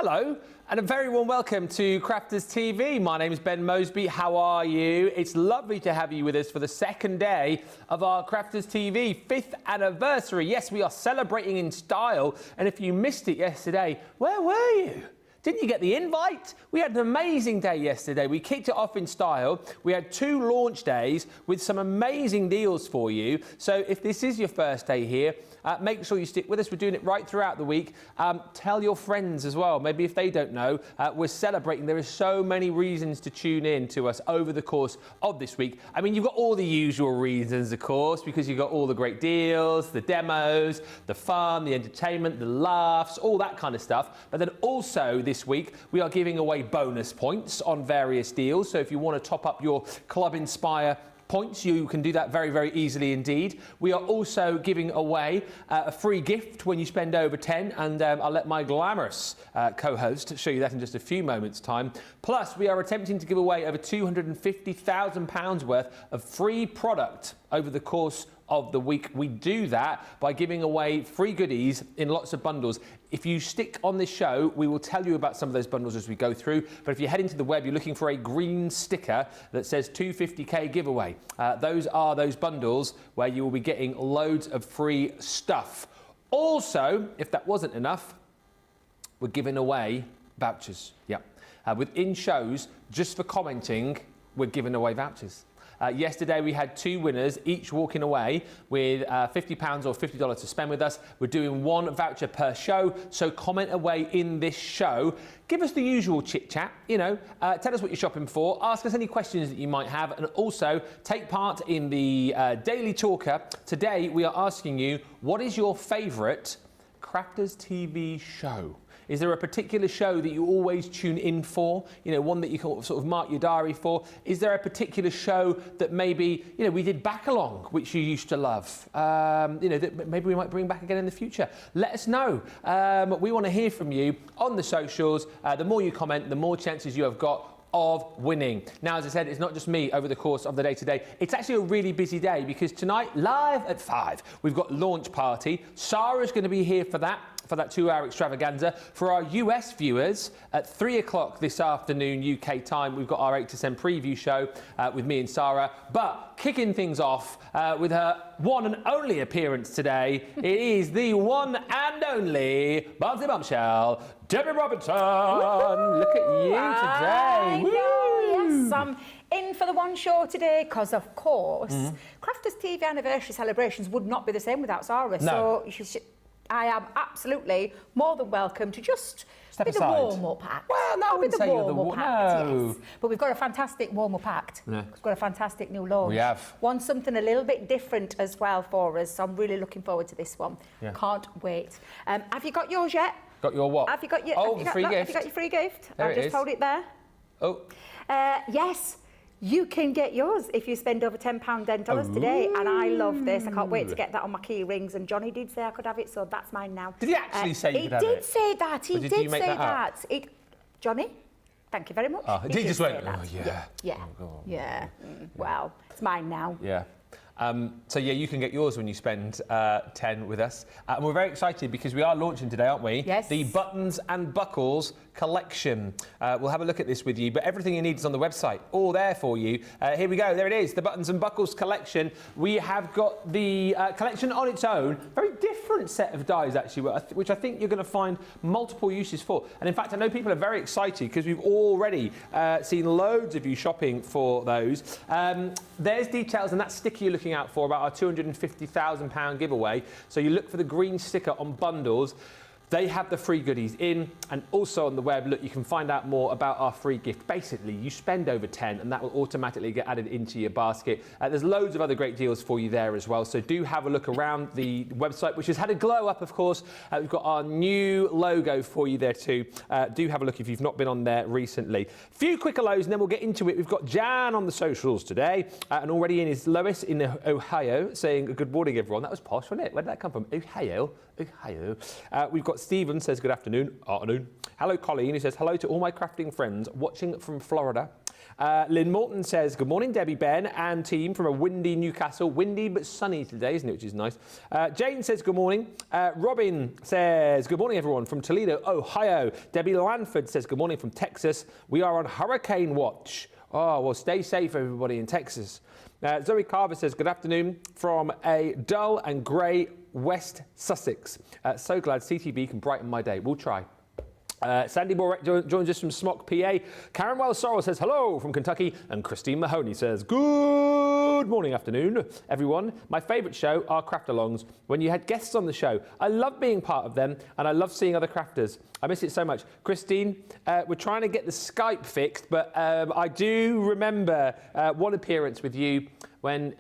Hello and a very warm welcome to Crafters TV. My name is Ben Moseby. How are you? It's lovely to have you with us for the second day of our Crafters TV 5th anniversary. Yes, we are celebrating in style, and if you missed it yesterday, where were you? Didn't you get the invite? We had an amazing day yesterday. We kicked it off in style. We had 2 launch days with some amazing deals for you. So if this is your first day here, make sure you stick with us. We're doing it right throughout the week. Tell your friends as well. Maybe if they don't know, we're celebrating. There are so many reasons to tune in to us over the course of this week. I mean, you've got all the usual reasons, of course, because you've got all the great deals, the demos, the fun, the entertainment, the laughs, all that kind of stuff. But then also this week, we are giving away bonus points on various deals. So if you want to top up your Club Inspire points, you can do that very, very easily indeed. We are also giving away a free gift when you spend over 10, and I'll let my glamorous co-host show you that in just a few moments' time. Plus, we are attempting to give away over £250,000 worth of free product over the course of the week. We do that by giving away free goodies in lots of bundles. If you stick on this show, we will tell you about some of those bundles as we go through. But if you head into the web, you're looking for a green sticker that says 250k giveaway. Those are those bundles where you will be getting loads of free stuff. Also, if that wasn't enough, we're giving away vouchers. Yep. Within shows, just for commenting, we're giving away vouchers. Yesterday we had 2 winners, each walking away with £50 or $50 to spend with us. We're doing 1 voucher per show, so comment away in this show. Give us the usual chit-chat, you know, tell us what you're shopping for, ask us any questions that you might have, and also take part in the Daily Talker. Today we are asking you, what is your favourite Crafters TV show? Is there a particular show that you always tune in for? You know, one that you can sort of mark your diary for? Is there a particular show that maybe, you know, we did back along, which you used to love? You know, that maybe we might bring back again in the future. Let us know. We want to hear from you on the socials. The more you comment, the more chances you have got of winning. Now, as I said, it's not just me over the course of the day today. It's actually a really busy day because tonight, live at 5, we've got launch party. Sarah's going to be here for that 2-hour extravaganza. For our US viewers, at 3 o'clock this afternoon UK time, we've got our 8 to 10 preview show with me and Sarah. But kicking things off with her one and only appearance today, it is the one and only Moseby Bombshell, Debbie Robinson. Look at you today. Yes, I'm in for the one show today because, of course, Crafters TV anniversary celebrations would not be the same without Sarah. No. So I am absolutely more than welcome to just step be aside. The warm-up act. Well, no, I wouldn't say you're the warm-up act. No. Yes. But we've got a fantastic warm-up act. Yeah. We've got a fantastic new launch. We have. Want something a little bit different as well for us, so I'm really looking forward to this one. Yeah. Can't wait. Have you got yours yet? Got your what? Have you got your free gift? Have you got your free gift? There I'll just hold it there. Oh. Yes. You can get yours if you spend over $10 today, and I love this. I can't wait to get that on my key rings. And Johnny did say I could have it, so that's mine now. Did he actually say you could have it? He did say that. He did say that. Johnny, thank you very much. Oh, he just went, oh, yeah. Yeah. Oh, yeah. Well, it's mine now. Yeah. So yeah, you can get yours when you spend 10 with us. And we're very excited because we are launching today, aren't we? Yes. The Buttons and Buckles collection. We'll have a look at this with you, but everything you need is on the website, all there for you. Here we go, there it is, the Buttons and Buckles collection. We have got the collection on its own, very different set of dies actually, which I think you're going to find multiple uses for. And in fact, I know people are very excited because we've already seen loads of you shopping for those. There's details and that sticker you're looking out for about our £250,000 giveaway. So you look for the green sticker on bundles. They have the free goodies in, and also on the web, look, you can find out more about our free gift. Basically, you spend over 10 and that will automatically get added into your basket. There's loads of other great deals for you there as well, so do have a look around the website, which has had a glow up, of course. We've got our new logo for you there too. Do have a look if you've not been on there recently. Few quick hellos and then we'll get into it. We've got Jan on the socials today, and already in is Lois in Ohio saying good morning, everyone. That was posh, wasn't it? Where did that come from? Ohio. We've got Stephen says good afternoon. Hello, Colleen, who says hello to all my crafting friends watching from Florida. Lynn Morton says, good morning, Debbie, Ben and team from a windy Newcastle. Windy but sunny today, isn't it, which is nice. Jane says, good morning. Robin says, good morning, everyone, from Toledo, Ohio. Debbie Lanford says, good morning from Texas. We are on hurricane watch. Oh, well, stay safe, everybody in Texas. Zoe Carver says, good afternoon from a dull and grey West Sussex. So glad CTV can brighten my day. We'll try. Sandy Borek joins us from Smock, PA. Karen Wells Sorrell says hello from Kentucky. And Christine Mahoney says good morning, afternoon, everyone. My favourite show are craft-alongs when you had guests on the show. I love being part of them and I love seeing other crafters. I miss it so much. Christine, we're trying to get the Skype fixed, but I do remember one appearance with you when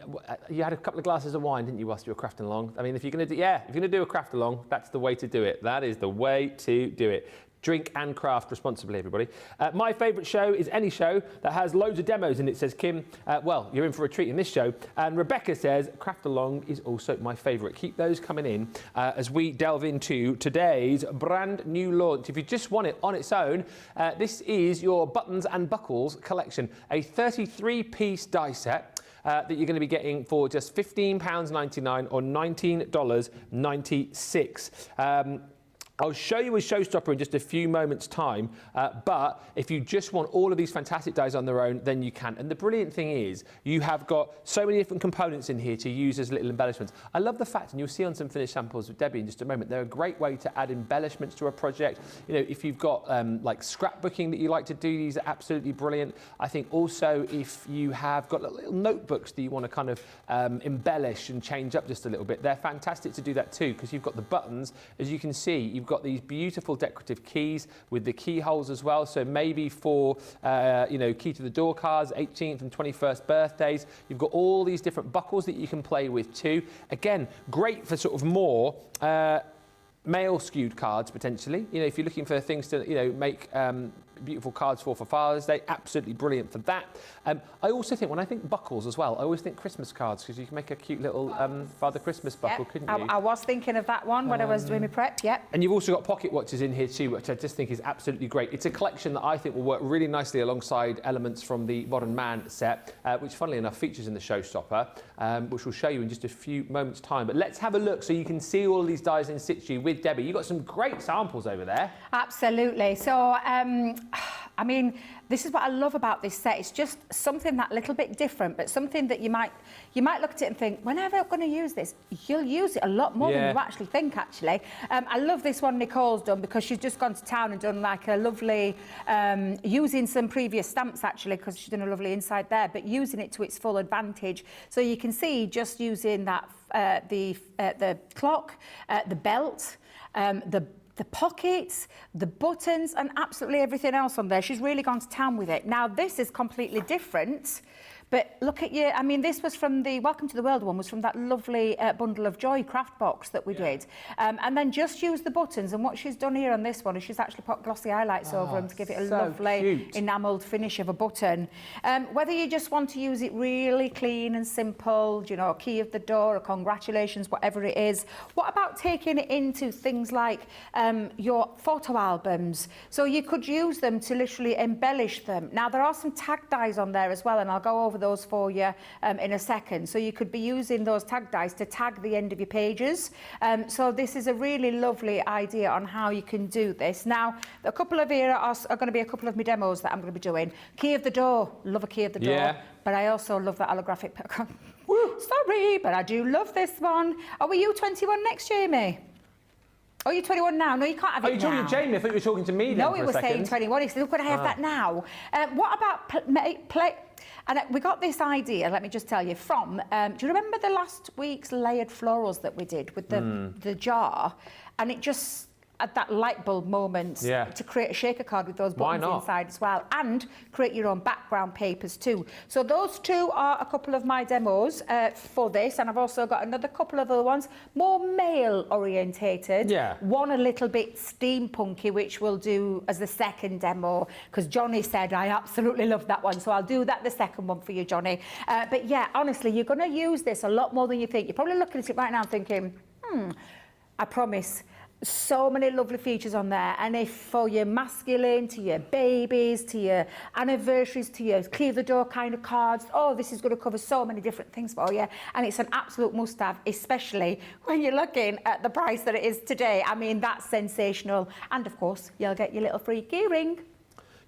you had a couple of glasses of wine, didn't you, whilst you were crafting along? I mean, if you're going to do a craft along, that's the way to do it. That is the way to do it. Drink and craft responsibly, everybody. My favourite show is any show that has loads of demos in it, says Kim. Well, you're in for a treat in this show. And Rebecca says, Craft Along is also my favourite. Keep those coming in as we delve into today's brand new launch. If you just want it on its own, this is your Buttons and Buckles collection, a 33-piece die set. That you're going to be getting for just £15.99 or $19.96. I'll show you a Showstopper in just a few moments' time, but if you just want all of these fantastic dies on their own, then you can. And the brilliant thing is, you have got so many different components in here to use as little embellishments. I love the fact, and you'll see on some finished samples with Debbie in just a moment, they're a great way to add embellishments to a project. You know, if you've got like scrapbooking that you like to do, these are absolutely brilliant. I think also if you have got little notebooks that you want to kind of embellish and change up just a little bit, they're fantastic to do that too, because you've got the buttons, as you can see, you've got these beautiful decorative keys with the keyholes as well. So maybe for, you know, key to the door cards, 18th and 21st birthdays. You've got all these different buckles that you can play with too. Again, great for sort of more male skewed cards potentially. You know, if you're looking for things to, you know, make beautiful cards for Father's Day, absolutely brilliant for that. I also think, when I think buckles as well, I always think Christmas cards, because you can make a cute little Father Christmas buckle, couldn't you? I was thinking of that one when I was doing my prep, And you've also got pocket watches in here too, which I just think is absolutely great. It's a collection that I think will work really nicely alongside elements from the Modern Man set, which funnily enough features in the Showstopper, which we'll show you in just a few moments' time. But let's have a look so you can see all of these dies in situ with Debbie. You've got some great samples over there. Absolutely. So, I mean, this is what I love about this set. It's just something that little bit different, but something that you might look at it and think, whenever I'm going to use this, you'll use it a lot more than you actually think, actually. I love this one Nicole's done, because she's just gone to town and done like a lovely, using some previous stamps, actually, because she's done a lovely inside there, but using it to its full advantage. So you can see, just using that, the clock, the belt, the pockets, the buttons, and absolutely everything else on there. She's really gone to town with it. Now, this is completely different, but look at you. I mean, this was from the Welcome to the World one, was from that lovely Bundle of Joy craft box that we did. And then just use the buttons. And what she's done here on this one is she's actually put glossy highlights over them to give it a lovely enamelled finish of a button. Whether you just want to use it really clean and simple, you know, a key of the door, a congratulations, whatever it is. What about taking it into things like your photo albums? So you could use them to literally embellish them. Now, there are some tag dies on there as well, and I'll go over those for you in a second. So you could be using those tag dies to tag the end of your pages. So this is a really lovely idea on how you can do this. Now, a couple of here are going to be a couple of my demos that I'm going to be doing. Key of the door, love a key of the door, but I also love that holographic. Sorry, but I do love this one. Are we U21 next, Jamie? Oh, you're 21 now. No, you can't have it now. Are you talking to Jamie? I thought you were talking to me then. No, he was saying 21. He said, look, could I have that now? What about play? And we got this idea, let me just tell you, from, do you remember the last week's layered florals that we did with the jar? And it just, at that light bulb moment, to create a shaker card with those buttons inside as well, and create your own background papers too. So those two are a couple of my demos for this, and I've also got another couple of other ones, more male orientated. One a little bit steampunky, which we'll do as the second demo, because Johnny said I absolutely love that one, so I'll do that the second one for you, Johnny. But yeah, honestly, you're going to use this a lot more than you think. You're probably looking at it right now thinking, I promise, So many lovely features on there, and if for your masculine, to your babies, to your anniversaries, to your clear the door kind of cards, this is going to cover so many different things for you, and it's an absolute must-have, especially when you're looking at the price that it is today. I mean, that's sensational, and of course you'll get your little free key ring.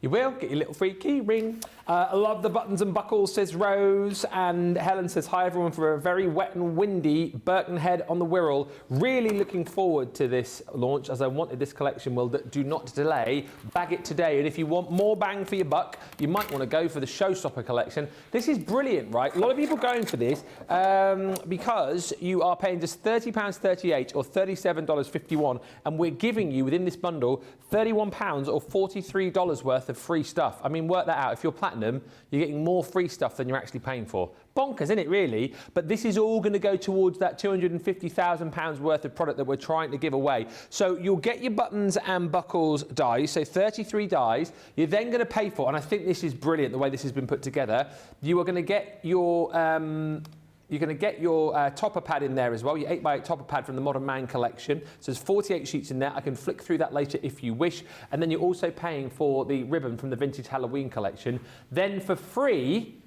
You will get your little free key ring. I love the buttons and buckles, says Rose. And Helen says, hi everyone, for a very wet and windy Birkenhead on the Wirral. Really looking forward to this launch, as I wanted this collection. Well, do not delay. Bag it today. And if you want more bang for your buck, you might want to go for the Showstopper collection. This is brilliant, right? A lot of people going for this because you are paying just £30.38 or $37.51. And we're giving you, within this bundle, £31 or $43 worth of free stuff. I mean, work that out. If you're platinum, you're getting more free stuff than you're actually paying for. Bonkers, isn't it, really? But this is all going to go towards that £250,000 worth of product that we're trying to give away. So you'll get your buttons and buckles dies, so 33 dies. You're then going to pay for, and I think this is brilliant, the way this has been put together. You are going to get your... You're going to get your topper pad in there as well, your 8x8 topper pad from the Modern Man collection. So there's 48 sheets in there. I can flick through that later if you wish. And then you're also paying for the ribbon from the Vintage Halloween collection. Then for free,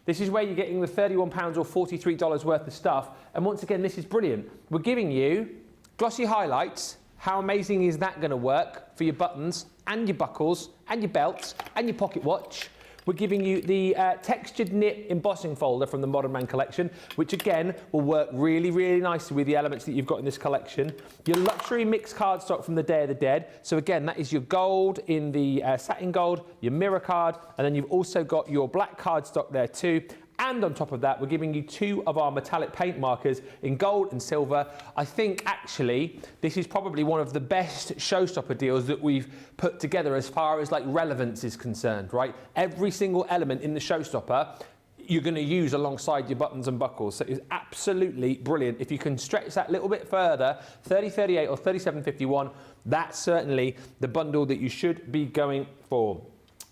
this is where you're getting the £31 or $43 worth of stuff. And once again, this is brilliant. We're giving you glossy highlights. How amazing is that going to work for your buttons and your buckles and your belts and your pocket watch? We're giving you the textured knit embossing folder from the Modern Man collection, which again will work really, really nicely with the elements that you've got in this collection. Your luxury mixed cardstock from the Day of the Dead. So again, that is your gold in the satin gold, your mirror card, and then you've also got your black cardstock there too. And on top of that, we're giving you 2 of our metallic paint markers in gold and silver. I think, actually, this is probably one of the best Showstopper deals that we've put together as far as, like, relevance is concerned, right? Every single element in the Showstopper you're going to use alongside your buttons and buckles. So it's absolutely brilliant. If you can stretch that a little bit further, 3038 or 3751, that's certainly the bundle that you should be going for.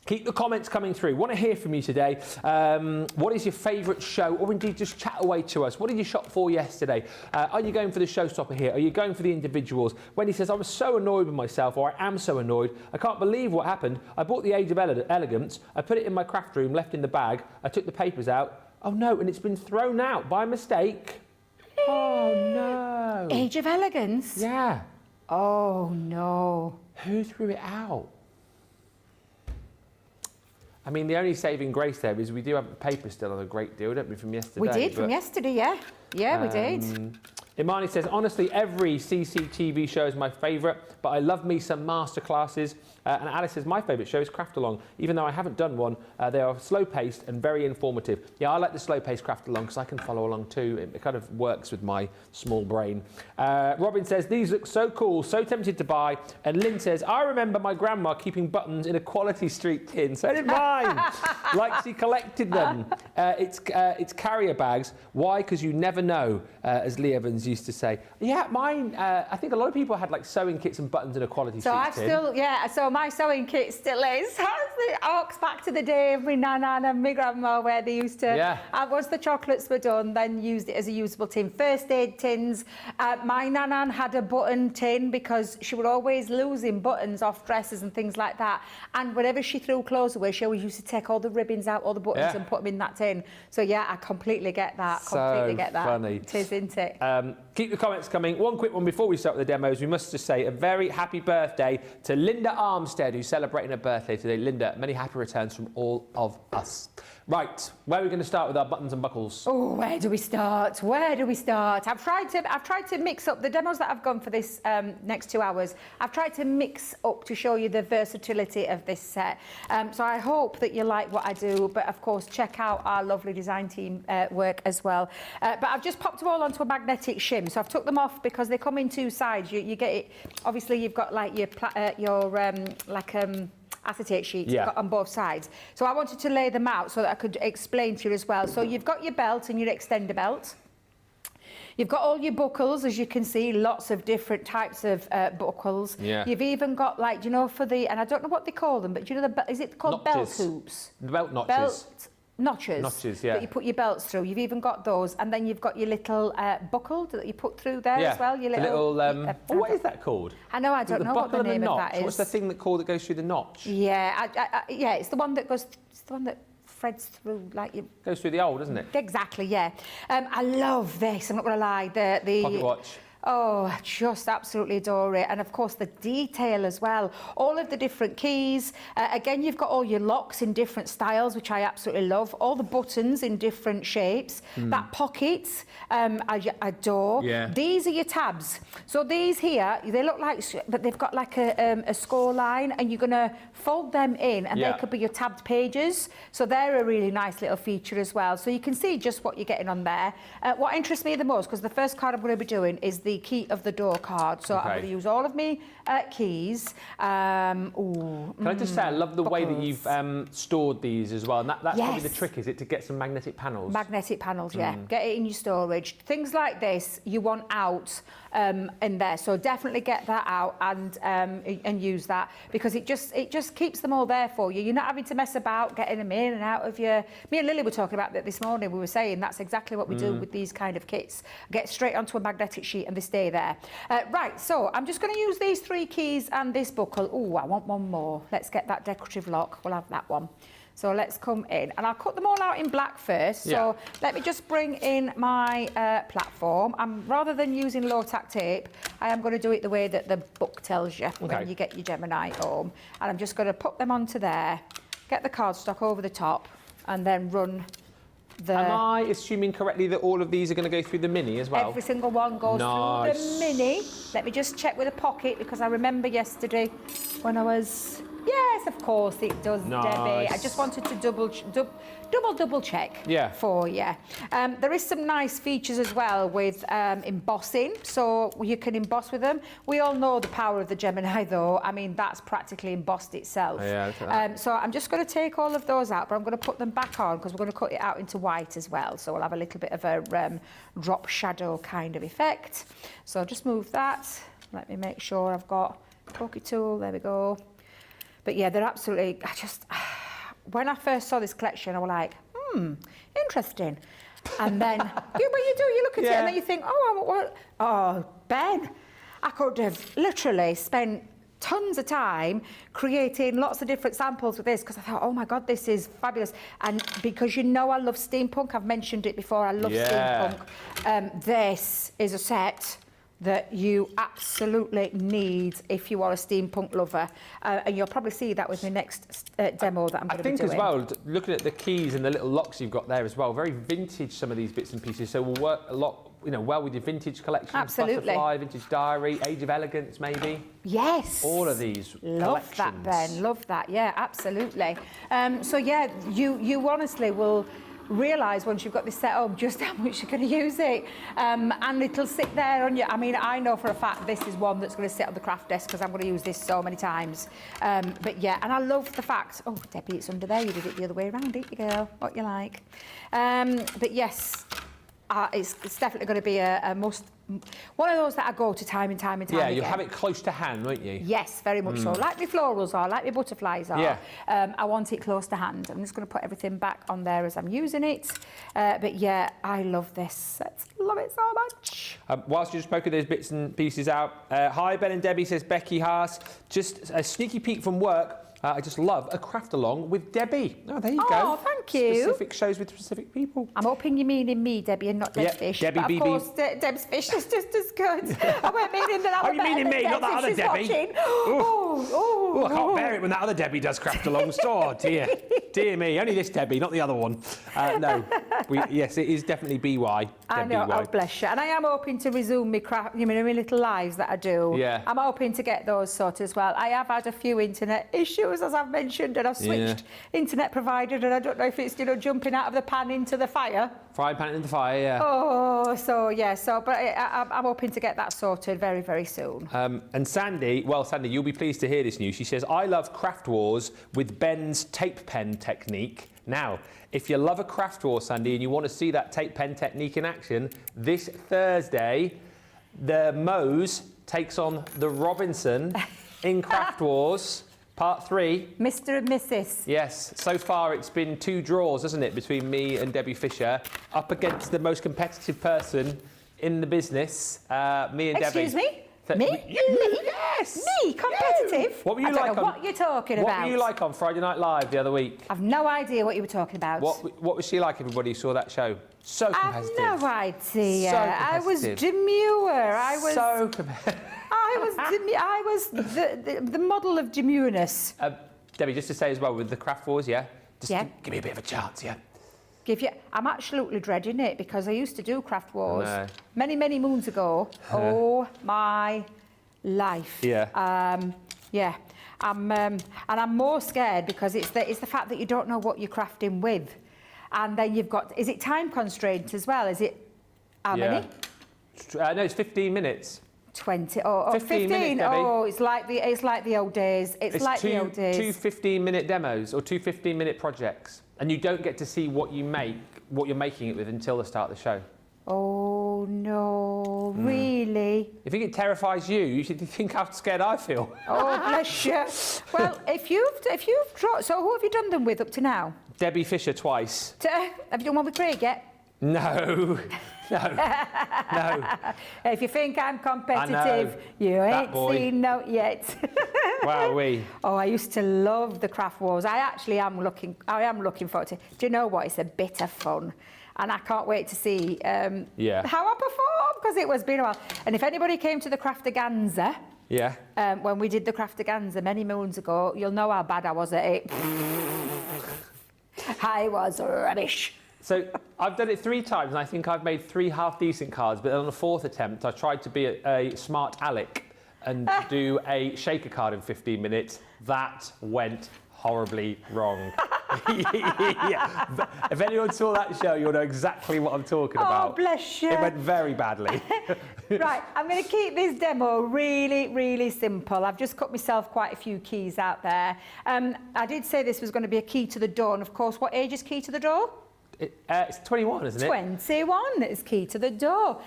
Keep the comments coming through. Want to hear from you today. What is your favourite show? Or indeed, just chat away to us. What did you shop for yesterday? Are you going for the Showstopper here? Are you going for the individuals? Wendy says, I was so annoyed with myself, or I am so annoyed. I can't believe what happened. I bought the Age of Elegance. I put it in my craft room, left in the bag. I took the papers out. Oh, no, and it's been thrown out by mistake. Oh, no. Age of Elegance? Yeah. Oh, no. Who threw it out? I mean, the only saving grace there is we do have the paper still on a great deal, don't we, from yesterday? We did, from yesterday, yeah. Yeah, we did. Imani says, honestly, every CCTV show is my favourite, but I love me some masterclasses. And Alice says, my favourite show is Craft Along. Even though I haven't done one, they are slow-paced and very informative. Yeah, I like the slow-paced Craft Along because I can follow along too. It kind of works with my small brain. Robin says, these look so cool, so tempted to buy. And Lynn says, I remember my grandma keeping buttons in a Quality Street tin. So did mine. Like she collected them. It's carrier bags. Why? Because you never know, as Lee Evans used to say. Yeah, mine, I think a lot of people had like sewing kits and buttons in a Quality Street tin. So my sewing kit still is. It harks back to the day of my nana and my grandma where they used to, once the chocolates were done, then used it as a usable tin. First aid tins. My nana had a button tin because she would always losing buttons off dresses and things like that. And whenever she threw clothes away, she always used to take all the ribbons out, all the buttons and put them in that tin. So yeah, I completely get that. Funny. It is, isn't it? Keep the comments coming. One quick one before we start with the demos. We must just say a very happy birthday to Linda Armstead, who's celebrating her birthday today. Linda, many happy returns from all of us. Right, where are we going to start with our buttons and buckles? Oh, where do we start? I've tried to mix up the demos that I've gone for this next 2 hours. I've tried to mix up to show you the versatility of this set. So I hope that you like what I do, but of course check out our lovely design team work as well. But I've just popped them all onto a magnetic shim. So I've took them off because they come in 2 sides. You get it. Obviously, you've got like your acetate sheets on both sides. So I wanted to lay them out so that I could explain to you as well. So you've got your belt and your extender belt. You've got all your buckles, as you can see, lots of different types of buckles. Yeah. You've even got, like, you know, for the, and I don't know what they call them, but do you know, is it called notches. belt hoops? Belt notches. notches yeah. that you put your belts through. You've even got those, and then you've got your little buckle that you put through there as well. Your little what is that called? I know, I don't know what the name of that is. What's the thing that goes through the notch? Yeah, yeah, it's the one that goes. It's the one that threads through, like you. Goes through the hole, doesn't it? Exactly, yeah. I love this. I'm not going to lie. The pocket watch. Oh, I just absolutely adore it. And of course, the detail as well. All of the different keys. Again, you've got all your locks in different styles, which I absolutely love. All the buttons in different shapes. That pocket, I adore. Yeah. These are your tabs. So these here, they look like, but they've got like a score line, and you're going to fold them in, and they could be your tabbed pages. So they're a really nice little feature as well. So you can see just what you're getting on there. What interests me the most, because the first card I'm going to be doing is the key of the door card. So I'm going to use all of me keys. Can I just say, I love the way that you've stored these as well. And that's probably the trick, is it, to get some magnetic panels? Magnetic panels, yeah. Get it in your storage. Things like this, you want out in there. So definitely get that out and use that, because it just keeps them all there for you. You're not having to mess about getting them in and out of your... Me and Lily were talking about that this morning. We were saying that's exactly what we do with these kind of kits. Get straight onto a magnetic sheet and they stay there. Right, so I'm just going to use these 3 keys and this buckle. Oh, I want one more. Let's get that decorative lock. We'll have that one. So let's come in, and I'll cut them all out in black first. So let me just bring in my platform. Rather than using low-tack tape, I am going to do it the way that the book tells you when you get your Gemini home. And I'm just going to put them onto there, get the cardstock over the top, and then run the... Am I assuming correctly that all of these are going to go through the mini as well? Every single one goes through the mini. Let me just check with a pocket, because I remember yesterday when I was... Yes, of course it does, Debbie. I just wanted to double check for you. There is some nice features as well with embossing, so you can emboss with them. We all know the power of the Gemini, though. I mean, that's practically embossed itself. So I'm just going to take all of those out, but I'm going to put them back on, because we're going to cut it out into white as well. So we'll have a little bit of a drop shadow kind of effect. So I'll just move that. Let me make sure I've got pocket tool. There we go. But yeah, they're absolutely, when I first saw this collection, I was like, interesting. And then, you look at it and then you think, Ben, I could have literally spent tons of time creating lots of different samples with this, because I thought, oh my God, this is fabulous. And because I love steampunk, I've mentioned it before, I love steampunk. This is a set that you absolutely need if you are a steampunk lover, and you'll probably see that with my next demo that I'm going to be doing. I think as well, looking at the keys and the little locks you've got there as well, very vintage, some of these bits and pieces, so will work a lot, well with your vintage collection. Absolutely. Butterfly, Vintage Diary, Age of Elegance maybe. Yes. All of these Love that, Ben, love that, yeah, absolutely. So yeah, you honestly will realise once you've got this set up just how much you're going to use it, and it'll sit there on you. I mean, I know for a fact this is one that's going to sit on the craft desk, because I'm going to use this so many times. But yeah, and I love the fact, oh Debbie, it's under there, you did it the other way around, didn't you, girl? What you like. But yes, it's definitely going to be a must. One of those that I go to time and time again. Yeah, you'll have it close to hand, won't you? Yes, very much so. Like my florals are, like my butterflies are. Yeah. I want it close to hand. I'm just going to put everything back on there as I'm using it. But yeah, I love this set. Love it so much. Whilst you just poking those bits and pieces out, hi Ben and Debbie, says Becky Haas. Just a sneaky peek from work. I just love a craft along with Debbie. Oh, there you go. Oh, thank you. Specific shows with specific people. I'm hoping you're meaning me, Debbie, and not Deb's fish. Debbie but BB. Of course, Deb's fish is just as good. I won't meaning that other you meaning me, not that other Debbie? Oh, I can't bear it when that other Debbie does craft alongs. Oh, dear. Dear me, only this Debbie, not the other one. No, yes, it is definitely BY. I know, BY. oh bless you. And I am hoping to resume my craft, my little lives that I do. Yeah. I'm hoping to get those sorted as well. I have had a few internet issues, as I've mentioned, and I've switched internet provider, and I don't know if it's, jumping out of the pan into the fire. Frying pan in the fire, yeah. Oh, so yeah, but I'm hoping to get that sorted very, very soon. And Sandy, you'll be pleased to hear this news. She says, I love Craft Wars with Ben's tape pen technique. Now, if you love a Craft War, Sandy, and you want to see that tape pen technique in action, this Thursday, the Mose takes on the Robinson in Craft Wars. Part 3. Mr. and Mrs. Yes, so far it's been 2 draws, hasn't it, between me and Debbie Fisher, up against the most competitive person in the business, me and Debbie. Excuse me? Me? Me? Yes! Me? Competitive? You. What were you I don't like know on, what you're talking about. What were you like on Friday Night Live the other week? I've no idea what you were talking about. What was she like, everybody who saw that show? So competitive. I've no idea. So I was competitive. demure. So competitive. I was the model of demureness. Debbie, just to say as well, with the craft wars, yeah? Just Yeah. give me a bit of a chance, yeah? I'm absolutely dreading it because I used to do craft wars I know. many moons ago. Oh my life. Yeah. Yeah. And I'm more scared because it's the fact that you don't know what you're crafting with, and then you've got, is it time constraint as well? Is it how many? No, it's 15 minutes. 20 or 15 minutes, Debbie. Oh, it's like the old days. It's like the old days. Two 15-minute demos or 2 15-minute projects, and you don't get to see what you're making it with until the start of the show. Oh no, really? If it terrifies you, you should think how scared I feel. Oh bless you. Well, if you've drawn, so who have you done them with up to now? Debbie Fisher twice. Have you done one with Craig yet? No. No. If you think I'm competitive, you ain't seen no yet. Wowee. Oh, I used to love the craft wars. I am looking forward to it. Do you know what? It's a bit of fun. And I can't wait to see how I perform, because it was been a while. And if anybody came to the Craftaganza, when we did the Craftaganza many moons ago, you'll know how bad I was at it. I was rubbish. So I've done it 3 times, and I think I've made 3 half-decent cards, but on the 4th attempt, I tried to be a smart Alec and do a shaker card in 15 minutes. That went horribly wrong. Yeah. If anyone saw that show, you'll know exactly what I'm talking about. Oh, bless you. It went very badly. Right, I'm going to keep this demo really simple. I've just cut myself quite a few keys out there. I did say this was going to be a key to the door, and of course, what age is key to the door? It's 21, isn't it? 21 is key to the door.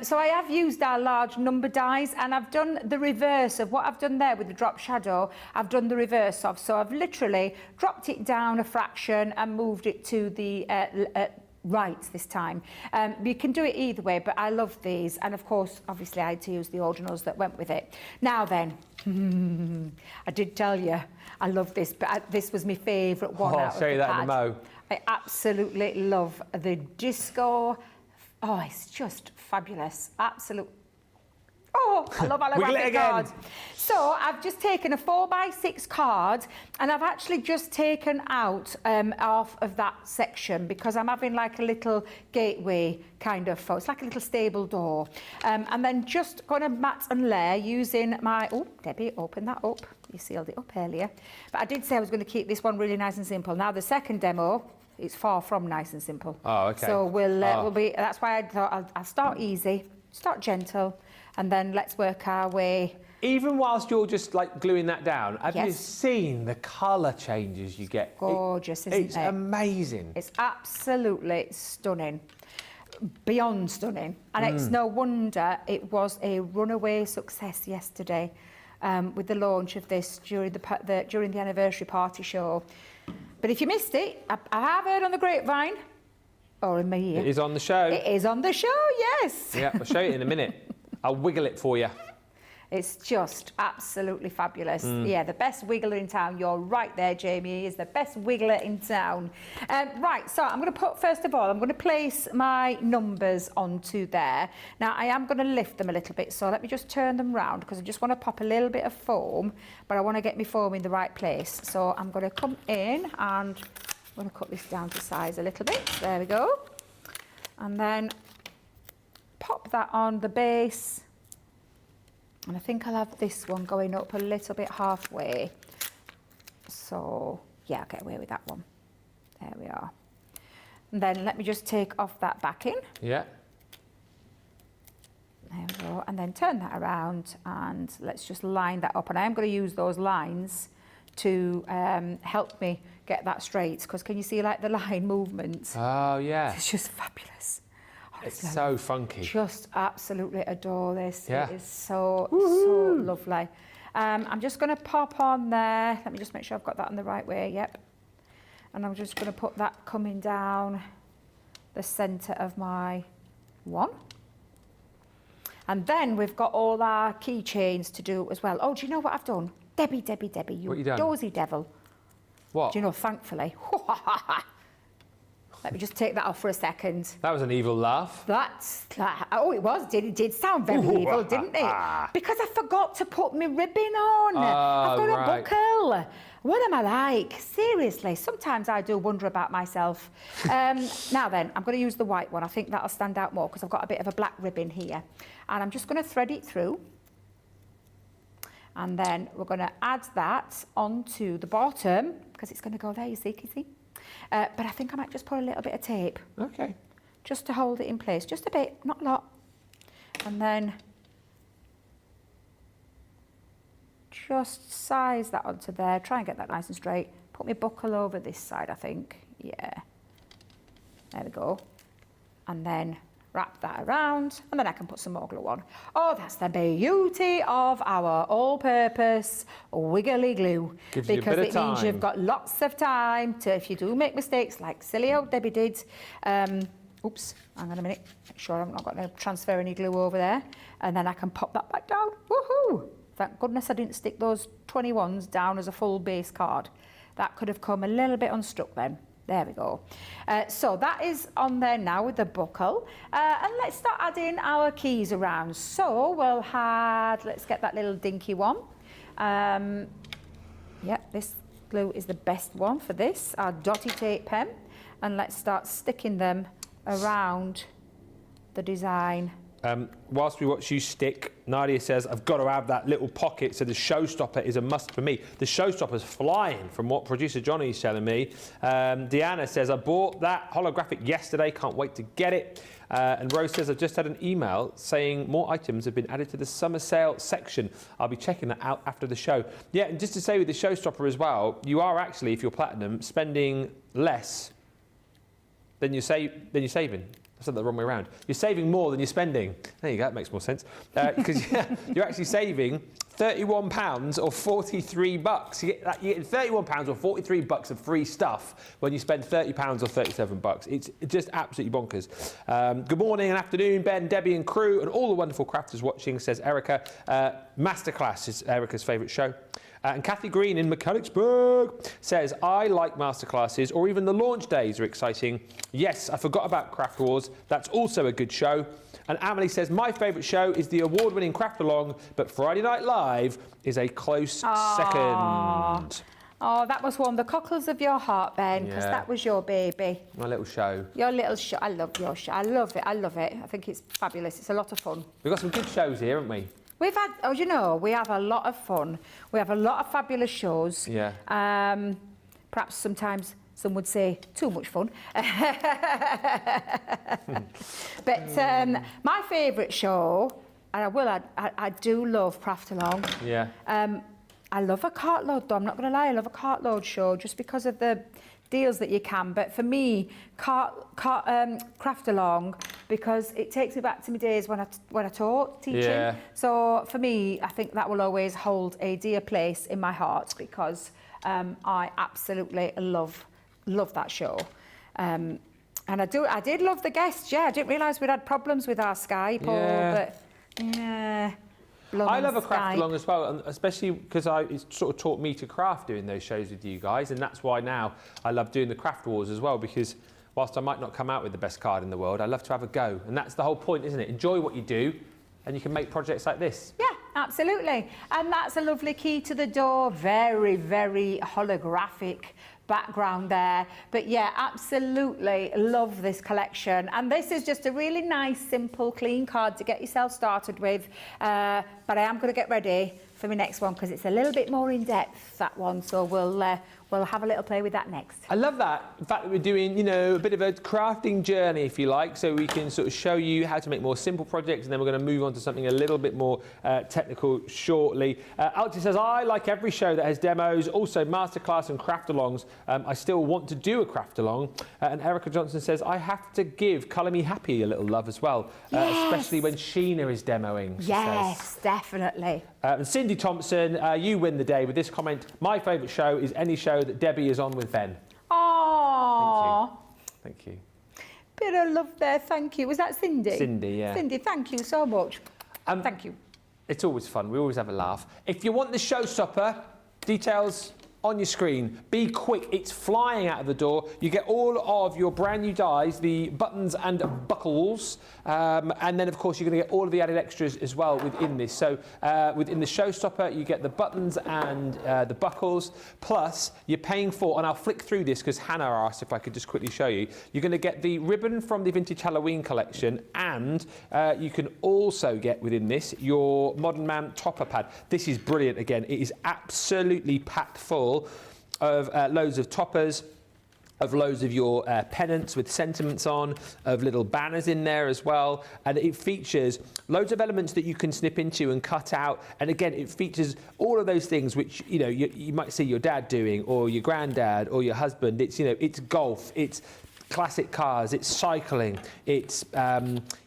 So I have used our large number dies, and I've done the reverse of what I've done there with the drop shadow. I've done the reverse of. So I've literally dropped it down a fraction and moved it to the right this time. You can do it either way, but I love these. And of course, obviously, I had to use the ordinals that went with it. Now then, I did tell you, I love this, but this was my favourite one out of the pad. I'll show you that in a mo. I absolutely love the disco. Oh, it's just fabulous. Absolute. Oh, I love holographic cards. So I've just taken a 4x6 card, and I've actually just taken out half of that section because I'm having like a little gateway kind of. It's like a little stable door. And then just going to mat and layer using my. Oh, Debbie, open that up. You sealed it up earlier. But I did say I was going to keep this one really nice and simple. Now the second demo, it's far from nice and simple. Oh, okay. So we'll be. That's why I thought I'll start easy, start gentle, and then let's work our way. Even whilst you're just like gluing that down, have you seen the colour changes you get? Gorgeous, isn't it? It's amazing. It's absolutely stunning. Beyond stunning. And it's no wonder it was a runaway success yesterday with the launch of this during the anniversary party show. But if you missed it, I have heard on the grapevine, or in my ear. It is on the show. It is on the show, yes. Yeah, I'll show you in a minute. I'll wiggle it for you. It's just absolutely fabulous. Yeah, the best wiggler in town. You're right there, Jamie. He is the best wiggler in town. Right, so I'm going to put, first of all, I'm going to place my numbers onto there. Now, I am going to lift them a little bit, so let me just turn them round because I just want to pop a little bit of foam, but I want to get my foam in the right place. So I'm going to come in and I'm going to cut this down to size a little bit. There we go. And then pop that on the base. And I think I'll have this one going up a little bit halfway. So, yeah, I'll get away with that one. There we are. And then let me just take off that backing. Yeah. There we go. And then turn that around and let's just line that up. And I am going to use those lines to help me get that straight. Because can you see like the line movements? Oh, yeah. It's just fabulous. It's so funky. Just absolutely adore this. Yeah. It is so lovely. I'm just going to pop on there. Let me just make sure I've got that in the right way. Yep. And I'm just going to put that coming down the centre of my one. And then we've got all our keychains to do as well. Oh, do you know what I've done? Debbie, you dozy devil. What? Do you know, thankfully. Let me just take that off for a second. That was an evil laugh. Oh, it was. It did sound very evil, didn't it? Because I forgot to put my ribbon on. I've got a buckle. What am I like? Seriously, sometimes I do wonder about myself. Now then, I'm going to use the white one. I think that'll stand out more because I've got a bit of a black ribbon here. And I'm just going to thread it through. And then we're going to add that onto the bottom because it's going to go there, you see, Kizzy? But I think I might just put a little bit of tape. Okay. Just to hold it in place. Just a bit, not a lot. And then just size that onto there. Try and get that nice and straight. Put my buckle over this side, I think. Yeah. There we go. And then wrap that around, and then I can put some more glue on. Oh, that's the beauty of our all-purpose wiggly glue. Gives you a bit of Because it means you've got lots of time to, if you do make mistakes like silly old Debbie did. Oops, hang on a minute. Make sure I'm not going to transfer any glue over there. And then I can pop that back down. Woohoo! Thank goodness I didn't stick those 21s down as a full base card. That could have come a little bit unstuck then. There we go. So that is on there now with the buckle. And let's start adding our keys around. So we'll have, let's get that little dinky one. Yeah, this glue is the best one for this, our dotty tape pen. And let's start sticking them around the design. Whilst we watch you stick, Nadia says, I've got to have that little pocket, so the Showstopper is a must for me. The Showstopper's flying, from what producer Johnny's telling me. Deanna says, I bought that holographic yesterday, can't wait to get it. And Rose says, I've just had an email saying more items have been added to the summer sale section. I'll be checking that out after the show. Yeah, and just to say with the Showstopper as well, you are actually, if you're platinum, spending less than you're saving. I said that the wrong way around. You're saving more than you're spending. There you go, that makes more sense. Because you're actually saving £31 or 43 bucks. You get £31 or 43 bucks of free stuff when you spend £30 or 37 bucks. It's just absolutely bonkers. Good morning and afternoon, Ben, Debbie and crew, and all the wonderful crafters watching, says Erica. Masterclass is Erica's favourite show. And Kathy Green in Mechanicsburg says, I like masterclasses or even the launch days are exciting. Yes, I forgot about Craft Wars. That's also a good show. And Amelie says, my favourite show is the award-winning Craft Along, but Friday Night Live is a close second. Oh, that was one of the cockles of your heart, Ben, because that was your baby. My little show. Your little show. I love your show. I love it. I love it. I think it's fabulous. It's a lot of fun. We've got some good shows here, haven't we? We've had, oh, you know, we have a lot of fun. We have a lot of fabulous shows. Yeah. Perhaps sometimes some would say too much fun. But my favourite show, and I do love Craft Along. Yeah. I love a cartload though, I'm not going to lie, I love a cartload show just because of the deals that you can. But for me, Craft Along, because it takes me back to my days when I taught teaching. Yeah. So for me, I think that will always hold a dear place in my heart because I absolutely love that show. And I did love the guests. Yeah, I didn't realise we'd had problems with our Skype, but yeah. I love a craft along as well, and especially because it sort of taught me to craft doing those shows with you guys, and that's why now I love doing the Craft Wars as well, because whilst I might not come out with the best card in the world, I love to have a go, and that's the whole point, isn't it? Enjoy what you do, and you can make projects like this. Yeah, absolutely. And that's a lovely key to the door, very, very holographic background there. But yeah, absolutely love this collection. And this is just a really nice, simple, clean card to get yourself started with. But I am going to get ready for my next one because it's a little bit more in depth, that one. So we'll have a little play with that next. I love that. The fact that we're doing, you know, a bit of a crafting journey, if you like, so we can sort of show you how to make more simple projects, and then we're going to move on to something a little bit more technical shortly. Alti says, I like every show that has demos, also masterclass and craft-alongs. I still want to do a craft-along. And Erica Johnson says, I have to give Colour Me Happy a little love as well, especially when Sheena is demoing, she yes, says. Definitely. And Cindy Thompson, you win the day with this comment. My favourite show is any show that Debbie is on with Ben. Oh. Thank you. Bit of love there, thank you. Was that Cindy? Cindy, yeah. Cindy, thank you so much. Thank you. It's always fun. We always have a laugh. If you want the Showstopper, details on your screen. Be quick. It's flying out of the door. You get all of your brand new dies, the buttons and buckles, and then, of course, you're going to get all of the added extras as well within this. So within the Showstopper, you get the buttons and the buckles, plus you're paying for, and I'll flick through this because Hannah asked if I could just quickly show you, you're going to get the ribbon from the Vintage Halloween collection, and you can also get within this your Modern Man topper pad. This is brilliant again. It is absolutely packed full of loads of toppers, of loads of your pennants with sentiments on, of little banners in there as well, and it features loads of elements that you can snip into and cut out, and again it features all of those things which you might see your dad doing, or your granddad, or your husband. It's it's golf, it's classic cars, it's cycling, it's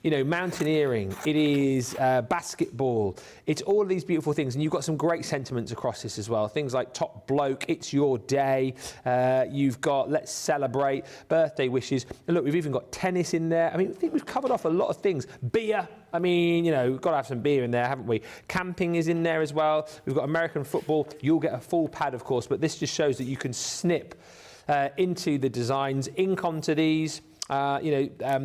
mountaineering, it is basketball, it's all of these beautiful things, and you've got some great sentiments across this as well. Things like top bloke, it's your day, you've got let's celebrate, birthday wishes, and look, we've even got tennis in there. I mean, I think we've covered off a lot of things. Beer, I mean, we've got to have some beer in there, haven't we? Camping is in there as well. We've got American football. You'll get a full pad, of course, but this just shows that you can snip into the designs, ink onto these,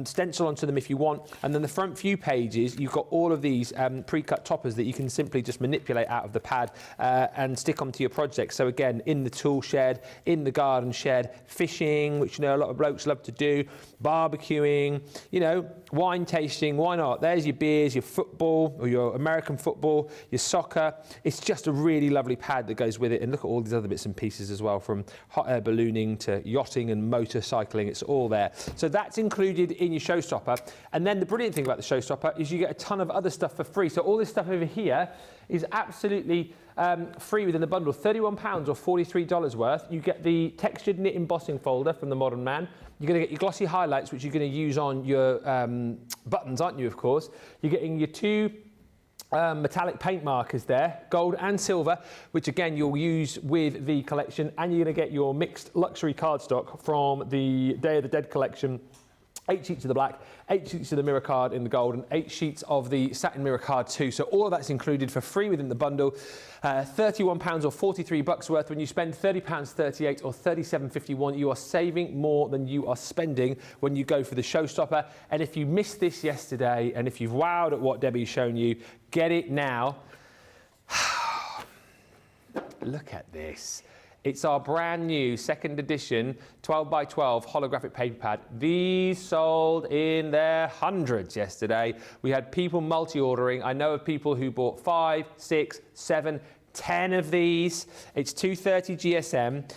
stencil onto them if you want, and then the front few pages you've got all of these pre-cut toppers that you can simply just manipulate out of the pad and stick onto your project. So again, in the tool shed, in the garden shed, fishing, which a lot of blokes love to do, barbecuing, wine tasting, why not? There's your beers, your football, or your American football, your soccer. It's just a really lovely pad that goes with it, and look at all these other bits and pieces as well, from hot air ballooning to yachting and motorcycling. It's all there. So that's included in your Showstopper. And then the brilliant thing about the Showstopper is you get a ton of other stuff for free. So all this stuff over here is absolutely free within the bundle. £31 or $43 worth. You get the textured knit embossing folder from the Modern Man. You're going to get your glossy highlights, which you're going to use on your buttons, aren't you, of course? You're getting your two metallic paint markers there, gold and silver, which again you'll use with the collection, and you're going to get your mixed luxury cardstock from the Day of the Dead collection. 8 sheets of the black, 8 sheets of the mirror card in the gold, and 8 sheets of the satin mirror card too. So all of that's included for free within the bundle. £31 or $43 worth. When you spend £30.38 or $37.51, you are saving more than you are spending when you go for the Showstopper. And if you missed this yesterday, and if you've wowed at what Debbie's shown you, get it now. Look at this. It's our brand new second edition 12x12 holographic paper pad. These sold in their hundreds yesterday. We had people multi-ordering. I know of people who bought 5, 6, 7, 10 of these. It's 230 GSM.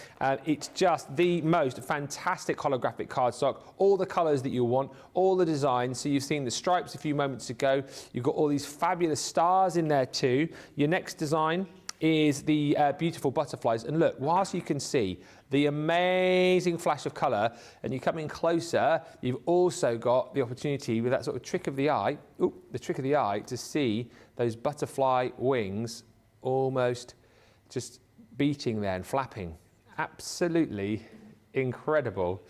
It's just the most fantastic holographic cardstock. All the colours that you want, all the designs. So you've seen the stripes a few moments ago. You've got all these fabulous stars in there too. Your next design is the beautiful butterflies. And look, whilst you can see the amazing flash of colour, and you come in closer, you've also got the opportunity with that sort of trick of the eye, to see those butterfly wings almost just beating there and flapping. Absolutely incredible.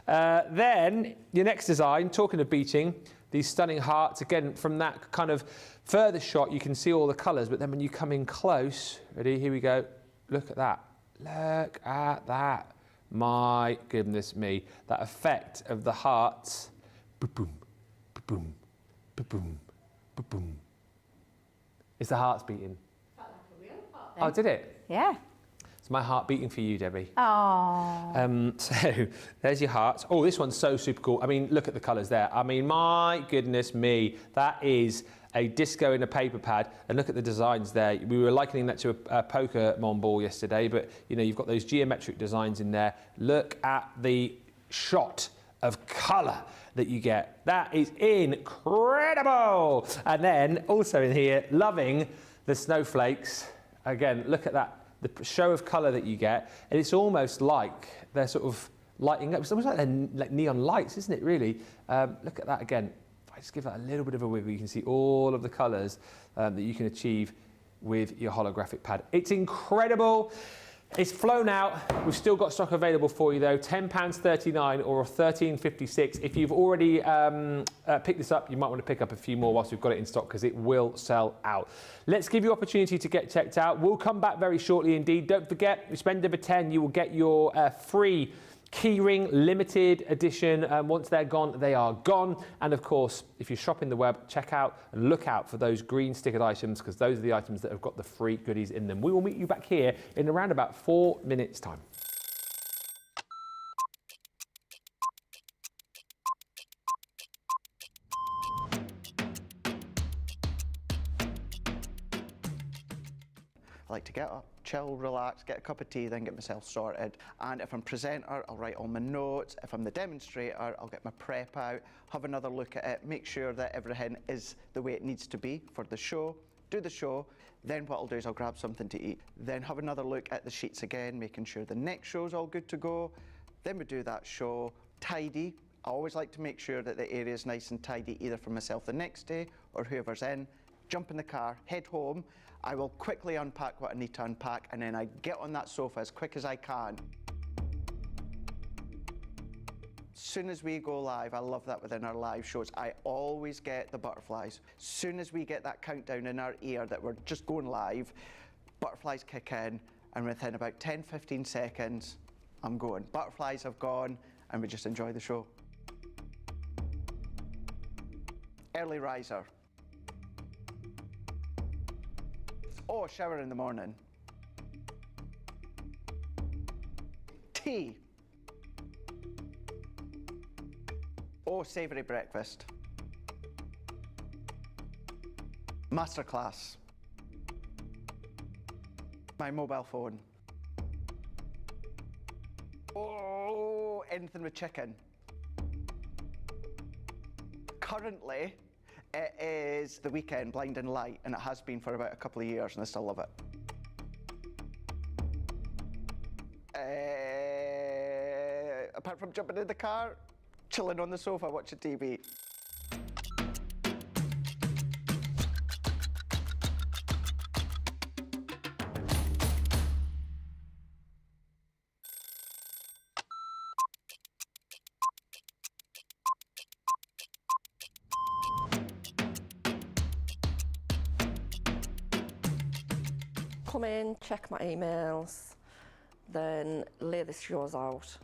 Then your next design, talking of beating, these stunning hearts. Again, from that kind of further shot, you can see all the colours, but then when you come in close, ready, here we go, look at that. Look at that. My goodness me. That effect of the hearts. Boom, boom, boom, boom, boom. Is the hearts beating? Felt like a real heart then. Oh, did it? Yeah. It's my heart beating for you, Debbie. Oh. So there's your hearts. Oh, this one's so super cool. I mean, look at the colours there. I mean, my goodness me. That is a disco in a paper pad, and look at the designs there. We were likening that to a Pokemon ball yesterday, but you've got those geometric designs in there. Look at the shot of colour that you get. That is incredible. And then also in here, loving the snowflakes. Again, look at that, the show of colour that you get, and it's almost like they're sort of lighting up. It's almost like they're like neon lights, isn't it, really? Look at that again. Just give that a little bit of a wiggle, you can see all of the colours that you can achieve with your holographic pad. It's incredible. It's flown out. We've still got stock available for you though, £10.39 or £13.56. If you've already picked this up, you might want to pick up a few more whilst we've got it in stock because it will sell out. Let's give you opportunity to get checked out. We'll come back very shortly indeed. Don't forget, if you spend over 10, you will get your free keyring limited edition. Once they're gone, they are gone. And of course, if you're shopping the web, check out and look out for those green stickered items because those are the items that have got the free goodies in them. We will meet you back here in around about 4 minutes time. I like to get up, chill, relax, get a cup of tea, then get myself sorted. And if I'm presenter, I'll write all my notes. If I'm the demonstrator, I'll get my prep out, have another look at it, make sure that everything is the way it needs to be for the show, do the show. Then what I'll do is I'll grab something to eat, then have another look at the sheets again, making sure the next show's all good to go. Then we do that show, tidy. I always like to make sure that the area is nice and tidy, either for myself the next day or whoever's in. Jump in the car, head home. I will quickly unpack what I need to unpack and then I get on that sofa as quick as I can. As soon as we go live, I love that within our live shows, I always get the butterflies. As soon as we get that countdown in our ear that we're just going live, butterflies kick in and within about 10-15 seconds, I'm going. Butterflies have gone and we just enjoy the show. Early riser. Oh, shower in the morning. Tea. Oh, savoury breakfast. Masterclass. My mobile phone. Oh, anything with chicken. Currently, it is the weekend, Blinding Light, and it has been for about a couple of years, and I still love it. Apart from jumping in the car, chilling on the sofa, watching TV. Come in, check my emails, then lay the shows out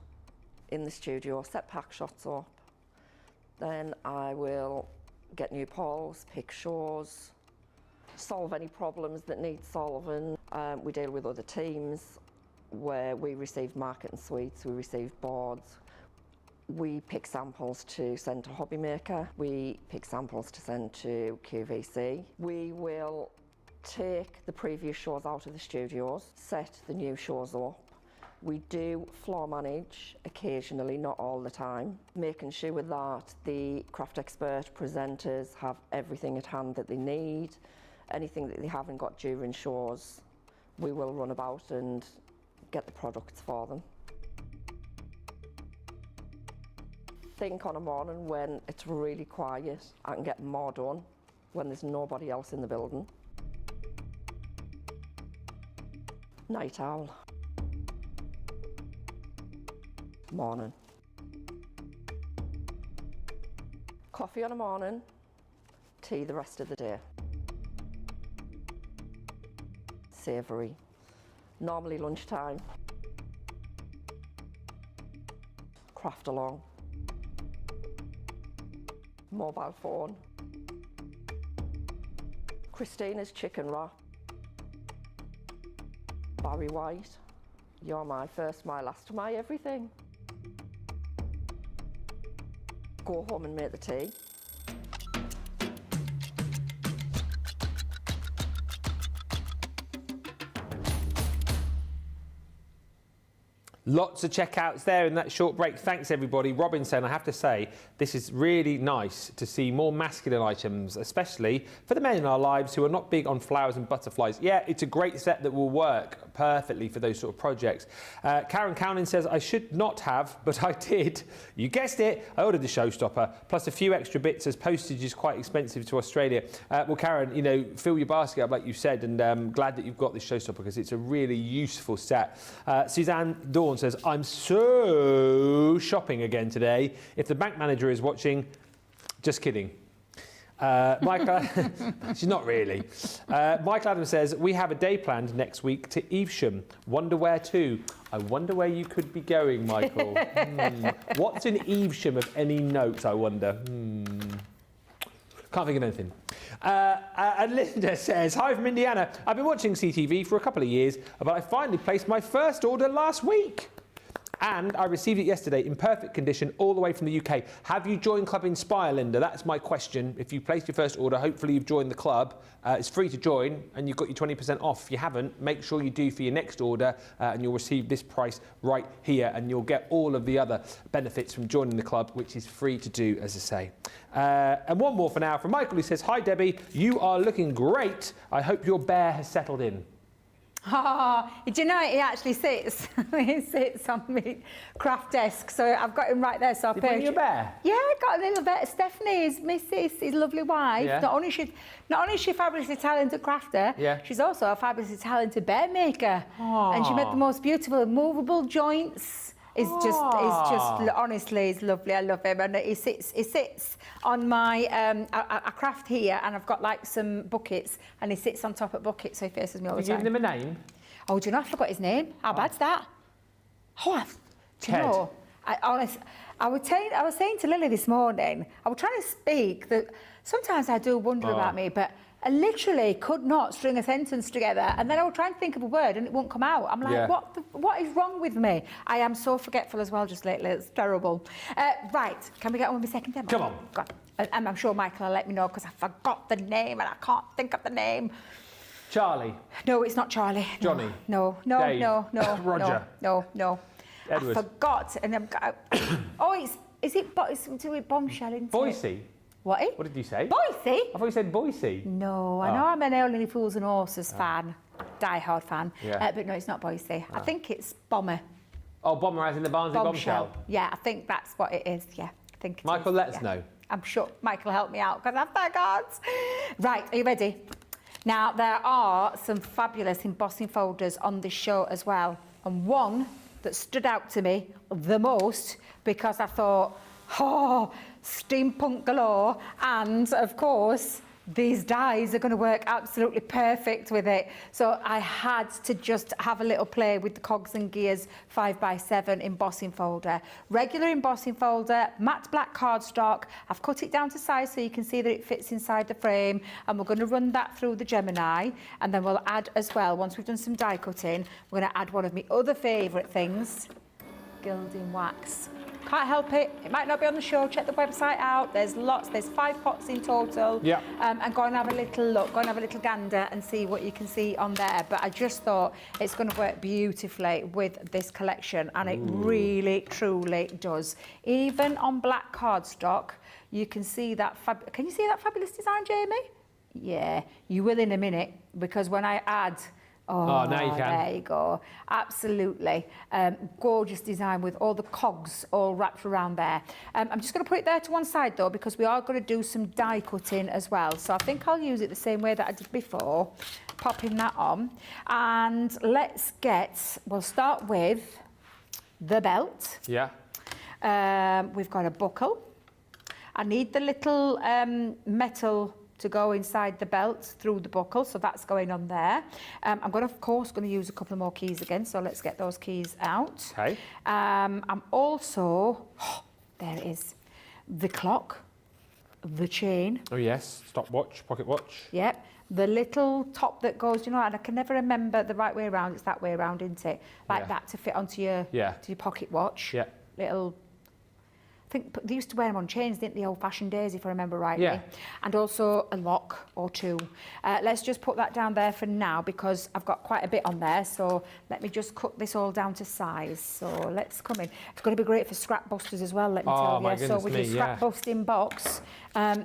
in the studio, set pack shots up. Then I will get new polls, pick shows, solve any problems that need solving. We deal with other teams where we receive marketing suites, we receive boards. We pick samples to send to Hobby Maker. We pick samples to send to QVC. We will take the previous shows out of the studios, set the new shows up. We do floor manage occasionally, not all the time, making sure that the craft expert presenters have everything at hand that they need. Anything that they haven't got during shows, we will run about and get the products for them. Think on a morning when it's really quiet, I can get more done when there's nobody else in the building. Night owl. Morning. Coffee on a morning, tea the rest of the day. Savoury. Normally lunchtime. Craft along. Mobile phone. Christina's chicken wrap. Barry White, you're my first, my last, my everything. Go home and make the tea. Lots of checkouts there in that short break. Thanks, everybody. Robinson, I have to say, this is really nice to see more masculine items, especially for the men in our lives who are not big on flowers and butterflies. Yeah, it's a great set that will work perfectly for those sort of projects. Karen Cownin says, I should not have, but I did. You guessed it. I ordered the Showstopper, plus a few extra bits as postage is quite expensive to Australia. Well, Karen, you know, fill your basket up like you said, and I'm glad that you've got this Showstopper because it's a really useful set. Suzanne Dawn says, I'm so shopping again today. If the bank manager is watching, just kidding. Michael, she's not really. Michael Adams says, we have a day planned next week to Evesham. Wonder where to? I wonder where you could be going, Michael. What's in Evesham of any note, I wonder? Can't think of anything. And Linda says, hi from Indiana. I've been watching CTV for a couple of years, but I finally placed my first order last week. And I received it yesterday in perfect condition all the way from the UK. Have you joined Club Inspire, Linda? That's my question. If you placed your first order, hopefully you've joined the club. It's free to join and you've got your 20% off. If you haven't, make sure you do for your next order and you'll receive this price right here and you'll get all of the other benefits from joining the club, which is free to do, as I say. And one more for now from Michael, who says, hi Debbie, you are looking great. I hope your bear has settled in. Oh, do you know he actually sits? He sits on my craft desk, so I've got him right there. So I bring you a bear? Yeah, I got a little bear. Stephanie is his lovely wife. Yeah. Not only is she a fabulously talented crafter, yeah, she's also a fabulously talented bear maker. And she made the most beautiful movable joints. It's just honestly, it's lovely. I love him, and he sits on my a craft here, and I've got like some buckets, and he sits on top of buckets, so he faces me all the time. Have you given him a name? Oh, do you know I forgot his name? How bad's that? Oh, do you know? I was saying to Lily this morning, I was trying to speak that sometimes I do wonder about me, but I literally could not string a sentence together, and then I would try and think of a word and it won't come out. I'm like, what is wrong with me? I am so forgetful as well just lately. It's terrible. Right, can we get on with the second demo? Come on. Go on. And I'm sure Michael will let me know because I forgot the name and I can't think of the name. Charlie. No, it's not Charlie. Johnny. No. Dave. No. Roger. No. Edward. I forgot, and is it to with Bombshell, isn't it? Boise. What? What did you say? Boise? I thought you said Boise. No, I know I'm an Only Fools and Horses fan, die-hard fan, but no, it's not Boise. I think it's Bomber. Oh, Bomber as in the Barnsley Bombshell. Yeah, I think that's what it is. Yeah, I think it Michael, is. let us know. I'm sure Michael will help me out because I forgot. Right, are you ready? Now, there are some fabulous embossing folders on this show as well, and one that stood out to me the most because I thought, steampunk galore, and of course these dies are going to work absolutely perfect with it. So I had to just have a little play with the Cogs and Gears 5x7 embossing folder. Regular embossing folder, matte black cardstock. I've cut it down to size so you can see that it fits inside the frame, and we're going to run that through the Gemini, and then we'll add as well, once we've done some die cutting, we're going to add one of my other favourite things, gilding wax. Can't help it. It might not be on the show. Check the website out. There's lots. There's 5 pots in total. Yeah. And go and have a little look. Go and have a little gander and see what you can see on there. But I just thought it's going to work beautifully with this collection, and it really, truly does. Even on black cardstock, you can see that. Can you see that fabulous design, Jamie? Yeah, you will in a minute, because when I add. Oh, now you can. There you go. Absolutely. Gorgeous design with all the cogs all wrapped around there. I'm just going to put it there to one side, though, because we are going to do some die cutting as well. So I think I'll use it the same way that I did before, popping that on. And we'll start with the belt. Yeah. We've got a buckle. I need the little metal to go inside the belt through the buckle, so that's going on there. I'm of course going to use a couple more keys again, so let's get those keys out. Okay. I'm also, there it is, the clock, the chain. Oh yes, stopwatch, pocket watch. Yep. The little top that goes, and I can never remember the right way around. It's that way around, isn't it? Like that to fit onto your pocket watch. Yeah. I think they used to wear them on chains, didn't they, old-fashioned days, if I remember rightly. Yeah. And also a lock or two. Let's just put that down there for now because I've got quite a bit on there. So let me just cut this all down to size. So let's come in. It's going to be great for scrap busters as well, let me tell you. My So goodness with me, your scrap busting box,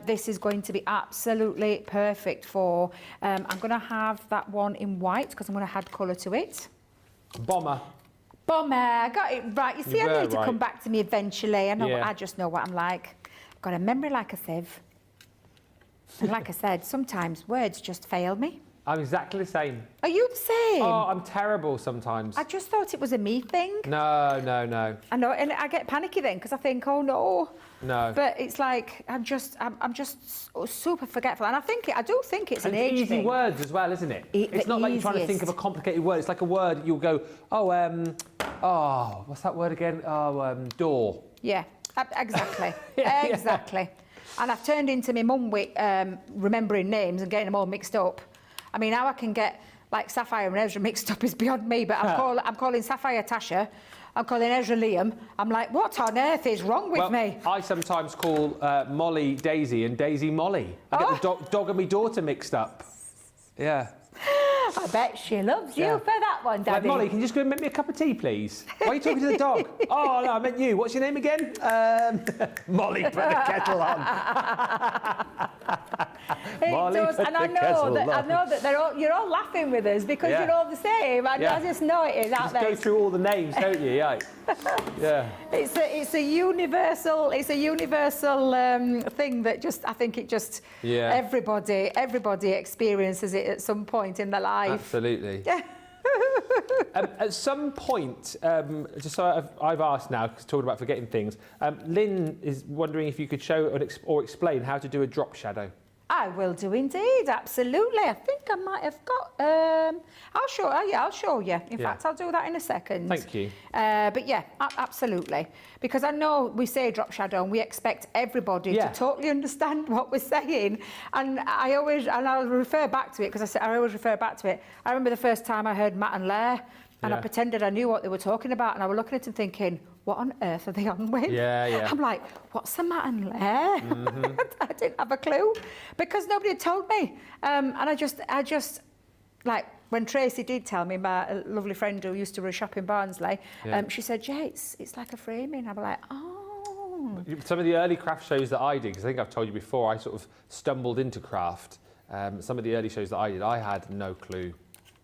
this is going to be absolutely perfect for... I'm going to have that one in white because I'm going to add colour to it. Bomber. Bomber, I got it right. You see, You I were need to right. come back to me eventually. I know. Yeah. I just know what I'm like. Got a memory like a sieve. And like I said, sometimes words just fail me. I'm exactly the same. Are you the same? Oh, I'm terrible sometimes. I just thought it was a me thing. No. I know, and I get panicky then because I think, oh no. No. But it's like I'm just super forgetful, and I do think it's And an it's age easy thing. words as well, isn't it? The It's not like you're trying to think of a easiest. complicated word. It's like a word you'll go, what's that word again? Door. Yeah, exactly. Yeah. Exactly. And I've turned into my mum with remembering names and getting them all mixed up. I mean, how I can get like Sapphire and Ezra mixed up is beyond me, but I'm calling Sapphire Tasha, I'm calling Ezra Liam. I'm like, what on earth is wrong with me? I sometimes call Molly Daisy and Daisy Molly. I get the dog and my daughter mixed up. Yeah. I bet she loves you Yeah. for that one, Like, Daddy. Molly, can you just go and make me a cup of tea, please? Why are you talking to the dog? Oh, no, I meant you. What's your name again? Molly, put the kettle on. It Molly, does, put and the I know kettle that you're all laughing with us because Yeah. you're all the same. I just know it is out Just go there. through all the names, don't you? Yeah. Yeah. It's a universal thing that I think it just Yeah. everybody experiences it at some point in their life. Absolutely. At some point, just so I've asked now, because talking about forgetting things, Lynn is wondering if you could show or explain how to do a drop shadow. I will do indeed, absolutely. I think I might have got. I'll show you. In fact, I'll do that in a second. Thank you. But yeah, absolutely. Because I know we say drop shadow and we expect everybody to totally understand what we're saying. And I'll refer back to it because I always refer back to it. I remember the first time I heard Matt and Lair and I pretended I knew what they were talking about and I was looking at them thinking, what on earth are they on with? Yeah. I'm like, what's a Matt and Lair? I didn't have a clue because nobody had told me. And I just like, when Tracy did tell me, my lovely friend who used to run a shop in Barnsley, she said, yeah, it's like a framing. I'm like, oh. Some of the early craft shows that I did, because I think I've told you before, I sort of stumbled into craft. Some of the early shows that I did, I had no clue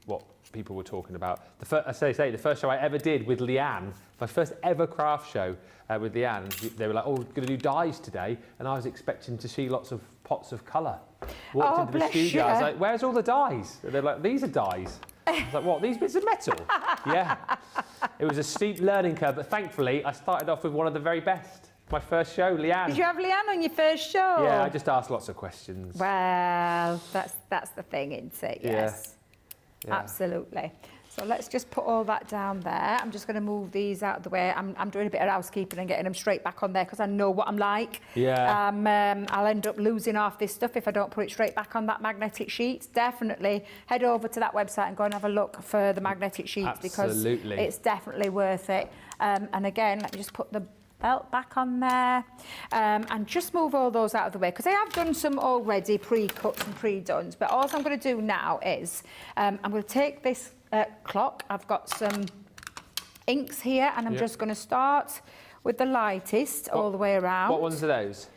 what people were talking about. The first show I ever did with Leanne, my first ever craft show with Leanne, they were like, oh, we're going to do dyes today, and I was expecting to see lots of pots of colour. Walked into the bless studio, I was you. like, where's all the dyes? And they're like, these are dyes. I was like, what, these bits of metal? Yeah. It was a steep learning curve, but thankfully I started off with one of the very best. My first show, Leanne. Did you have Leanne on your first show? Yeah, I just asked lots of questions. Well, that's the thing, isn't it? Yes. Yeah. Absolutely. So let's just put all that down there. I'm just going to move these out of the way. I'm doing a bit of housekeeping and getting them straight back on there because I know what I'm like. Yeah. I'll end up losing half this stuff if I don't put it straight back on that magnetic sheet. Definitely head over to that website and go and have a look for the magnetic sheets Absolutely. because it's definitely worth it. And again, let me just put the belt back on there and just move all those out of the way because I have done some already pre-cuts and pre-done, but all I'm going to do now is I'm going to take this clock. I've got some inks here and I'm just going to start with the lightest all the way around. What ones are those?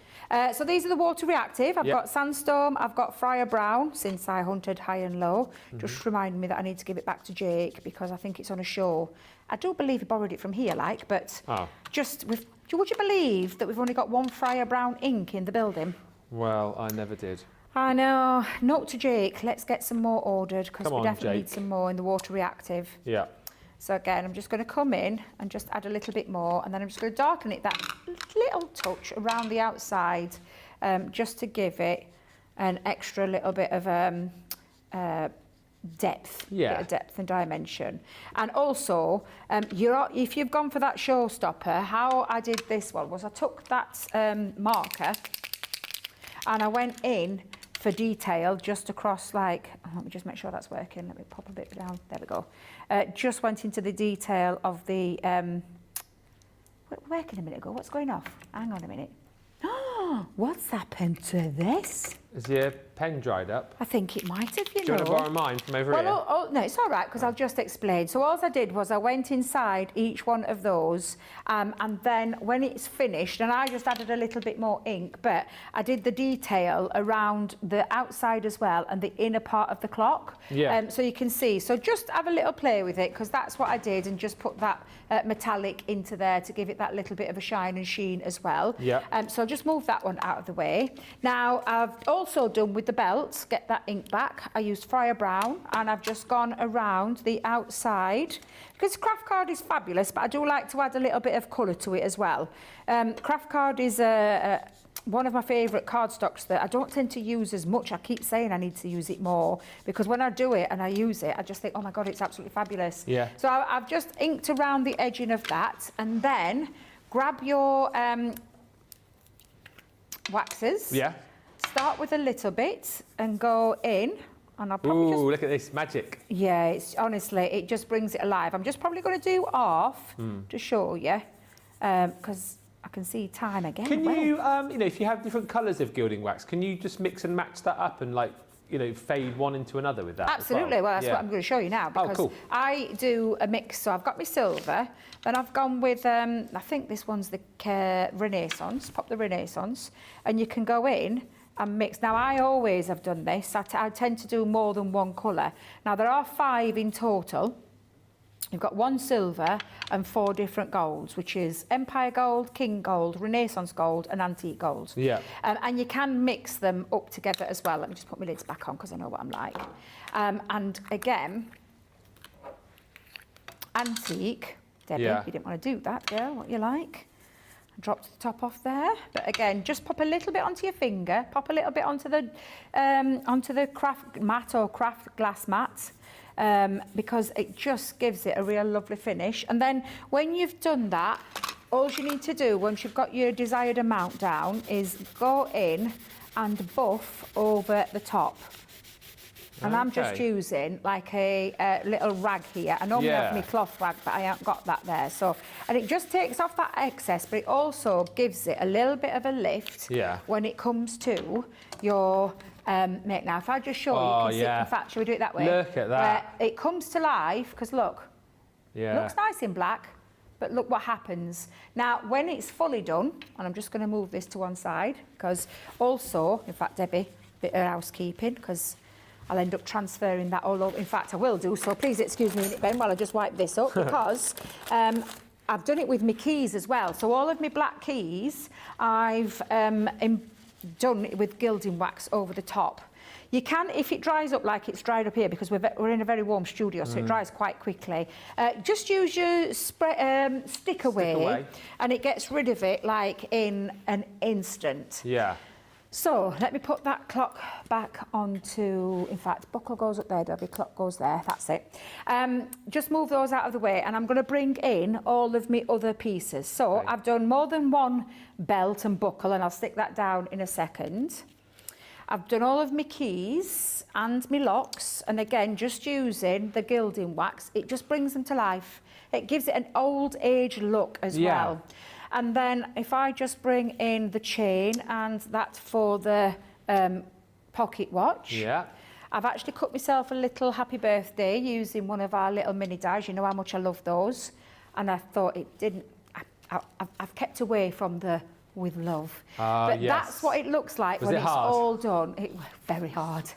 So these are the water reactive. I've got Sandstorm, I've got Friar Brown, since I hunted high and low. Just reminding me that I need to give it back to Jake because I think it's on a show. I do believe he borrowed it from here, but would you believe that we've only got one Friar Brown ink in the building? Well, I never did. I know. Note to Jake, let's get some more ordered because we definitely need Jake. some more in the water reactive. Yeah. So again, I'm just going to come in and just add a little bit more and then I'm just going to darken it that little touch around the outside just to give it an extra little bit of depth, Yeah. bit of depth and dimension. And also, if you've gone for that Showstopper, how I did this one was I took that marker and I went in for detail just across let me just make sure that's working. Let me pop a bit down. There we go. Just went into the detail of the, working a minute ago. What's going off? Hang on a minute. What's happened to this? Is your pen dried up? I think it might have, you Do you know. want to borrow mine from over here? No, it's all right, because I'll just explain. So all I did was I went inside each one of those, and then when it's finished, and I just added a little bit more ink, but I did the detail around the outside as well and the inner part of the clock. Yeah. So you can see. So just have a little play with it, because that's what I did, and just put that metallic into there to give it that little bit of a shine and sheen as well. Yeah. So I'll just move that one out of the way. Now, I've also done with the belts, get that ink back. I used Fire Brown, and I've just gone around the outside, because craft card is fabulous, but I do like to add a little bit of colour to it as well. Craft card is one of my favourite cardstocks that I don't tend to use as much. I keep saying I need to use it more, because when I do it and I use it, I just think, oh my God, it's absolutely fabulous. Yeah. So I've just inked around the edging of that, and then grab your waxes. Yeah. Start with a little bit and go in, and I'll probably Ooh, look at this magic. Yeah, it's honestly, it just brings it alive. I'm just probably going to do half to show you, because I can see time again. Can you, you know, if you have different colours of gilding wax, can you just mix and match that up and, like, you know, fade one into another with that? Absolutely. Well, that's yeah. what I'm going to show you now, because cool. I do a mix. So I've got my silver, then I've gone with, I think this one's the Renaissance. Pop the Renaissance, and you can go in and mix. Now, I always have done this. I tend to do more than one colour. Now, there are 5 in total. You've got 1 silver and 4 different golds, which is Empire Gold, King Gold, Renaissance Gold and Antique Gold. Yeah. And you can mix them up together as well. Let me just put my lids back on, because I know what I'm like. And again, Antique. Debbie, Yeah. you didn't want to do that, girl. What you like? Drop the top off there, but again, just pop a little bit onto your finger, pop a little bit onto the craft mat or craft glass mat, because it just gives it a real lovely finish. And then when you've done that, all you need to do once you've got your desired amount down is go in and buff over the top. And I'm just Okay. using like a little rag here. I normally have Yeah. my cloth rag, but I haven't got that there. So, and it just takes off that excess, but it also gives it a little bit of a lift Yeah. when it comes to your make. Now, if I just show you, Oh, you can see, yeah. in fact, shall we do it that way? Look at that. Where it comes to life, because look, Yeah. looks nice in black, but look what happens. Now, when it's fully done, and I'm just going to move this to one side, because also, in fact, Debbie, bit of housekeeping, because I'll end up transferring that all over. In fact, I will do, so please excuse me a minute, Ben, while I just wipe this up, because I've done it with my keys as well. So all of my black keys, I've done it with gilding wax over the top. You can, if it dries up like it's dried up here, because we're in a very warm studio, so it dries quite quickly. Just use your stick away, and it gets rid of it like in an instant. Yeah. So let me put that clock back onto, in fact, buckle goes up there, Debbie, clock goes there, that's it. Just move those out of the way, and I'm going to bring in all of my other pieces. So Okay. I've done more than one belt and buckle, and I'll stick that down in a second. I've done all of my keys and my locks, and again, just using the gilding wax, it just brings them to life. It gives it an old age look as Yeah. well. And then if I just bring in the chain, and that's for the pocket watch. Yeah. I've actually cut myself a little happy birthday using one of our little mini dies. You know how much I love those. And I thought it didn't, I've kept away from the with love. But yes. that's what it looks like Was when it it's hard? all done. Very hard.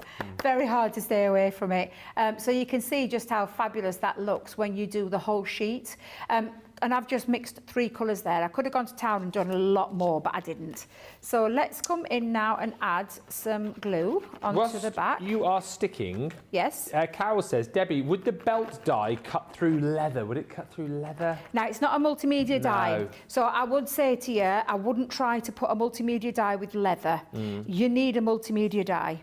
Very hard to stay away from it. So you can see just how fabulous that looks when you do the whole sheet. And I've just mixed 3 colours there. I could have gone to town and done a lot more, but I didn't. So let's come in now and add some glue onto the back. You are sticking. Yes. Carol says, Debbie, would the belt die cut through leather? Would it cut through leather? Now, it's not a multimedia die. No. So I would say to you, I wouldn't try to put a multimedia die with leather. You need a multimedia die.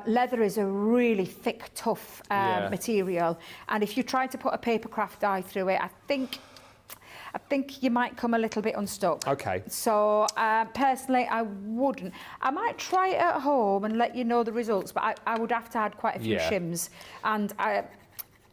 Leather is a really thick, tough material. And if you try to put a papercraft die through it, I think you might come a little bit unstuck. Okay. So personally, I wouldn't. I might try it at home and let you know the results, but I would have to add quite a few shims. And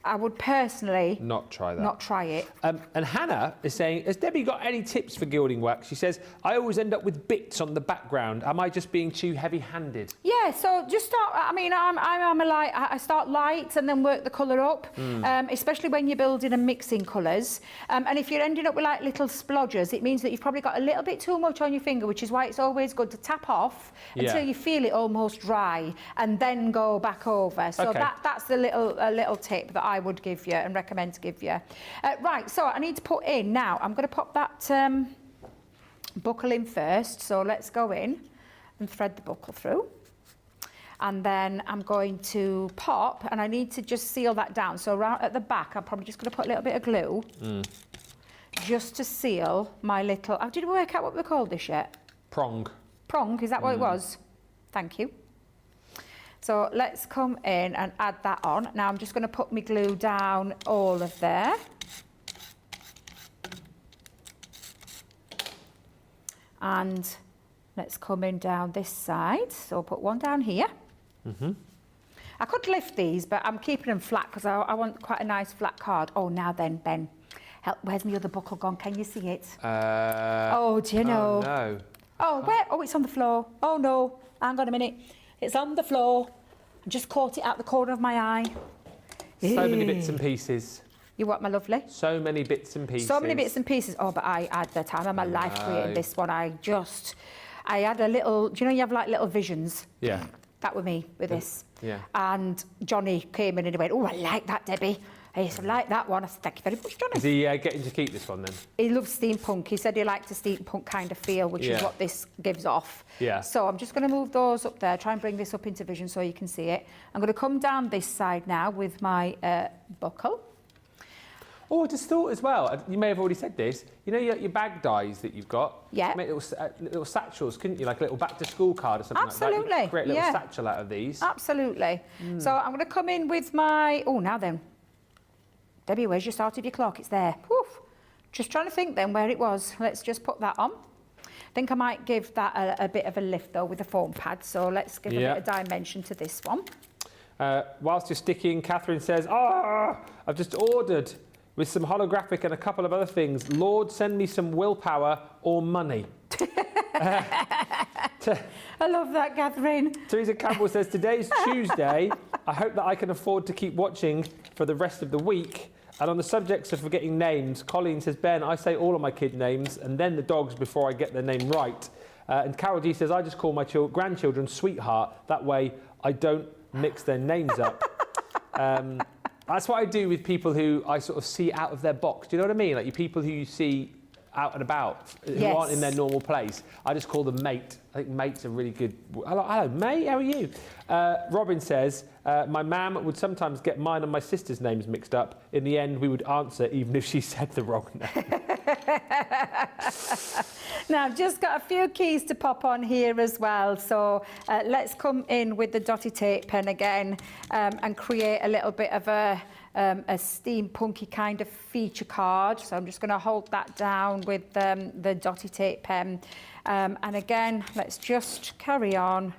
I would personally not try that. Not try it. And Hannah is saying, has Debbie got any tips for gilding wax? She says, I always end up with bits on the background. Am I just being too heavy-handed? Yeah, so just start, I mean, I start light and then work the colour up, especially when you're building and mixing colours. And if you're ending up with like little splodgers, it means that you've probably got a little bit too much on your finger, which is why it's always good to tap off until you feel it almost dry and then go back over. So that's a little tip that I would give you and recommend to give you. Right, so I need to put in now, I'm going to pop that buckle in first. So let's go in and thread the buckle through. And then I'm going to pop, and I need to just seal that down. So around at the back, I'm probably just going to put a little bit of glue just to seal my little... Oh, did we work out what we called this yet? Prong. Prong, is that what it was? Thank you. So let's come in and add that on. Now I'm just going to put my glue down all of there. And let's come in down this side. So I'll put one down here. I could lift these, but I'm keeping them flat because I want quite a nice flat card. Oh, now then, Ben, help, where's my other buckle gone? Can you see it? Oh, do you know? Oh, no. Oh, where? Oh, it's on the floor. Oh, no. Hang on a minute. It's on the floor. I just caught it out the corner of my eye. So many bits and pieces. You what, my lovely? So many bits and pieces. So many bits and pieces. Oh, but I had the time of my life creating this one. I had a little, do you know you have like little visions? Yeah. That was me with this. Yeah. And Johnny came in and he went, oh, I like that, Debbie. I used to like that one. I said, thank you very much, Johnny. Is he getting to keep this one then? He loves steampunk. He said he liked a steampunk kind of feel, which is what this gives off. Yeah. So I'm just going to move those up there, try and bring this up into vision so you can see it. I'm going to come down this side now with my buckle. Oh, I just thought as well, you may have already said this, you know your bag dies that you've got? Yeah. You make little satchels, couldn't you? Like a little back-to-school card or something Absolutely. like that. You could create a little satchel out of these. Absolutely. So I'm going to come in with my... Oh, now then. Debbie, where's your start of your clock? It's there. Woof. Just trying to think then where it was. Let's just put that on. I think I might give that a bit of a lift, though, with the foam pad. So let's give a bit of dimension to this one. Whilst you're sticking, Catherine says, I've just ordered with some holographic and a couple of other things. Lord, send me some willpower or money. I love that, Catherine. Teresa Campbell says, today's Tuesday. I hope that I can afford to keep watching for the rest of the week. And on the subjects of forgetting names, Colleen says, Ben, I say all of my kid names and then the dogs before I get their name right. And Carol G says, I just call my grandchildren sweetheart. That way I don't mix their names up. That's what I do with people who I sort of see out of their box. Do you know what I mean? Like you people who you see out and about, who aren't in their normal place. I just call them mate. I think mate's a really good... Hello, mate, how are you? Robin says, my mam would sometimes get mine and my sister's names mixed up. In the end, we would answer even if she said the wrong name. Now, I've just got a few keys to pop on here as well. So let's come in with the dotty tape pen again and create a little bit of a steampunky kind of feature card. So I'm just going to hold that down with the dotty tape pen. And again, let's just carry on.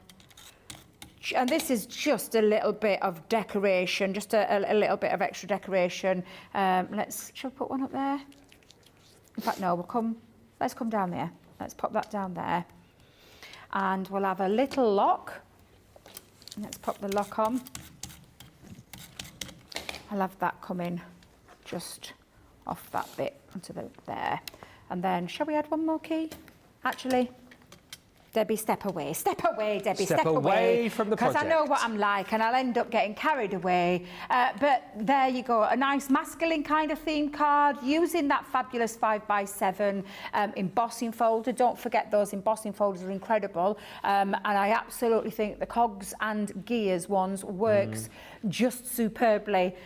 And this is just a little bit of decoration, just a little bit of extra decoration. Shall we put one up there? In fact, no, let's come down there. Let's pop that down there. And we'll have a little lock. Let's pop the lock on. I'll have that coming just off that bit onto there. And then, shall we add one more key? Actually, Debbie, step away, Debbie, step away from the project. Because I know what I'm like and I'll end up getting carried away. But there you go, a nice masculine kind of theme card using that fabulous 5x7 embossing folder. Don't forget those embossing folders are incredible. And I absolutely think the cogs and gears ones works just superbly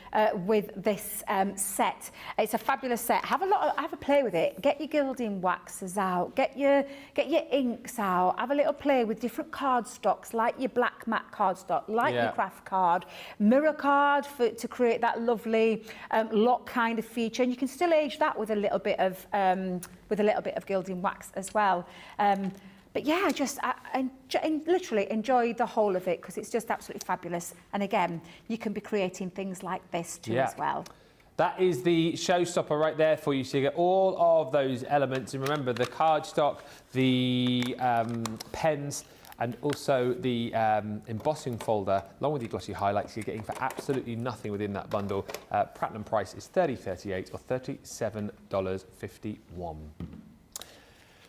with this set. It's a fabulous set. Have a play with it. Get your gilding waxes out. Get your inks out. Have a little play with different cardstocks, like your black matte cardstock, like your craft card, mirror card to create that lovely lock kind of feature. And you can still age that with a little bit of gilding wax as well. yeah, I literally enjoy the whole of it because it's just absolutely fabulous. And again, you can be creating things like this too as well. That is the Showstopper right there for you. So you get all of those elements. And remember, the cardstock, the pens, and also the embossing folder, along with your glossy highlights, you're getting for absolutely nothing within that bundle. Platinum price is $30.38 or $37.51.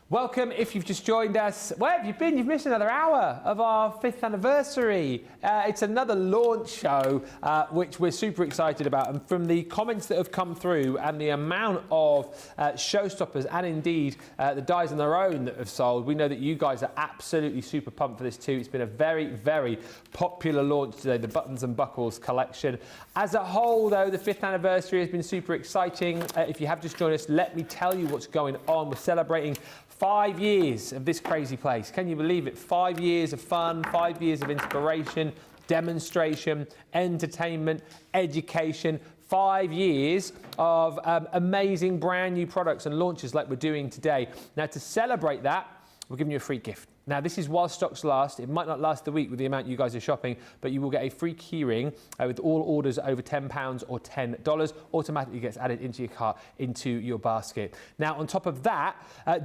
Welcome if you've just joined us. Where have you been? You've missed another hour of our 5th anniversary. It's another launch show, which we're super excited about. And from the comments that have come through and the amount of showstoppers and indeed the dies on their own that have sold, we know that you guys are absolutely super pumped for this too. It's been a very, very popular launch today, the Buttons and Buckles collection. As a whole, though, the 5th anniversary has been super exciting. If you have just joined us, let me tell you what's going on. We're celebrating 5 years of this crazy place. Can you believe it? 5 years of fun, 5 years of inspiration, demonstration, entertainment, education, 5 years of amazing brand new products and launches like we're doing today. Now, to celebrate that, we're giving you a free gift. Now, this is while stocks last. It might not last the week with the amount you guys are shopping, but you will get a free keyring with all orders over £10 or $10. Automatically gets added into your cart, into your basket. Now, on top of that,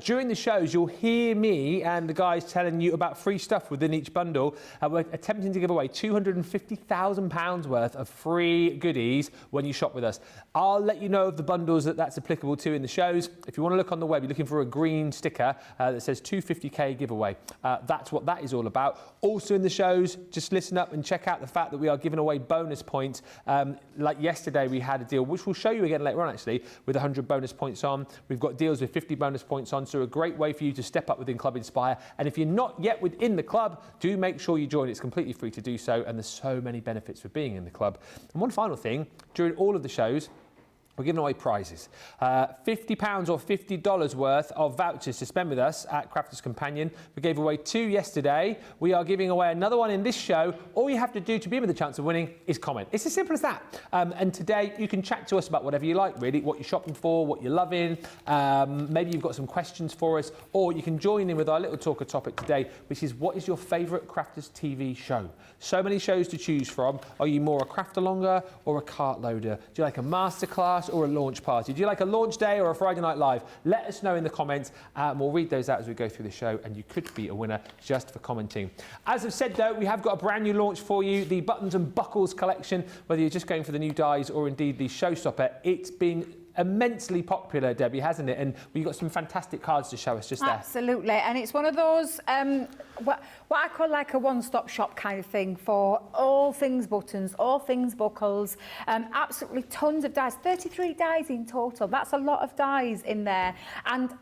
during the shows, you'll hear me and the guys telling you about free stuff within each bundle. We're attempting to give away £250,000 worth of free goodies when you shop with us. I'll let you know of the bundles that's applicable to in the shows. If you want to look on the web, you're looking for a green sticker that says 250k giveaway. That's what that is all about. Also in the shows, just listen up and check out the fact that we are giving away bonus points. Like yesterday, we had a deal, which we'll show you again later on actually, with 100 bonus points on. We've got deals with 50 bonus points on, so a great way for you to step up within Club Inspire. And if you're not yet within the club, do make sure you join. It's completely free to do so, and there's so many benefits for being in the club. And one final thing, during all of the shows, we're giving away prizes. £50 or $50 worth of vouchers to spend with us at Crafters Companion. We gave away 2 yesterday. We are giving away another one in this show. All you have to do to be with a chance of winning is comment. It's as simple as that. And today you can chat to us about whatever you like, really, what you're shopping for, what you're loving. Maybe you've got some questions for us, or you can join in with our little talker topic today, which is what is your favourite Crafters TV show? So many shows to choose from. Are you more a craft-alonger or a cart loader? Do you like a masterclass or a launch party? Do you like a launch day or a Friday Night Live? Let us know in the comments. We'll read those out as we go through the show, and you could be a winner just for commenting. As I've said, though, we have got a brand new launch for you, the Buttons and Buckles collection. Whether you're just going for the new dies or indeed the Showstopper, it's been immensely popular, Debbie, hasn't it? And we've got some fantastic cards to show us just there. Absolutely, and it's one of those what I call like a one-stop shop kind of thing for all things buttons, all things buckles. Absolutely tons of dies, 33 dies in total. That's a lot of dies in there, and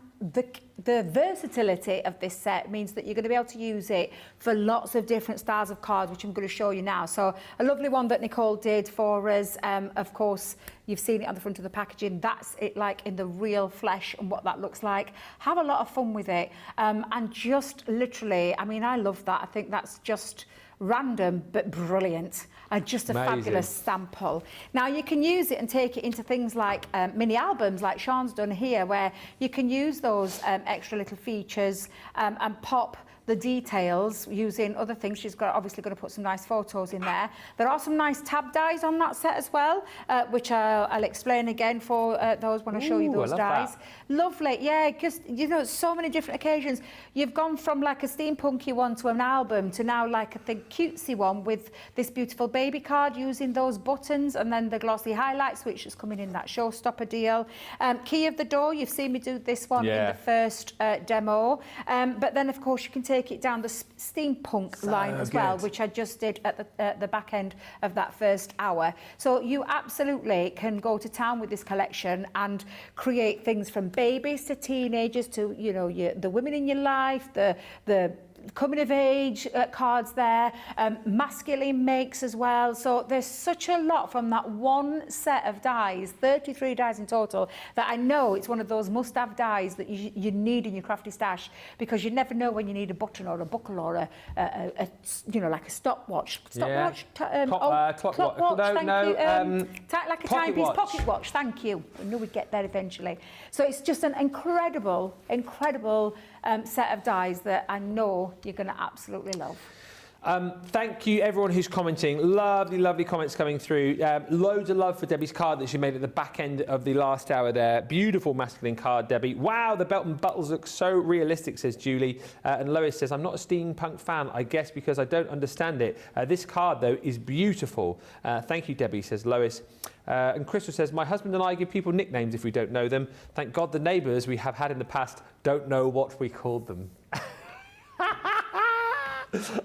the versatility of this set means that you're going to be able to use it for lots of different styles of cards, which I'm going to show you now. So a lovely one that Nicole did for us. Of course, you've seen it on the front of the packaging. That's it, like in the real flesh, and what that looks like. Have a lot of fun with it, and just literally, I mean, I love that. I think that's just random but brilliant, and just a fabulous sample. Now you can use it and take it into things like mini albums, like Sean's done here, where you can use those extra little features and pop the details using other things. She's obviously going to put some nice photos in there. There are some nice tab dies on that set as well, which I'll explain again for those when I show you those dies. Lovely, yeah, because you know, so many different occasions. You've gone from like a steampunky one to an album to now like a cutesy one with this beautiful baby card using those buttons, and then the glossy highlights, which is coming in that Showstopper deal. Key of the Door, you've seen me do this one in the first demo, but then of course you can take it down the steampunk line as well, which I just did at the back end of that first hour. So you absolutely can go to town with this collection and create things from babies to teenagers to, you know, the women in your life, the coming of age cards there, masculine makes as well. So there's such a lot from that one set of dies, 33 dies in total, that I know it's one of those must-have dies that you need in your crafty stash, because you never know when you need a button or a buckle or a you know, like a stopwatch. Stopwatch? Clockwatch. Thank you. Like a timepiece, watch. pocket watch. Thank you. I knew we'd get there eventually. So it's just an incredible set of dies that I know you're going to absolutely love. Thank you everyone who's commenting. Lovely comments coming through. Loads of love for Debbie's card that she made at the back end of the last hour there. Beautiful masculine card, Debbie. Wow, the belt and buckles look so realistic, says Julie. And Lois says, I'm not a steampunk fan, I guess because I don't understand it. This card, though, is beautiful. Thank you, Debbie, says Lois. And Crystal says, my husband and I give people nicknames if we don't know them. Thank God the neighbours we have had in the past don't know what we called them.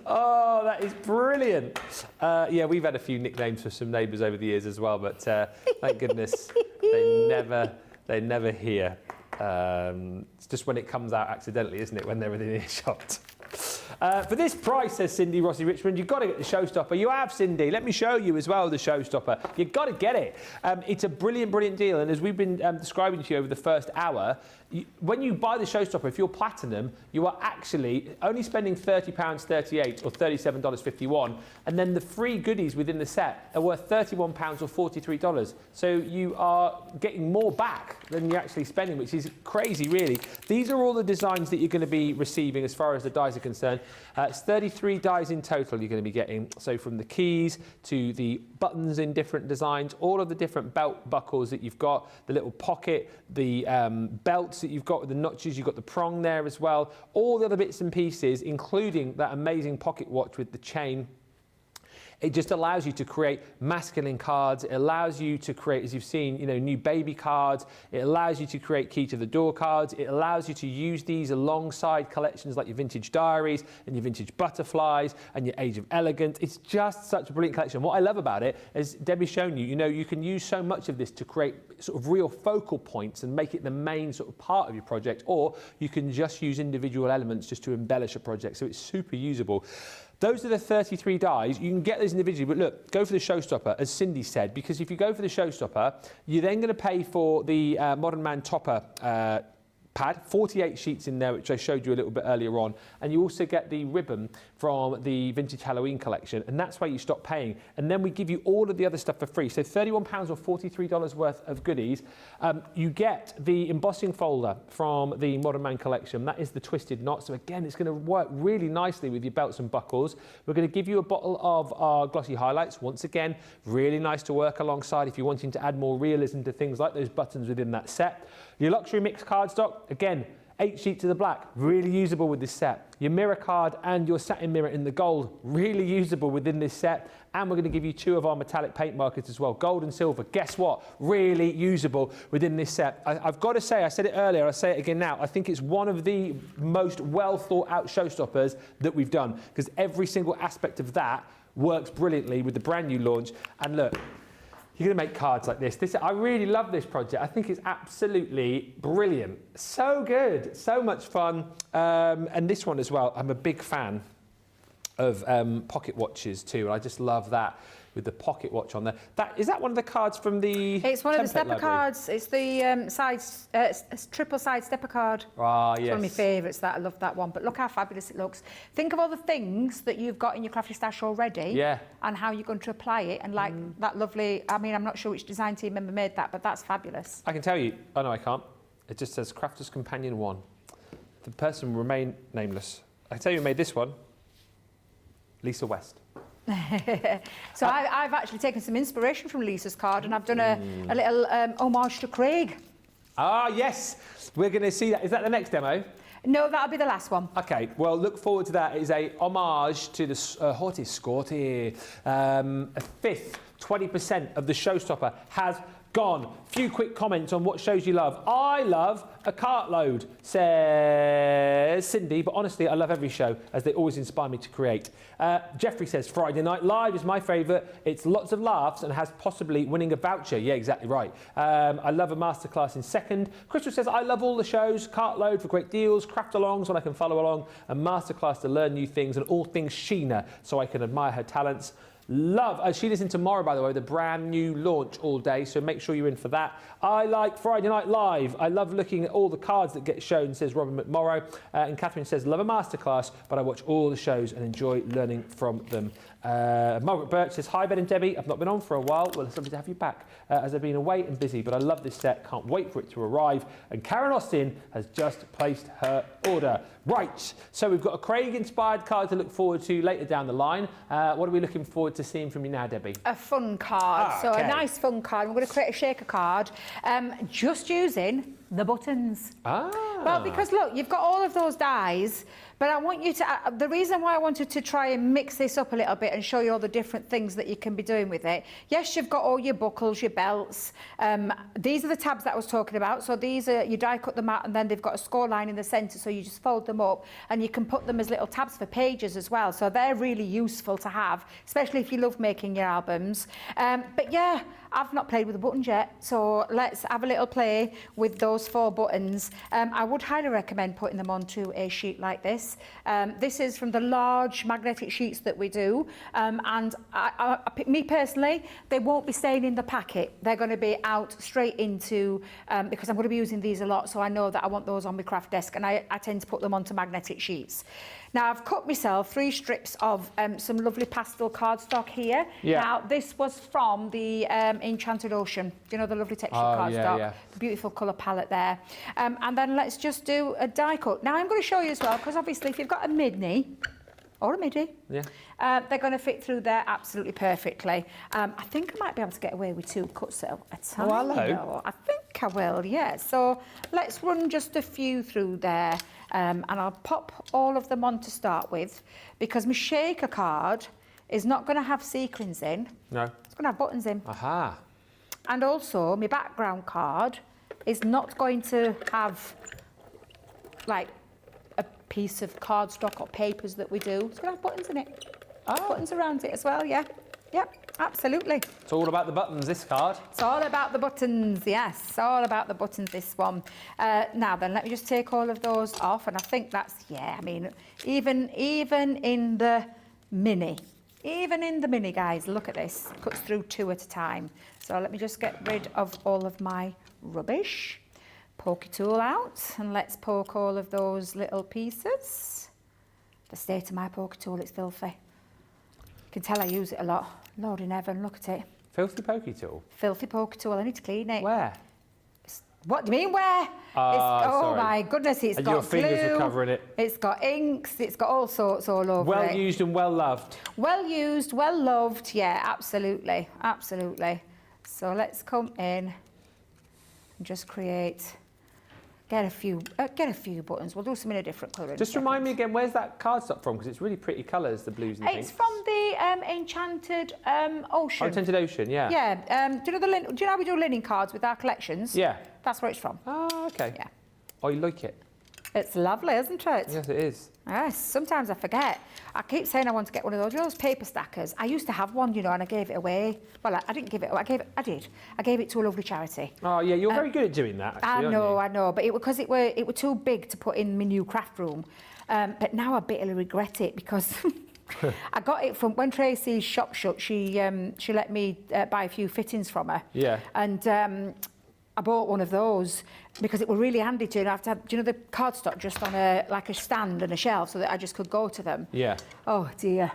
Oh, that is brilliant. Yeah, we've had a few nicknames for some neighbours over the years as well, but thank goodness they never hear. It's just when it comes out accidentally, isn't it, when they're within earshot. For this price, says Cindy Rossi Richmond, you've got to get the Showstopper. You have, Cindy. Let me show you as well the Showstopper. You've got to get it. It's a brilliant deal. And as we've been describing to you over the first hour, when you buy the Showstopper, if you're platinum, you are actually only spending £30.38 or $37.51. And then the free goodies within the set are worth £31 or $43. So you are getting more back than you're actually spending, which is crazy, really. These are all the designs that you're going to be receiving as far as the dies are concerned. It's 33 dies in total you're going to be getting. So from the keys to the buttons in different designs, all of the different belt buckles that you've got, the little pocket, the belts that you've got with the notches, you've got the prong there as well, all the other bits and pieces, including that amazing pocket watch with the chain. It just allows you to create masculine cards. It allows you to create, as you've seen, you know, new baby cards. It allows you to create key to the door cards. It allows you to use these alongside collections like your vintage diaries and your vintage butterflies and your Age of Elegance. It's just such a brilliant collection. What I love about it, as Debbie's shown you, you know, you can use so much of this to create sort of real focal points and make it the main sort of part of your project, or you can just use individual elements just to embellish a project. So it's super usable. Those are the 33 dies. You can get those individually, but look, go for the Showstopper, as Cindy said, because if you go for the Showstopper, you're then going to pay for the Modern Man Topper pad, 48 sheets in there, which I showed you a little bit earlier on, and you also get the ribbon from the Vintage Halloween collection, and that's where you stop paying. And then we give you all of the other stuff for free. So £31 or $43 worth of goodies. You get the embossing folder from the Modern Man collection. That is the twisted knot. So again, it's going to work really nicely with your belts and buckles. We're going to give you a bottle of our glossy highlights. Once again, really nice to work alongside if you're wanting to add more realism to things like those buttons within that set. Your luxury mix cardstock, again, 8 sheets of the black, really usable with this set. Your mirror card and your satin mirror in the gold, really usable within this set. And we're going to give you 2 of our metallic paint markers as well, gold and silver. Guess what? Really usable within this set. I've got to say, I said it earlier, I'll say it again now, I think it's one of the most well thought out Showstoppers that we've done, because every single aspect of that works brilliantly with the brand new launch. And look, you're going to make cards like this. I really love this project. I think it's absolutely brilliant. So good, so much fun. And this one as well, I'm a big fan of pocket watches too. And I just love that with the pocket watch on there. Is that one of the cards from the It's one of the stepper library? cards. It's the triple side stepper card. Ah, yes. It's one of my favourites. That I love that one. But look how fabulous it looks. Think of all the things that you've got in your crafty stash already. Yeah. And how you're going to apply it. And like that lovely, I mean, I'm not sure which design team member made that, but that's fabulous. I can tell you, oh no, I can't. It just says Crafter's Companion 1. The person will remain nameless. I can tell you who made this one. Lisa West. So I've actually taken some inspiration from Lisa's card, and I've done a little homage to Craig. Ah, yes. We're going to see that. Is that the next demo? No, that'll be the last one. Okay, well, look forward to that. It is a homage to the Hortis Scotty, a 5th 20% of the Showstopper has gone. Few quick comments on what shows you love. I love A Cartload, says Cindy, but honestly, I love every show as they always inspire me to create. Jeffrey says Friday Night Live is my favourite. It's lots of laughs and has possibly winning a voucher. Yeah, exactly right. I love a masterclass in second. Crystal says I love all the shows. Cartload for great deals, craft alongs when I can follow along, and masterclass to learn new things, and all things Sheena so I can admire her talents. Love. Sheena's in tomorrow, by the way, the brand new launch all day, so make sure you're in for that. I like Friday Night Live. I love looking at all the cards that get shown, says Robin McMorrow. And Catherine says, love a masterclass, but I watch all the shows and enjoy learning from them. Margaret Birch says, hi Ben and Debbie, I've not been on for a while. Well, it's lovely to have you back as I've been away and busy, but I love this set, can't wait for it to arrive. And Karen Austin has just placed her order. Right, so we've got a Craig-inspired card to look forward to later down the line. What are we looking forward to seeing from you now, Debbie? A fun card, so okay. a nice fun card. We're going to create a shaker card just using the buttons. Well, because look, you've got all of those dies, but I want you to, the reason why I wanted to try and mix this up a little bit and show you all the different things that you can be doing with it. Yes, you've got all your buckles, your belts. These are the tabs that I was talking about. So these are, you die cut them out and then they've got a score line in the centre, so you just fold them up and you can put them as little tabs for pages as well. So they're really useful to have, especially if you love making your albums. But yeah, I've not played with the buttons yet, so let's have a little play with those 4 buttons. I would highly recommend putting them onto a sheet like this. This is from the large magnetic sheets that we do, and me personally, they won't be staying in the packet. They're going to be out straight into, because I'm going to be using these a lot, so I know that I want those on my craft desk, and I tend to put them onto magnetic sheets. Now, I've cut myself 3 strips of some lovely pastel cardstock here. Yeah. Now, this was from the Enchanted Ocean. You know, the lovely textured cardstock. Yeah. The beautiful colour palette there. And then let's just do a die cut. Now, I'm going to show you as well, because obviously if you've got a mini, or a midi, they're going to fit through there absolutely perfectly. I think I might be able to get away with 2 cuts at a time. Oh, hello. Though. I think I will, yeah. So let's run just a few through there. And I'll pop all of them on to start with, because my shaker card is not going to have sequins in. No. It's going to have buttons in. Aha. And also, my background card is not going to have, like, a piece of cardstock or papers that we do. It's going to have buttons in it. Buttons around it as well, yeah. Yep, absolutely. It's all about the buttons, this card. It's all about the buttons, yes. It's all about the buttons, this one. Now then, let me just take all of those off, and I think that's, yeah, I mean, even in the mini, guys, look at this. Cuts through 2 at a time. So let me just get rid of all of my rubbish. Pokey tool out, and let's poke all of those little pieces. The state of my pokey tool, it's filthy. You can tell I use it a lot. Lord in heaven, look at it. Filthy pokey tool? Filthy pokey tool, I need to clean it. Where? What do you mean where? Oh sorry. my goodness, it's And got your fingers glue, are covering it. It's got inks, it's got all sorts all over it. Well used and well loved. Well used, well loved, yeah, absolutely, absolutely. So let's come in and just create, get a few buttons. We'll do some in a different colour. Just remind me again, where's that cardstock from? Because it's really pretty colours, the blues and It's pinks. from the Enchanted Ocean. Enchanted Ocean, yeah. Yeah. Do you know how we do linen cards with our collections? Yeah. That's where it's from. Oh, okay. Yeah. I like it. It's lovely, isn't it? Yes, it is. Yes, sometimes I forget. I keep saying I want to get one of those. You know those paper stackers? I used to have one, you know, and I gave it away. Well, I didn't give it away. I did. I gave it to a lovely charity. Oh, yeah, you're very good at doing that, actually, I know, but because it were too big to put in my new craft room. But now I bitterly regret it, because I got it from when Tracy's shop shut. She let me buy a few fittings from her. Yeah. And I bought one of those because it were really handy to have to have, do you know, the cardstock just on a stand and a shelf so that I just could go to them. Yeah. Oh dear.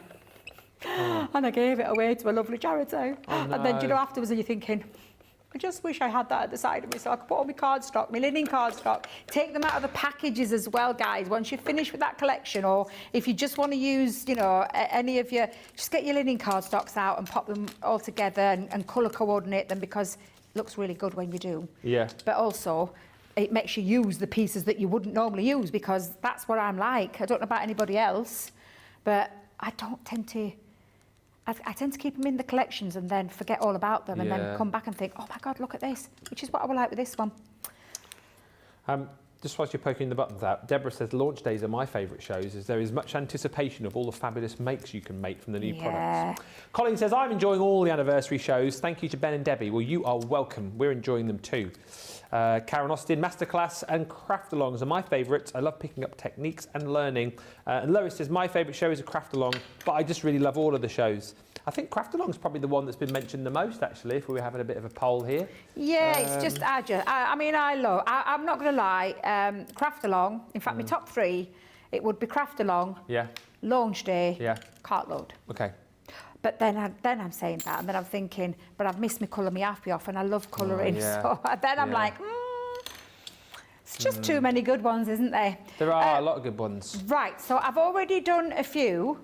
Oh. And I gave it away to a lovely charity. Oh, no. And then, do you know, afterwards you're thinking, I just wish I had that at the side of me so I could put all my cardstock, my linen cardstock, take them out of the packages as well, guys. Once you're finished with that collection, or if you just want to use, you know, any of your, just get your linen cardstocks out and pop them all together and colour coordinate them, because it looks really good when you do. Yeah. But also, it makes you use the pieces that you wouldn't normally use, because that's what I'm like. I don't know about anybody else, but I don't tend to I tend to keep them in the collections and then forget all about them and then come back and think, oh my God, look at this, which is what I would like with this one. Just whilst you're poking the buttons out, Deborah says launch days are my favourite shows as there is much anticipation of all the fabulous makes you can make from the new products. Colin says, I'm enjoying all the anniversary shows. Thank you to Ben and Debbie. Well, you are welcome. We're enjoying them too. Karen Austin, Masterclass and Craft-alongs are my favourites. I love picking up techniques and learning. And Lois says, my favourite show is a Craft-along, but I just really love all of the shows. I think Craft-along is probably the one that's been mentioned the most, actually, if we were having a bit of a poll here. Yeah, it's just, I mean, I'm not going to lie, Craft-along, in fact, my top 3, it would be Craft-along, launch day, cartload. Okay. But then I'm saying that, and then I'm thinking, but I've missed my colour me happy off, and I love colouring. So then I'm like, it's just too many good ones, isn't there? There are a lot of good ones. Right, so I've already done a few.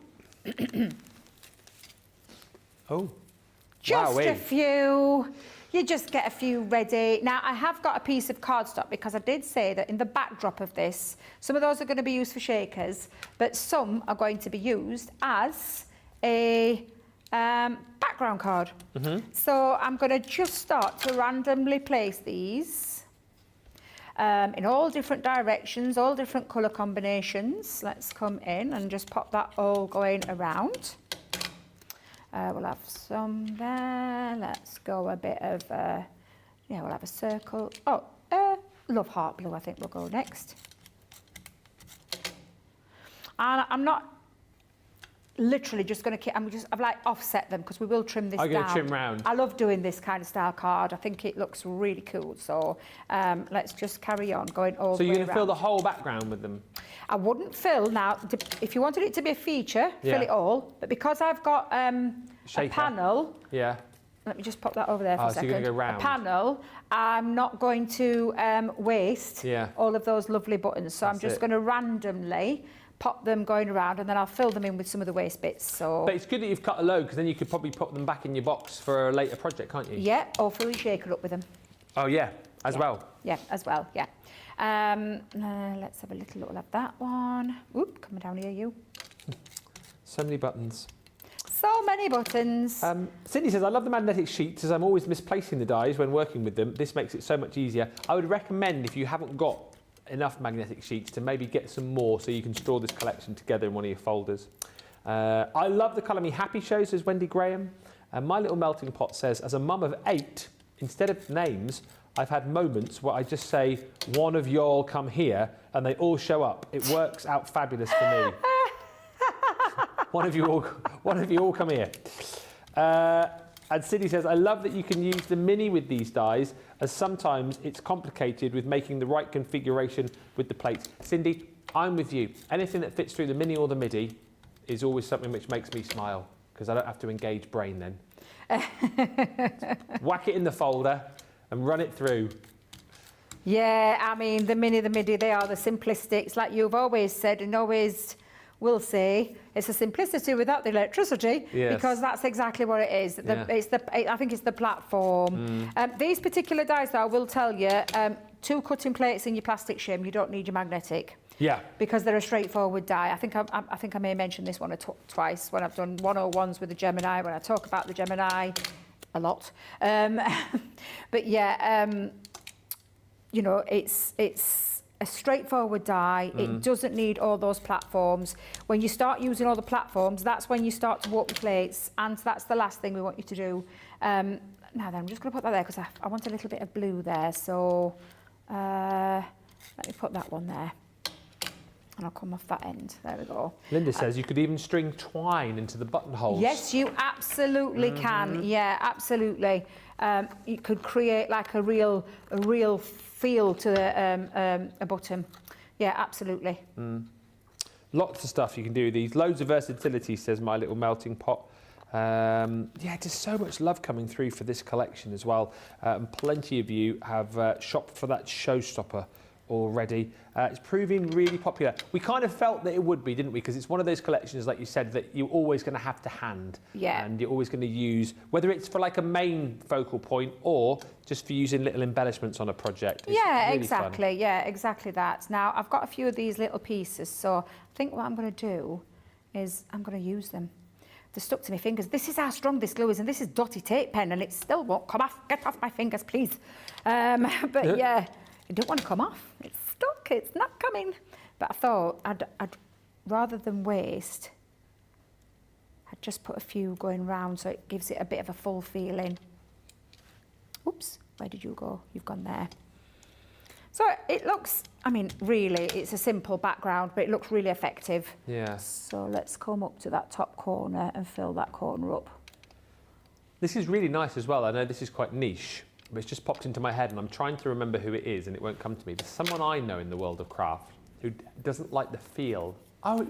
Just a few. You just get a few ready. Now, I have got a piece of cardstock because I did say that in the backdrop of this, some of those are going to be used for shakers, but some are going to be used as a background card. So I'm going to just start to randomly place these in all different directions, all different colour combinations. Let's come in and just pop that all going around. We'll have some there. Let's go a bit of, we'll have a circle. Love Heart Blue, I think we'll go next. And I'm not literally just going to, I've like offset them because we will trim this down. I'm going to trim round. I love doing this kind of style card. I think it looks really cool. So let's just carry on going all the way around. So you're going to fill the whole background with them? I wouldn't fill now. If you wanted it to be a feature, fill it all. But because I've got a panel, let me just pop that over there for a second. So you're going to go round. A panel. I'm not going to waste all of those lovely buttons. So I'm just going to randomly pop them going around, and then I'll fill them in with some of the waste bits. So. But it's good that you've cut a load because then you could probably put them back in your box for a later project, can't you? Yeah, or fill your shaker up with them. Oh yeah, as well. Yeah, as well. Yeah. Let's have a little look at that one. Oop, coming down here, you. So many buttons. So many buttons. Sydney says, I love the magnetic sheets as I'm always misplacing the dies when working with them. This makes it so much easier. I would recommend, if you haven't got enough magnetic sheets, to maybe get some more so you can store this collection together in one of your folders. I love the Colour Me Happy show, says Wendy Graham. And My Little Melting Pot says, as a mum of 8, instead of names, I've had moments where I just say, one of y'all come here, and they all show up. It works out fabulous for me. one of you all come here. And Sydney says, I love that you can use the mini with these dies, as sometimes it's complicated with making the right configuration with the plates. Cindy, I'm with you. Anything that fits through the mini or the midi is always something which makes me smile, because I don't have to engage brain then. Whack it in the folder and run it through. Yeah, I mean, the mini, the midi, they are the simplistics, like you've always said and always will say. It's a simplicity without the electricity, because that's exactly what it is. I think it's the platform. These particular dies, though, I will tell you, 2 cutting plates in your plastic shim, you don't need your magnetic. Yeah. Because they're a straightforward die. I think I may mention this one twice when I've done 101s with the Gemini, when I talk about the Gemini a lot. But yeah, you know, it's a straightforward die. It doesn't need all those platforms. When you start using all the platforms, that's when you start to warp the plates, and that's the last thing we want you to do. Now then, I'm just going to put that there because I want a little bit of blue there. So let me put that one there. And I'll come off that end. There we go. Linda says you could even string twine into the buttonholes. Yes, you absolutely can. Yeah, absolutely. You could create like a real feel to a button. Yeah, absolutely. Lots of stuff you can do with these. Loads of versatility, says My Little Melting Pot. Yeah, just so much love coming through for this collection as well. And plenty of you have shopped for that Showstopper already. It's proving really popular. We kind of felt that it would be, didn't we? Because it's one of those collections, like you said, that you're always going to have to hand. Yeah. And you're always going to use, whether it's for like a main focal point or just for using little embellishments on a project. It's really exactly. Fun. Yeah, exactly that. Now, I've got a few of these little pieces, so I think what I'm going to do is I'm going to use them. they're stuck to my fingers. This is how strong this glue is, and this is dotty tape pen, and it still won't come off. Get off my fingers, please. But yeah, it don't want to come off. It's stuck. It's not coming. But I thought I'd rather than waste, I'd just put a few going round so it gives it a bit of a full feeling. Oops, where did you go? You've gone there. So it looks, I mean, really, it's a simple background, but it looks really effective. Yeah. So let's come up to that top corner and fill that corner up. This is really nice as well. I know this is quite niche, but it's just popped into my head and I'm trying to remember who it is and it won't come to me. There's someone I know in the world of craft who doesn't like the feel. Oh,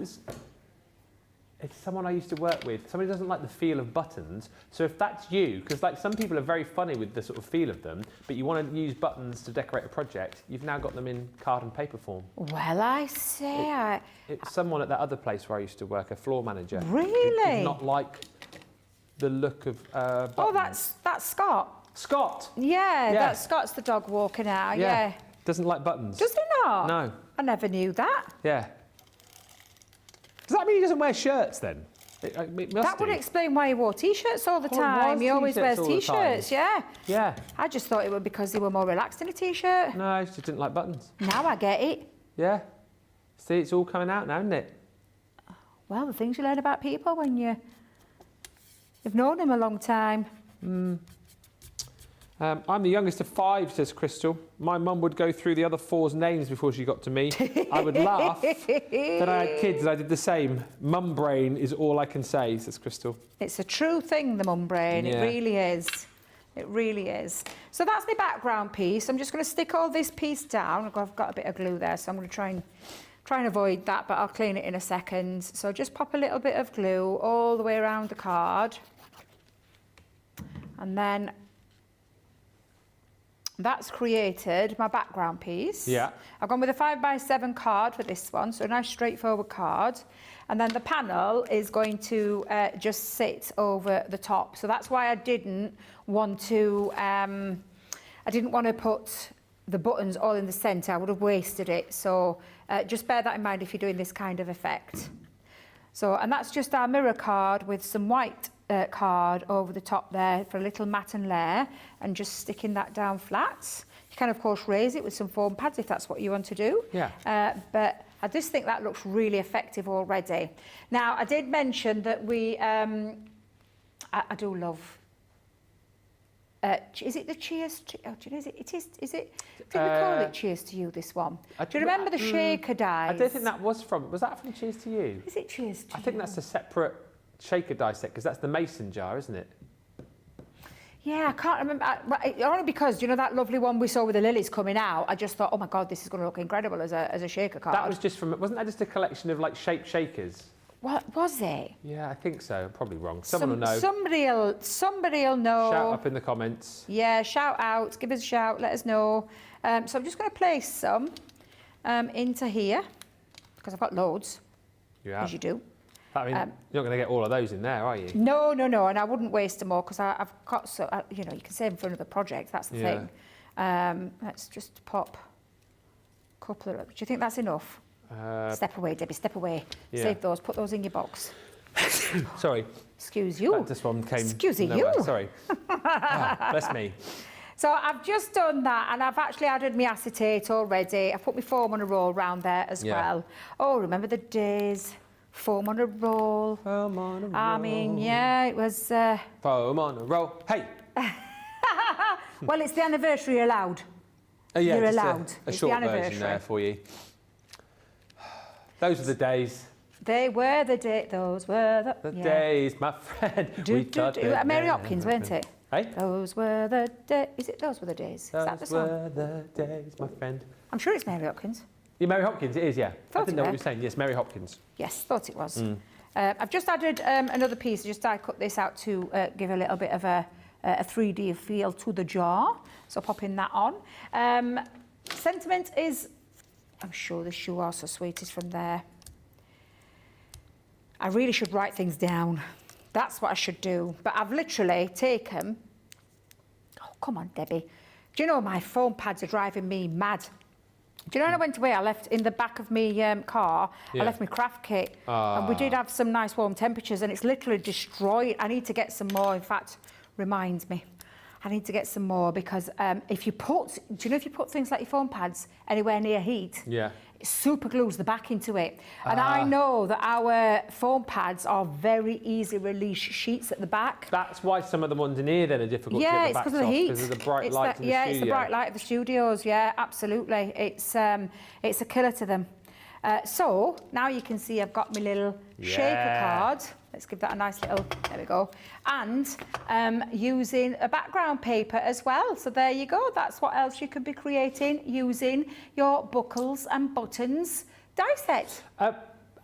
it's someone I used to work with. Somebody doesn't like the feel of buttons. So if that's you, because like some people are very funny with the sort of feel of them, but you want to use buttons to decorate a project, you've now got them in card and paper form. Well, I say, It's someone at that other place where I used to work, a floor manager. Really? Who did not like the look of buttons. oh, that's Scott. Scott! Yeah, Yeah. that's Scott's the dog walking out. Yeah. Doesn't like buttons. Does he not? No. I never knew that. Yeah. Does that mean he doesn't wear shirts then? It must That would do. explain why he wore t-shirts all the Oh, he time. was He always t-shirts wears all the time. t-shirts, yeah. Yeah. I just thought it was because he were more relaxed in a t-shirt. No, he just didn't like buttons. Now I get it. Yeah. See, it's all coming out now, isn't it? Well, the things you learn about people when you've known them a long time. I'm the youngest of 5, says Crystal. My mum would go through the other 4's names before she got to me. I would laugh that I had kids and I did the same. Mum brain is all I can say, says Crystal. It's a true thing, the mum brain. Yeah. It really is. It really is. So that's my background piece. I'm just going to stick all this piece down. I've got a bit of glue there, so I'm going to try and avoid that, but I'll clean it in a second. So just pop a little bit of glue all the way around the card. And then that's created my background piece. Yeah. I've gone with a 5x7 card for this one, so a nice straightforward card. And then the panel is going to just sit over the top. So that's why I didn't want to put the buttons all in the centre. I would have wasted it. So just bear that in mind if you're doing this kind of effect. So, and that's just our mirror card with some white card over the top there for a little matte and layer, and just sticking that down flat. You can of course raise it with some foam pads if that's what you want to do. Yeah. But I just think that looks really effective already. Now I did mention that we, I do love. Is it the cheers? Oh, do you know, is it? Did we call it cheers to you? This one. Do you remember the shaker dies? I don't think that was that from Cheers to You? Is it cheers to you? I think that's a separate shaker die set because that's the mason jar, isn't it? Yeah, I can't remember. Only because, you know, that lovely one we saw with the lilies coming out, I just thought, oh my God, this is going to look incredible as a shaker card. That was just from, wasn't that just a collection of like shaped shakers? What was it? Yeah, I think so. I'm probably wrong. Someone will know. Somebody will know. Shout up in the comments. Yeah, shout out. Give us a shout. Let us know. So I'm just going to place some into here because I've got loads, Yeah. as you do. I mean, you're not going to get all of those in there, are you? No, and I wouldn't waste them all because I've got you know, you can save them for another project. That's the thing. Let's just pop a couple of. Do you think that's enough? Step away, Debbie. Step away. Yeah. Save those. Put those in your box. Sorry. Excuse you. This one came. Excuse nowhere. you. Sorry. Bless me. So I've just done that, and I've actually added my acetate already. I've put my foam on a roll round there as well. Oh, remember the days? Foam on a roll. Foam on a roll. I mean, yeah, it was. Foam on a roll. Hey. Well, it's the anniversary allowed. Yeah, You're just allowed. A It's short the version anniversary. there for you. Those were the days. They were the days. Those were the Days, my friend. We thought that Mary they Hopkins, never weren't it? Hey? Those were the days. Is it Those Were the Days? Is that the Those song? were the days, my friend. I'm sure it's Mary Hopkins. Yeah, Mary Hopkins, it is, yeah. Thought I didn't it know what were. you were saying. Yes, Mary Hopkins. Yes, thought it was. I've just added another piece. I cut this out to give a little bit of a 3D feel to the jar. So popping that on. Sentiment is, I'm sure the shoe are so sweet is from there. I really should write things down. That's what I should do. But I've literally taken, oh, come on, Debbie. Do you know my foam pads are driving me mad? Do you know when I went away, I left in the back of my car, Yeah. I left my craft kit. And we did have some nice warm temperatures and it's literally destroyed. I need to get some more. In fact, reminds me, I need to get some more because if you put, do you know if you put things like your foam pads anywhere near heat, Yeah. it super glues the back into it. And I know that our foam pads are very easy release sheets at the back. That's why some of the ones in here then are difficult Yeah, to it's get the because of backs the off, heat. because of the bright lights in the Yeah, studio. it's the bright light of the studios. Yeah, absolutely. It's a killer to them. So now you can see I've got my little shaker card. Let's give that a nice little, there we go. And using a background paper as well. So there you go. That's what else you could be creating using your buckles and buttons die set.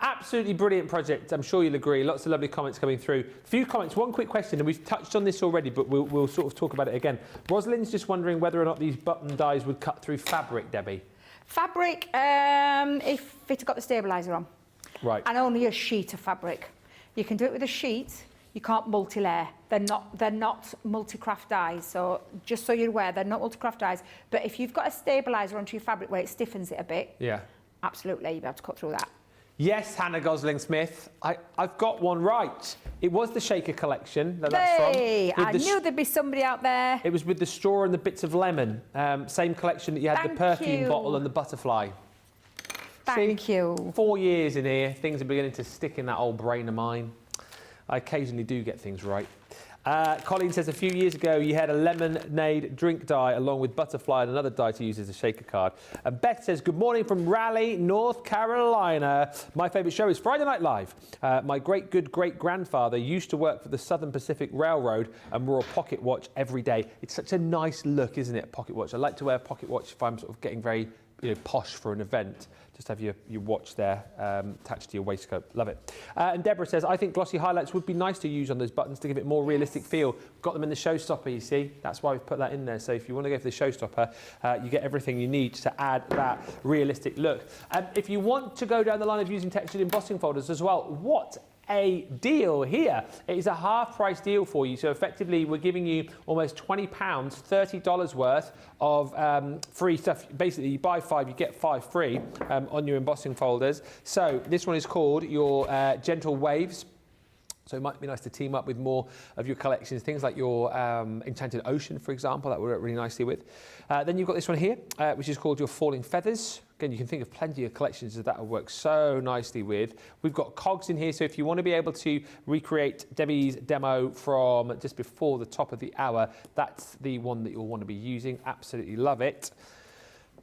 Absolutely brilliant project. I'm sure you'll agree. Lots of lovely comments coming through. A few comments. One quick question, and we've touched on this already, but we'll sort of talk about it again. Rosalind's just wondering whether or not these button dies would cut through fabric, Debbie. Fabric, if it got the stabiliser on. Right. And only a sheet of fabric. You can do it with a sheet. You can't multi-layer. They're not multi-craft dies. So just so you're aware, they're not multi-craft dies. But if you've got a stabiliser onto your fabric where it stiffens it a bit, Yeah. absolutely, you'll be able to cut through that. Yes, Hannah Gosling-Smith. I've got one right. It was the Shaker collection that that's Hey, from. I knew there'd be somebody out there. It was with the straw and the bits of lemon. Same collection that you had the Thank perfume you. bottle and the butterfly. Thank you. 4 years in here, things are beginning to stick in that old brain of mine. I occasionally do get things right. Colleen says a few years ago you had a lemonade drink die along with butterfly and another die to use as a shaker card. And Beth says, good morning from Raleigh, North Carolina. My favourite show is Friday Night Live. My great-grandfather used to work for the Southern Pacific Railroad and wore a pocket watch every day. It's such a nice look, isn't it, a pocket watch? I like to wear a pocket watch if I'm sort of getting very posh for an event. Just have your watch there attached to your waistcoat. Love it. And Deborah says, I think glossy highlights would be nice to use on those buttons to give it more realistic feel. Got them in the Showstopper, you see. That's why we've put that in there. So if you want to go for the Showstopper, you get everything you need to add that realistic look. If you want to go down the line of using textured embossing folders as well, what a deal here. It is a half price deal for you. So effectively we're giving you almost £20, $30 worth of free stuff. Basically you buy 5, you get 5 free on your embossing folders. So this one is called your Gentle Waves. So it might be nice to team up with more of your collections, things like your Enchanted Ocean, for example, that would work really nicely with. Then you've got this one here, which is called your Falling Feathers. Again, you can think of plenty of collections that will work so nicely with. We've got cogs in here, so if you want to be able to recreate Debbie's demo from just before the top of the hour, that's the one that you'll want to be using. Absolutely love it.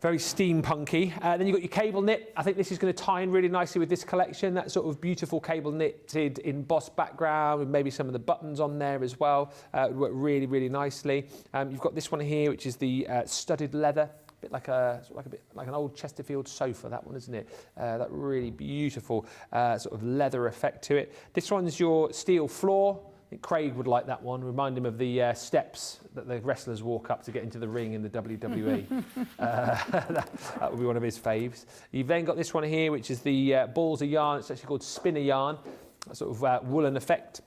Very steampunky. Then you've got your cable knit. I think this is going to tie in really nicely with this collection. That sort of beautiful cable knitted embossed background with maybe some of the buttons on there as well. It would work really, really nicely. You've got this one here, which is the studded leather. Bit like an old Chesterfield sofa, that one, isn't it? That really beautiful sort of leather effect to it. This one's your steel floor. I think Craig would like that one. Remind him of the steps that the wrestlers walk up to get into the ring in the WWE. that would be one of his faves. You've then got this one here, which is the balls of yarn. It's actually called spinner yarn, that sort of woolen effect.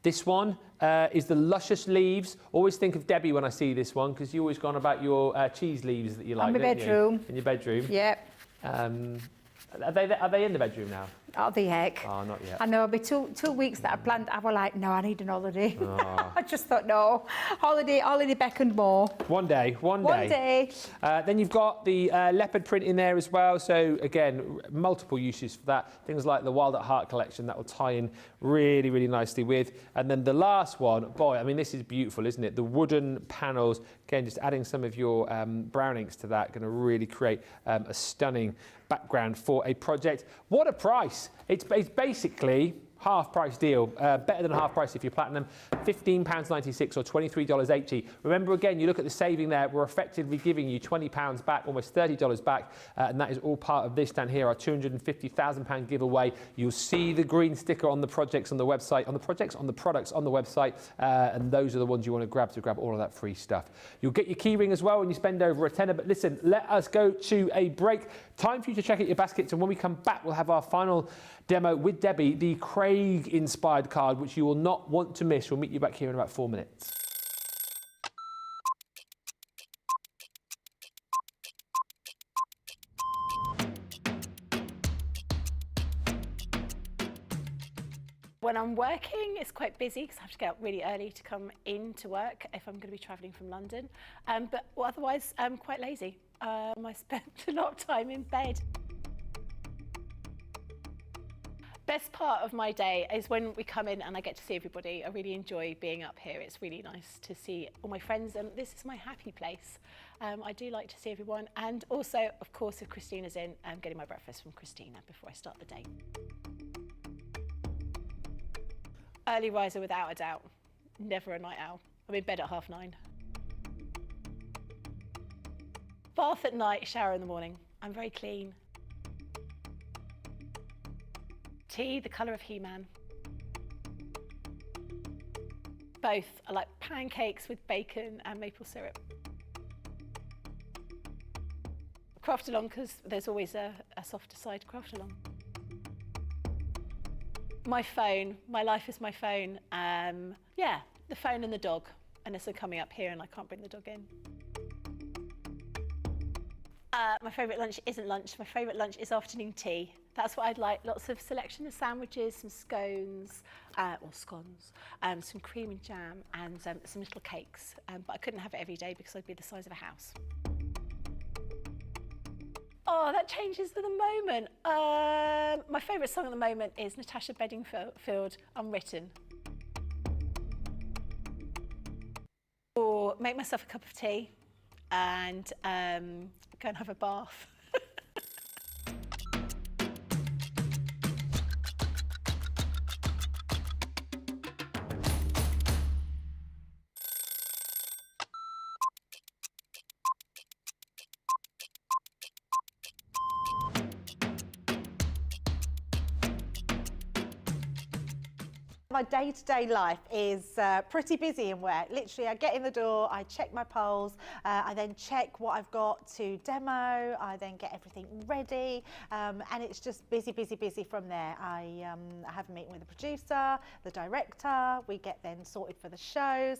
This one is the Luscious Leaves. Always think of Debbie when I see this one, because you always gone about your cheese leaves that you like, in my bedroom. In your bedroom. Yep. Are they in the bedroom now? Oh, the heck. Oh, not yet. I know, it'll be 2 weeks that I planned. I was like, no, I need an holiday. Oh. I just thought, no. Holiday beckoned more. One day. One day. Then you've got the leopard print in there as well. So again, multiple uses for that. Things like the Wild at Heart collection that will tie in really, really nicely with. And then the last one, boy, I mean, this is beautiful, isn't it? The wooden panels. Again, just adding some of your brown inks to that, going to really create a stunning background for a project. What a price! It's basically half price deal, better than half price if you're platinum, £15.96 or $23.80. Remember again, you look at the saving there, we're effectively giving you £20 back, almost $30 back, and that is all part of this down here, our £250,000 giveaway. You'll see the green sticker on the projects on the website, on the products on the website, and those are the ones you want to grab all of that free stuff. You'll get your keyring as well when you spend over a tenner, but listen, let us go to a break. Time for you to check out your baskets, and when we come back, we'll have our final demo with Debbie, the Craig-inspired card, which you will not want to miss. We'll meet you back here in about 4 minutes. When I'm working, it's quite busy because I have to get up really early to come in to work if I'm going to be travelling from London. But otherwise, I'm quite lazy. I spend a lot of time in bed. Best part of my day is when we come in and I get to see everybody. I really enjoy being up here. It's really nice to see all my friends, and this is my happy place. I do like to see everyone, and also, of course, if Christina's in, I'm getting my breakfast from Christina before I start the day. Early riser without a doubt, never a night owl. I'm in bed at 9:30. Bath at night, shower in the morning. I'm very clean. Tea, the colour of He-Man. Both. I like pancakes with bacon and maple syrup. Craft along, because there's always a softer side to craft along. My phone, my life is my phone. Yeah, the phone and the dog, unless I'm coming up here and I can't bring the dog in. My favourite lunch isn't lunch, my favourite lunch is afternoon tea. That's what I'd like, lots of selection of sandwiches, some scones, or scones, some cream and jam, and some little cakes. But I couldn't have it every day because I'd be the size of a house. Oh, that changes for the moment. My favourite song at the moment is Natasha Bedingfield, Unwritten. Or make myself a cup of tea and go and have a bath. My day-to-day life is pretty busy in work. Literally, I get in the door, I check my polls, I then check what I've got to demo, I then get everything ready, and it's just busy, busy, busy from there. I have a meeting with the producer, the director, we get then sorted for the shows,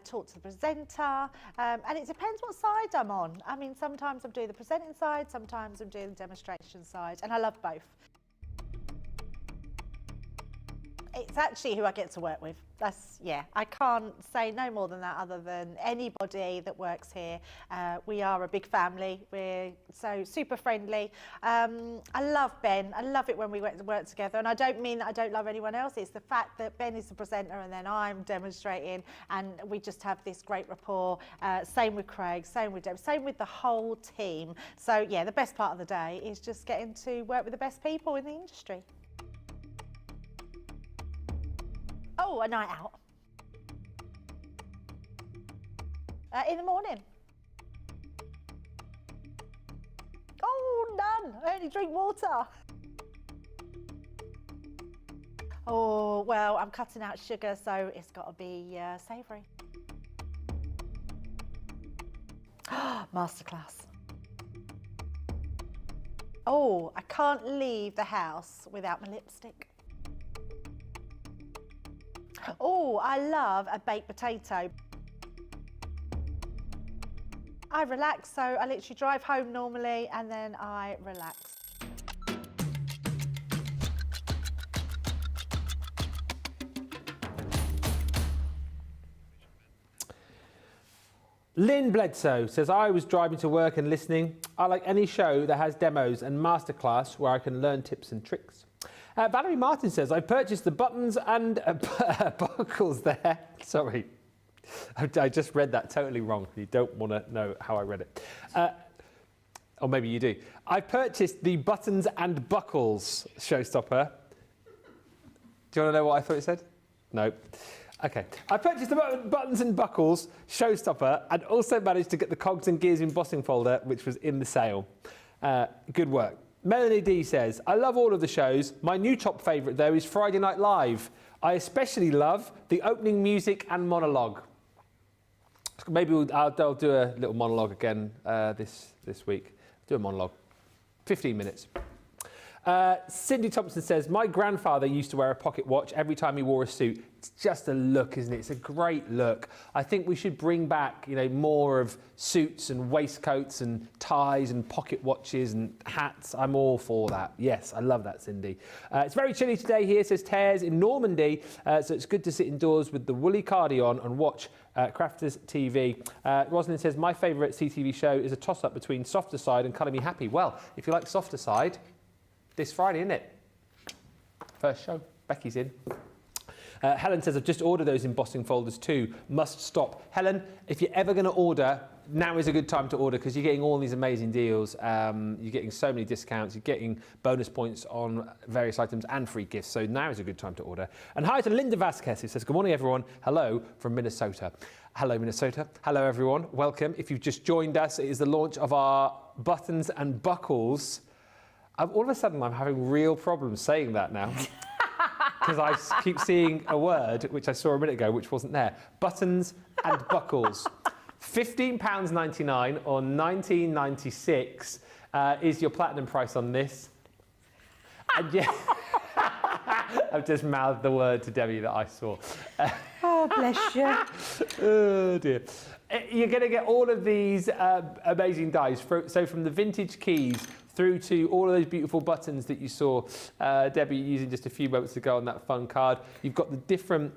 talk to the presenter, and it depends what side I'm on. I mean, sometimes I'm doing the presenting side, sometimes I'm doing the demonstration side, and I love both. It's actually who I get to work with. That's, yeah, I can't say no more than that other than anybody that works here. We are a big family. We're so super friendly. I love Ben. I love it when we work together. And I don't mean that I don't love anyone else. It's the fact that Ben is the presenter and then I'm demonstrating and we just have this great rapport. Same with Craig, same with Deb, same with the whole team. So yeah, the best part of the day is just getting to work with the best people in the industry. Oh, a night out. In the morning. Oh, none. I only drink water. Oh, well, I'm cutting out sugar, so it's got to be savoury. Masterclass. Oh, I can't leave the house without my lipstick. Oh, I love a baked potato. I relax, so I literally drive home normally and then I relax. Lynn Bledsoe says, I was driving to work and listening. I like any show that has demos and masterclass where I can learn tips and tricks. Valerie Martin says, I purchased the buttons and buckles there. Sorry, I just read that totally wrong. You don't want to know how I read it. Or maybe you do. I purchased the buttons and buckles, Showstopper. Do you want to know what I thought it said? No. Okay. I purchased the buttons and buckles, Showstopper, and also managed to get the cogs and gears embossing folder, which was in the sale. Good work. Melanie D says, I love all of the shows. My new top favourite, though, is Friday Night Live. I especially love the opening music and monologue. Maybe I'll do a little monologue again this week. Do a monologue. 15 minutes. Cindy Thompson says, my grandfather used to wear a pocket watch every time he wore a suit. It's just a look, isn't it? It's a great look. I think we should bring back, you know, more of suits and waistcoats and ties and pocket watches and hats. I'm all for that. Yes, I love that, Cindy. It's very chilly today here, says Tears, in Normandy. So it's good to sit indoors with the woolly cardi on and watch Crafters TV. Rosalind says, my favourite CTV show is a toss-up between Softer Side and Colour Me Happy. Well, if you like Softer Side, this Friday, isn't it? First show. Becky's in. Helen says, I've just ordered those embossing folders too. Must stop. Helen, if you're ever going to order, now is a good time to order because you're getting all these amazing deals. You're getting so many discounts. You're getting bonus points on various items and free gifts. So now is a good time to order. And hi to Linda Vasquez, who says, good morning, everyone. Hello from Minnesota. Hello, Minnesota. Hello, everyone. Welcome. If you've just joined us, it is the launch of our buttons and buckles. All of a sudden, I'm having real problems saying that now. Because I keep seeing a word, which I saw a minute ago, which wasn't there. Buttons and buckles. £15.99 or $19.96 is your platinum price on this. And yeah, I've just mouthed the word to Debbie that I saw. Oh, bless you. Oh, dear. You're going to get all of these amazing dies. So from the vintage keys through to all of those beautiful buttons that you saw Debbie using just a few moments ago on that fun card. You've got the different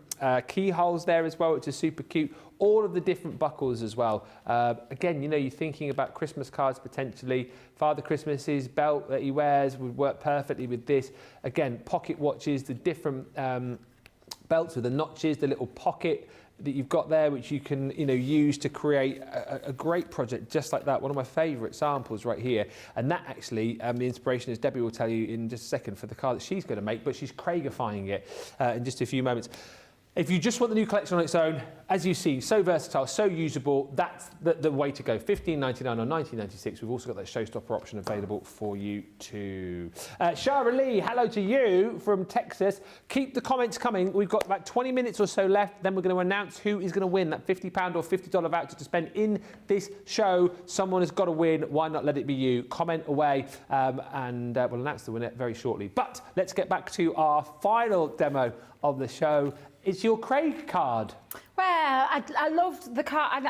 keyholes there as well, which is super cute. All of the different buckles as well. Again, you know, you're thinking about Christmas cards potentially. Father Christmas's belt that he wears would work perfectly with this. Again, pocket watches, the different belts with the notches, the little pocket that you've got there, which you can, you know, use to create a great project just like that. One of my favourite samples right here. And that actually, the inspiration, as Debbie will tell you in just a second, for the card that she's going to make, but she's Craigifying it in just a few moments. If you just want the new collection on its own, as you see, so versatile, so usable, that's the way to go. $15.99 or $19.96. We've also got that Showstopper option available for you too. Shara Lee, hello to you from Texas. Keep the comments coming. We've got about 20 minutes or so left. Then we're going to announce who is going to win that £50 or $50 voucher to spend in this show. Someone has got to win. Why not let it be you? Comment away and we'll announce the winner very shortly. But let's get back to our final demo of the show. It's your Craig card. Well, I loved the card.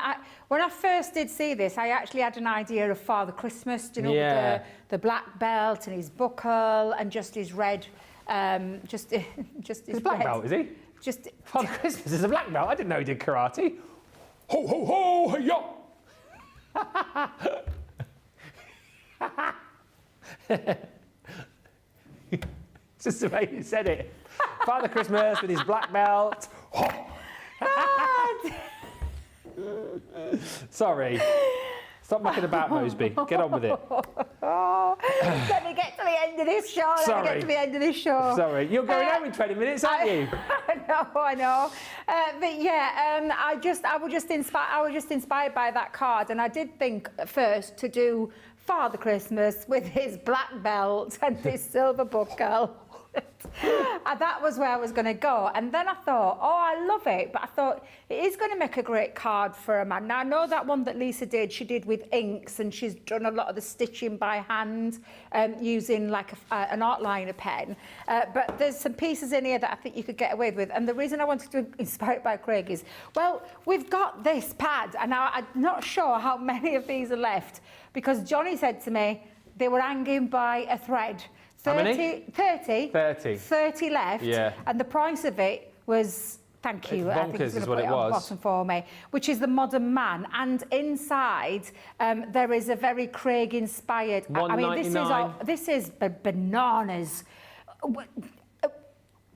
When I first did see this, I actually had an idea of Father Christmas, do you know, Yeah. with the black belt and his buckle and just his red, just his He's a black red. belt, is he? Just Father Christmas is a black belt. I didn't know he did karate. Ho, ho, ho, hey-ya! It's just the way you said it. Father Christmas with his black belt. Sorry. Stop mucking about, Moseby. Get on with it. Let me get to the end of this show. Let me get to the end of this show. Sorry. You're going home in 20 minutes, aren't you? I know. But yeah, I was just inspired by that card, and I did think at first to do Father Christmas with his black belt and his silver buckle. And that was where I was going to go. And then I thought, oh, I love it. But I thought it is going to make a great card for a man. Now, I know that one that Lisa did, she did with inks, and she's done a lot of the stitching by hand using like an art liner pen. But there's some pieces in here that I think you could get away with. And the reason I wanted to inspire it by Craig is, well, we've got this pad. And now I'm not sure how many of these are left, because Johnny said to me they were hanging by a thread. 30 left, Yeah. and the price of it was, thank you, It's I think bonkers he's going is to what put it it on the was. bottom for me, which is the Modern Man, and inside there is a very Craig-inspired. I mean, this is bananas.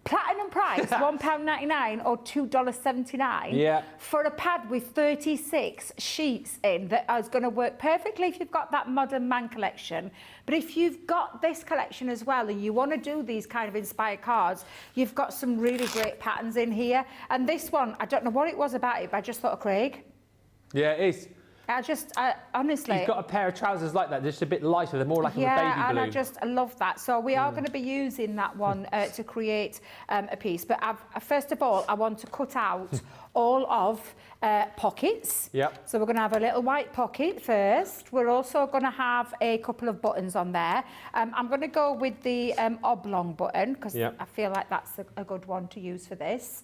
Platinum price, £1.99 or $2.79 Yeah. for a pad with 36 sheets in that is going to work perfectly if you've got that Modern Man collection. But if you've got this collection as well and you want to do these kind of inspired cards, you've got some really great patterns in here. And this one, I don't know what it was about it, but I just thought of Craig. Yeah, it is. Honestly. He's got a pair of trousers like that, just a bit lighter. They're more like a baby blue. Yeah, and I love that. So we are going to be using that one to create a piece. But first of all, I want to cut out all of pockets. Yep. So we're going to have a little white pocket first. We're also going to have a couple of buttons on there. I'm going to go with the oblong button because Yep. I feel like that's a good one to use for this.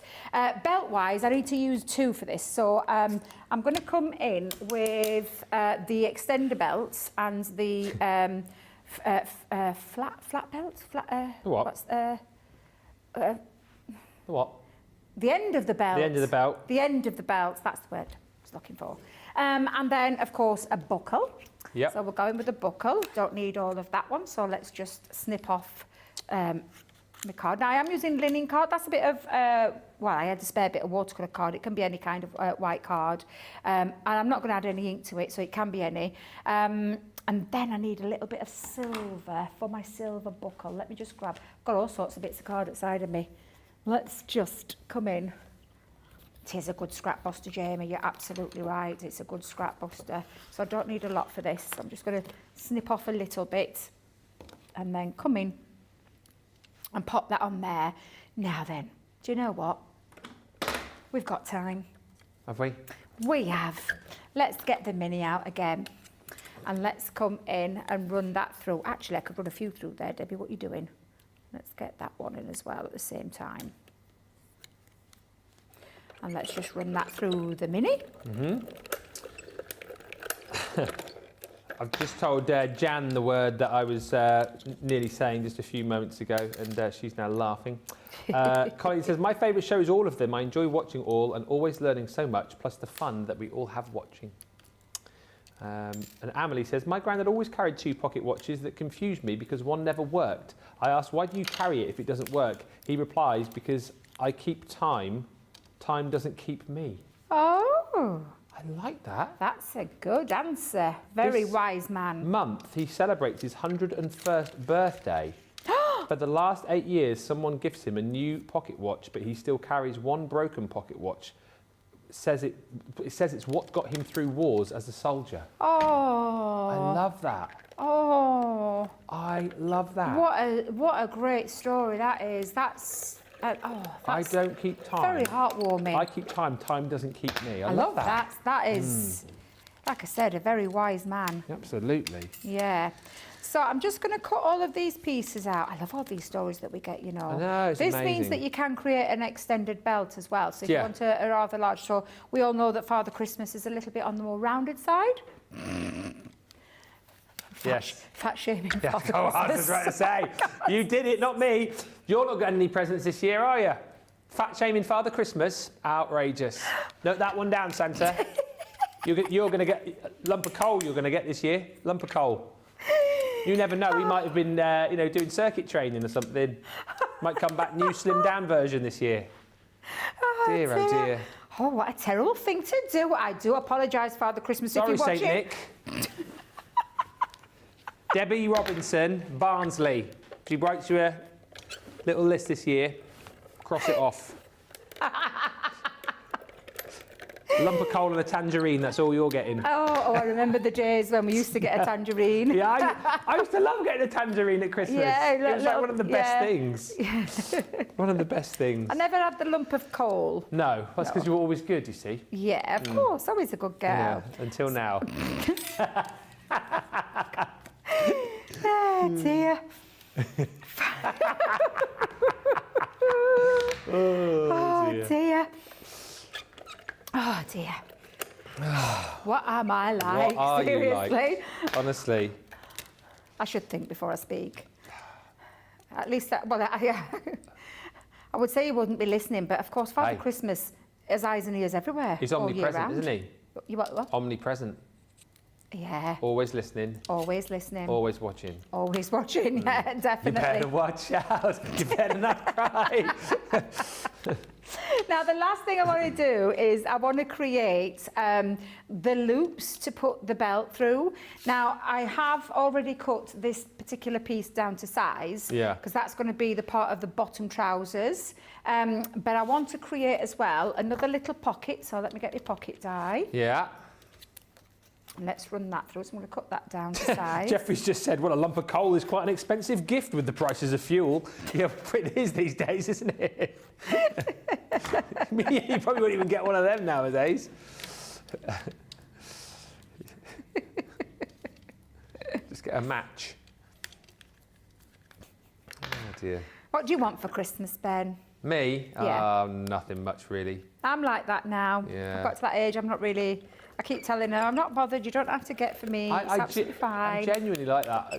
Belt-wise, I need to use 2 for this. So I'm going to come in with the extender belts and the flat belts. What? What's What? the end of the belt. The end of the belt. The end of the belt, that's the word I was looking for. And then, of course, a buckle. Yep. So we're going with a buckle. Don't need all of that one, so let's just snip off my card. Now, I am using linen card. That's a bit of, well, I had a spare bit of watercolour card. It can be any kind of white card. And I'm not going to add any ink to it, so it can be any. And then I need a little bit of silver for my silver buckle. Let me just grab, I've got all sorts of bits of card outside of me. Let's just come in. It is a good scrap buster, Jamie. You're absolutely right. It's a good scrap buster. So I don't need a lot for this. I'm just going to snip off a little bit and then come in and pop that on there. Now then, do you know what? We've got time. Have we? We have. Let's get the mini out again. And let's come in and run that through. Actually, I could run a few through there, Debbie. What are you doing? Let's get that one in as well at the same time. And let's just run that through the mini. I've just told Jan the word that I was nearly saying just a few moments ago, and she's now laughing. Colleen says, my favourite show is all of them. I enjoy watching all and always learning so much, plus the fun that we all have watching. And Amelie says, my granddad always carried 2 pocket watches that confused me because one never worked. I asked, why do you carry it if it doesn't work? He replies, because I keep time. Time doesn't keep me. Oh, I like that. that's a good answer. Very This wise man. Month, he celebrates his 101st birthday. For the last 8 years, someone gifts him a new pocket watch, but he still carries one broken pocket watch. It says it's what got him through wars as a soldier. Oh. I love that. Oh. I love that. What a great story that is. That's I don't keep time. very heartwarming. I keep time. Time doesn't keep me. I love that. that. That is, like I said, a very wise man. Absolutely. Yeah. So I'm just going to cut all of these pieces out. I love all these stories that we get, you know. I know, it's this amazing. means that you can create an extended belt as well. So if you Yeah. want a rather large, so we all know that Father Christmas is a little bit on the more rounded side. Yes. Fat shaming Yeah, Father go on, I was Christmas. right to say. You did it, not me. You're not getting any presents this year, are you? Fat shaming Father Christmas? Outrageous. Note that one down, Santa. You're going to get a lump of coal you're going to get this year. Lump of coal. You never know. He might have been, doing circuit training or something. Might come back new slimmed down version this year. Dear, oh dear. Oh, what a terrible thing to do. I do apologise, Father Christmas, Sorry, if you're St watching. Nick. Debbie Robinson, Barnsley. She writes you a little list this year. Cross it off. Lump of coal and a tangerine, that's all you're getting. Oh, I remember the days when we used to get a tangerine. Yeah, I used to love getting a tangerine at Christmas. Yeah, it was like one of the best yeah. things. One of the best things. I never had the lump of coal. No, that's because you were always good, you see. Yeah, of course, always a good girl. Yeah, until now. Oh, dear. Oh, dear. Oh, dear. What am I like? What are Seriously? you like? Honestly. I should think before I speak. At least, I would say he wouldn't be listening, but of course, Father Hey. Christmas has eyes and ears everywhere. He's all year omnipresent, round. isn't he? You what? Omnipresent. Yeah. Always listening. Always listening. Always watching. Always watching. Yeah, You definitely. better watch out. You better not cry. Now, the last thing I want to do is I want to create the loops to put the belt through. Now, I have already cut this particular piece down to size. Yeah. Because that's going to be the part of the bottom trousers. But I want to create as well another little pocket. So let me get my pocket die. Yeah. And let's run that through. So I'm going to cut that down to size. Jeffrey's just said, well, a lump of coal is quite an expensive gift with the prices of fuel. Yeah, it is these days, isn't it? You probably wouldn't even get one of them nowadays. Just get a match. Oh dear. What do you want for Christmas, Ben? Me? Yeah. Nothing much really. I'm like that now. Yeah. I've got to that age, I'm not really... I keep telling her, I'm not bothered, you don't have to get for me, it's absolutely I'm fine. genuinely like that.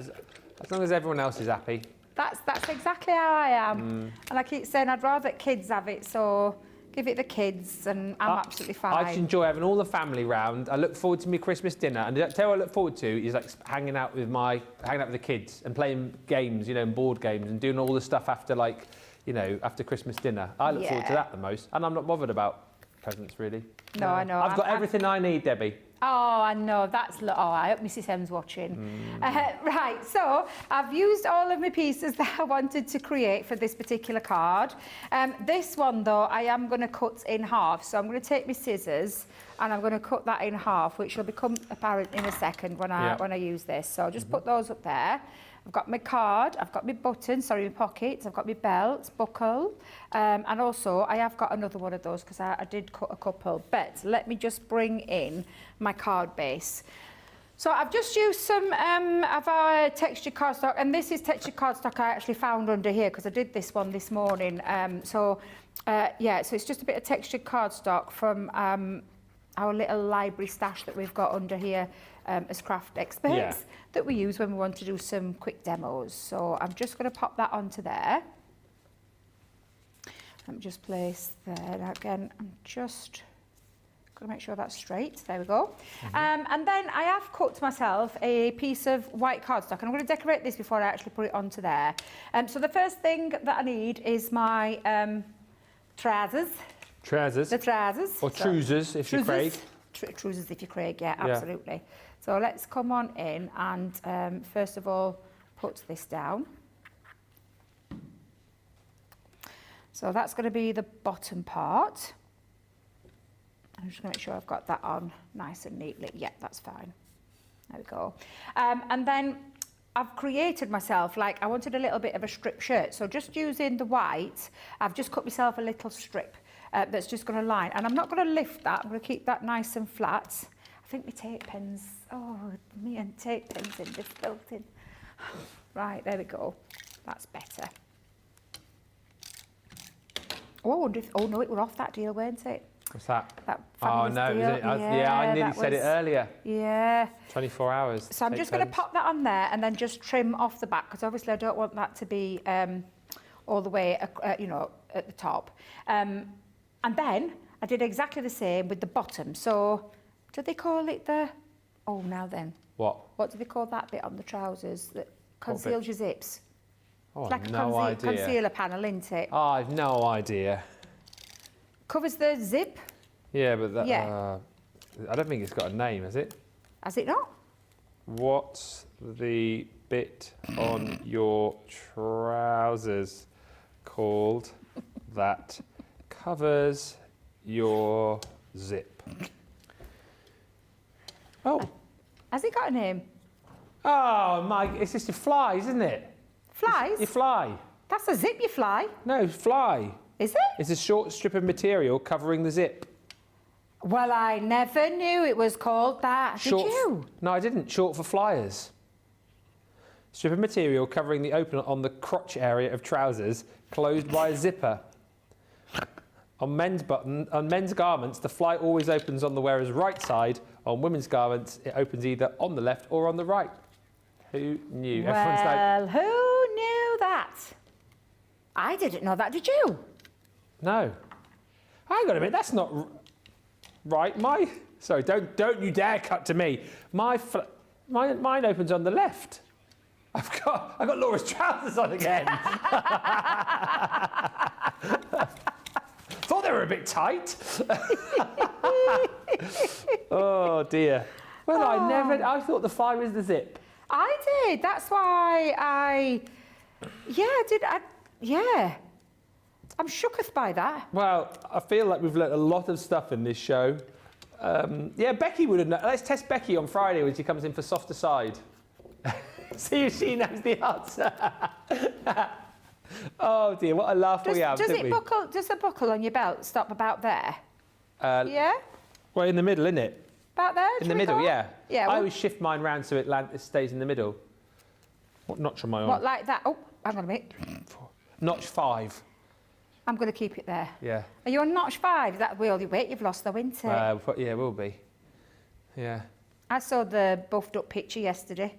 As long as everyone else is happy. That's exactly how I am. And I keep saying I'd rather kids have it, so give it the kids, and I'm absolutely fine. I just enjoy having all the family round. I look forward to my Christmas dinner, and I tell you what I look forward to is like hanging out with the kids and playing games, you know, and board games, and doing all the stuff after after Christmas dinner. I look forward to that the most, and I'm not bothered about presents really. No, I know. I've got everything I need, Debbie. Oh, I know. I hope Mrs. M's watching. Right, so I've used all of my pieces that I wanted to create for this particular card. This one, though, I am going to cut in half. So I'm going to take my scissors and I'm going to cut that in half, which will become apparent in a second when I use this. So just put those up there. I've got my card, I've got my buttons, my pockets, I've got my belt, buckle, and also I have got another one of those because I did cut a couple. But let me just bring in my card base. So I've just used some of our textured cardstock, and this is textured cardstock I actually found under here because I did this one this morning. So it's just a bit of textured cardstock from our little library stash that we've got under here as craft experts that we use when we want to do some quick demos. So I'm just going to pop that onto there. Let me just place there. Now again, I'm just going to make sure that's straight. There we go. And then I have cut myself a piece of white cardstock, and I'm going to decorate this before I actually put it onto there. So the first thing that I need is my trousers. Trousers. The trousers. Or trousers, if you're Craig. Trousers if you're Craig, yeah, absolutely. So let's come on in and first of all, put this down. So that's going to be the bottom part. I'm just going to make sure I've got that on nice and neatly. Yeah, that's fine. There we go. And then I've created myself, I wanted a little bit of a strip shirt. So just using the white, I've just cut myself a little strip. That's just going to line, and I'm not going to lift that. I'm going to keep that nice and flat. I think my tape pens. Oh, me and tape pens in this building. Right, there we go. That's better. Oh, I wonder if. Oh no, it was off that deal, weren't it? What's that? That oh fabulous no, deal. was it? I nearly said it earlier. Yeah. 24 hours. So I'm just going to pop that on there and then just trim off the back because obviously I don't want that to be all the way, at the top. And then I did exactly the same with the bottom. So, do they call it the... Oh, now then. What? What do they call that bit on the trousers that conceals your zips? Oh, It's like no a idea. concealer panel, isn't it? Oh, I've no idea. Covers the zip. Yeah, but that... I don't think it's got a name, has it? Has it not? What's the bit on your trousers called that covers your zip? Oh. Has it got a name? Oh, my, it's just your flies, isn't it? Flies? Your fly. That's a zip, you fly. No, fly. Is it? It's a short strip of material covering the zip. Well, I never knew it was called that. Did you? No, I didn't. Short for flyers. Strip of material covering the opening on the crotch area of trousers, closed by a zipper. On men's garments, the fly always opens on the wearer's right side. On women's garments, it opens either on the left or on the right. Who knew? Well, who knew that? I didn't know that, did you? No. Hang on a minute, that's not right. Sorry, don't you dare cut to me. Mine opens on the left. I've got Laura's trousers on again. Thought they were a bit tight. Oh dear. Well, I thought the fly was the zip. I did. That's why yeah. I'm shooketh by that. Well, I feel like we've learnt a lot of stuff in this show. Becky would have known. Let's test Becky on Friday when she comes in for softer side. See if she knows the answer. Oh dear, what a laugh we have, Does didn't it we? buckle? Does the buckle on your belt stop about there? Yeah, Well, in the middle, isn't it? about there. In do the you middle, recall? yeah. Yeah. I Well, always shift mine round so it stays in the middle. What notch am I on? what like that? Oh, hang on a minute. Notch 5. I'm going to keep it there. Yeah. Are you on notch 5? Is that the only weight you've lost, though, isn't it? Yeah, will be. Yeah. I saw the buffed up picture yesterday.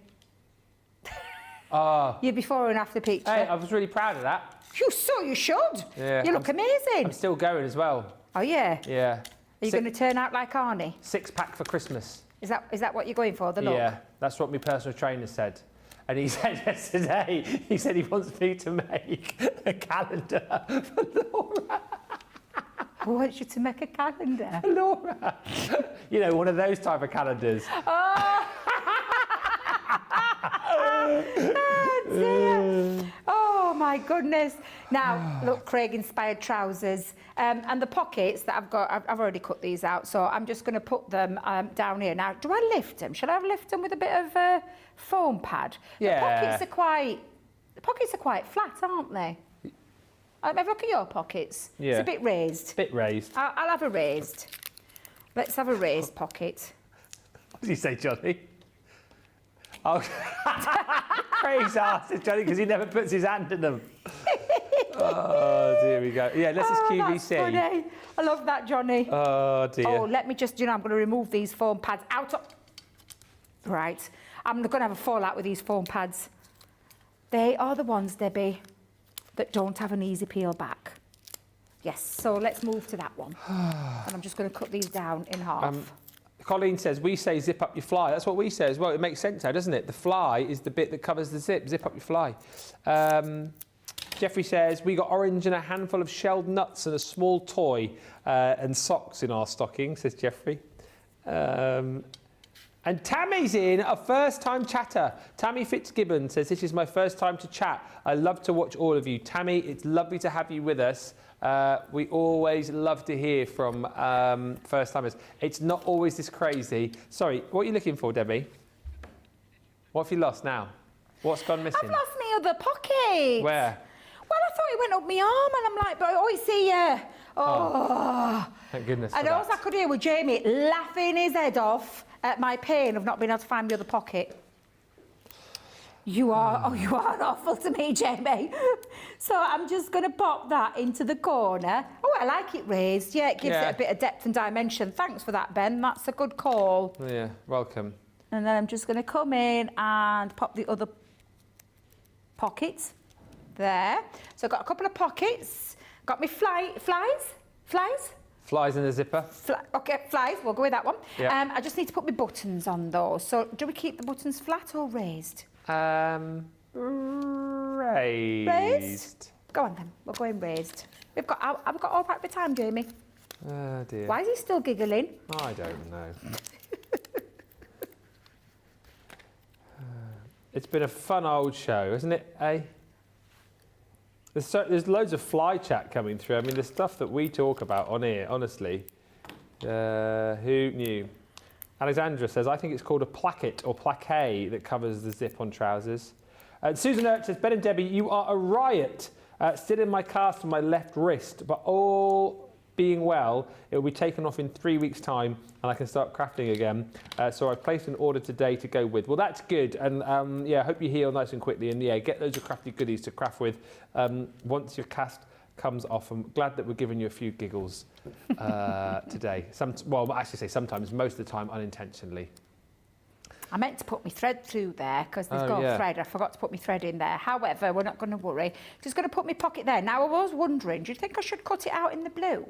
Oh. Your before and after picture. Hey, I was really proud of that. You should. Yeah. You look amazing. I'm still going as well. Oh yeah. Yeah. Are you going to turn out like Arnie? 6-pack for Christmas. Is that what you're going for? The look. Yeah, that's what my personal trainer said. And he said yesterday, he said he wants me to make a calendar for Laura. I want you to make a calendar. Laura. You know, one of those type of calendars. Oh my goodness. Now, look, Craig inspired trousers. And the pockets that I've got, I've already cut these out, so I'm just going to put them down here. Now, do I lift them? Shall I lift them with a bit of foam pad? Yeah. The pockets are quite flat, aren't they? Have a look at your pockets. Yeah. It's a bit raised. Bit raised. I'll have a raised. Let's have a raised pocket. What did you say, Johnny? Oh, Craig's asked it, Johnny, because he never puts his hand in them. Oh, dear we go. Yeah, this is QVC. That's funny. I love that, Johnny. Oh, dear. Oh, let me just, I'm going to remove these foam pads out of... Right. I'm going to have a fallout with these foam pads. They are the ones, Debbie, that don't have an easy peel back. Yes, so let's move to that one. And I'm just going to cut these down in half. Colleen says, we say zip up your fly. That's what we say as well. It makes sense now, doesn't it? The fly is the bit that covers the zip. Zip up your fly. Jeffrey says, we got orange and a handful of shelled nuts and a small toy and socks in our stocking, says Jeffrey. And Tammy's in, a first-time chatter. Tammy Fitzgibbon says, this is my first time to chat. I love to watch all of you. Tammy, it's lovely to have you with us. We always love to hear from first-timers. It's not always this crazy. Sorry, what are you looking for, Debbie? What have you lost now? What's gone missing? I've lost my other pocket. Where? Well, I thought it went up my arm, and I'm like, but I always see you. Oh. Thank goodness for And all I could hear was Jamie laughing his head off at my pain of not being able to find the other pocket. You are awful to me, Jamie. So I'm just going to pop that into the corner. Oh, I like it raised. Yeah, it gives it a bit of depth and dimension. Thanks for that, Ben. That's a good call. Yeah, welcome. And then I'm just going to come in and pop the other pockets there. So I've got a couple of pockets. Got me flies. Flies in the zipper. Okay, flies. We'll go with that one. Yeah. I just need to put my buttons on those. So do we keep the buttons flat or raised? Raised. Go on then. We'll go in raised. I've got all back the time, Jamie. Oh dear. Why is he still giggling? I don't know. It's been a fun old show, hasn't it, eh? There's loads of fly chat coming through. I mean, the stuff that we talk about on here, honestly. Who knew? Alexandra says, I think it's called a placket or plaqué that covers the zip on trousers. Susan Earp says, Ben and Debbie, you are a riot. Still in my cast on my left wrist, but all being well, it will be taken off in 3 weeks' time and I can start crafting again. So I placed an order today to go with. Well, that's good. And yeah, I hope you heal nice and quickly. And yeah, get loads of crafty goodies to craft with once your cast comes off. I'm glad that we're giving you a few giggles today. Well, I actually say sometimes, most of the time unintentionally. I meant to put my thread through there because there's got a thread. I forgot to put my thread in there. However, we're not going to worry. Just going to put my pocket there. Now, I was wondering, do you think I should cut it out in the blue?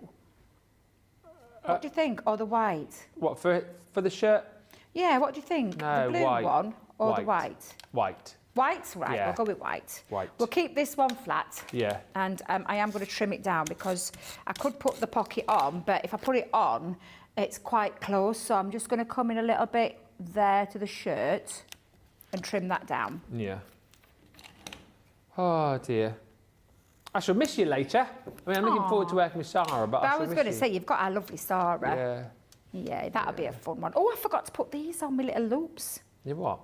What do you think? Or the white? What, for the shirt? Yeah, what do you think? No, the blue white. one or the white? White. White? Right, Yeah. we'll go with white. White. We'll keep this one flat. Yeah. And I am going to trim it down because I could put the pocket on, but if I put it on, it's quite close. So I'm just going to come in a little bit there to the shirt and trim that down. Yeah. Oh, dear. I shall miss you later. I mean, I'm looking forward to working with Sarah, but I was going to say, you've got our lovely Sarah. Yeah. Yeah, that'll be a fun one. Oh, I forgot to put these on my little loops. You what?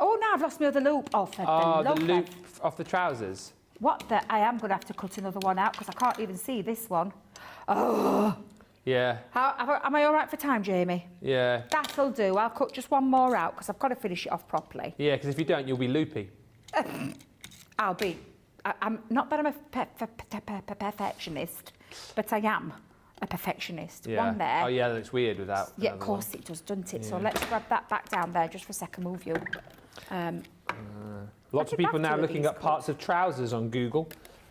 Oh, now I've lost my other loop. Oh, for the Oh, love the of- loop off the trousers. I am going to have to cut another one out because I can't even see this one. Oh. Yeah. Am I all right for time, Jamie? Yeah. That'll do. I'll cut just one more out because I've got to finish it off properly. Yeah, because if you don't, you'll be loopy. I'm not that I'm a perfectionist, but I am a perfectionist. Yeah. One there. Oh, yeah, that looks weird without. Yeah, of course it does, doesn't it? So let's grab that back down there just for a second, move you. Lots of people now looking up parts of trousers on Google.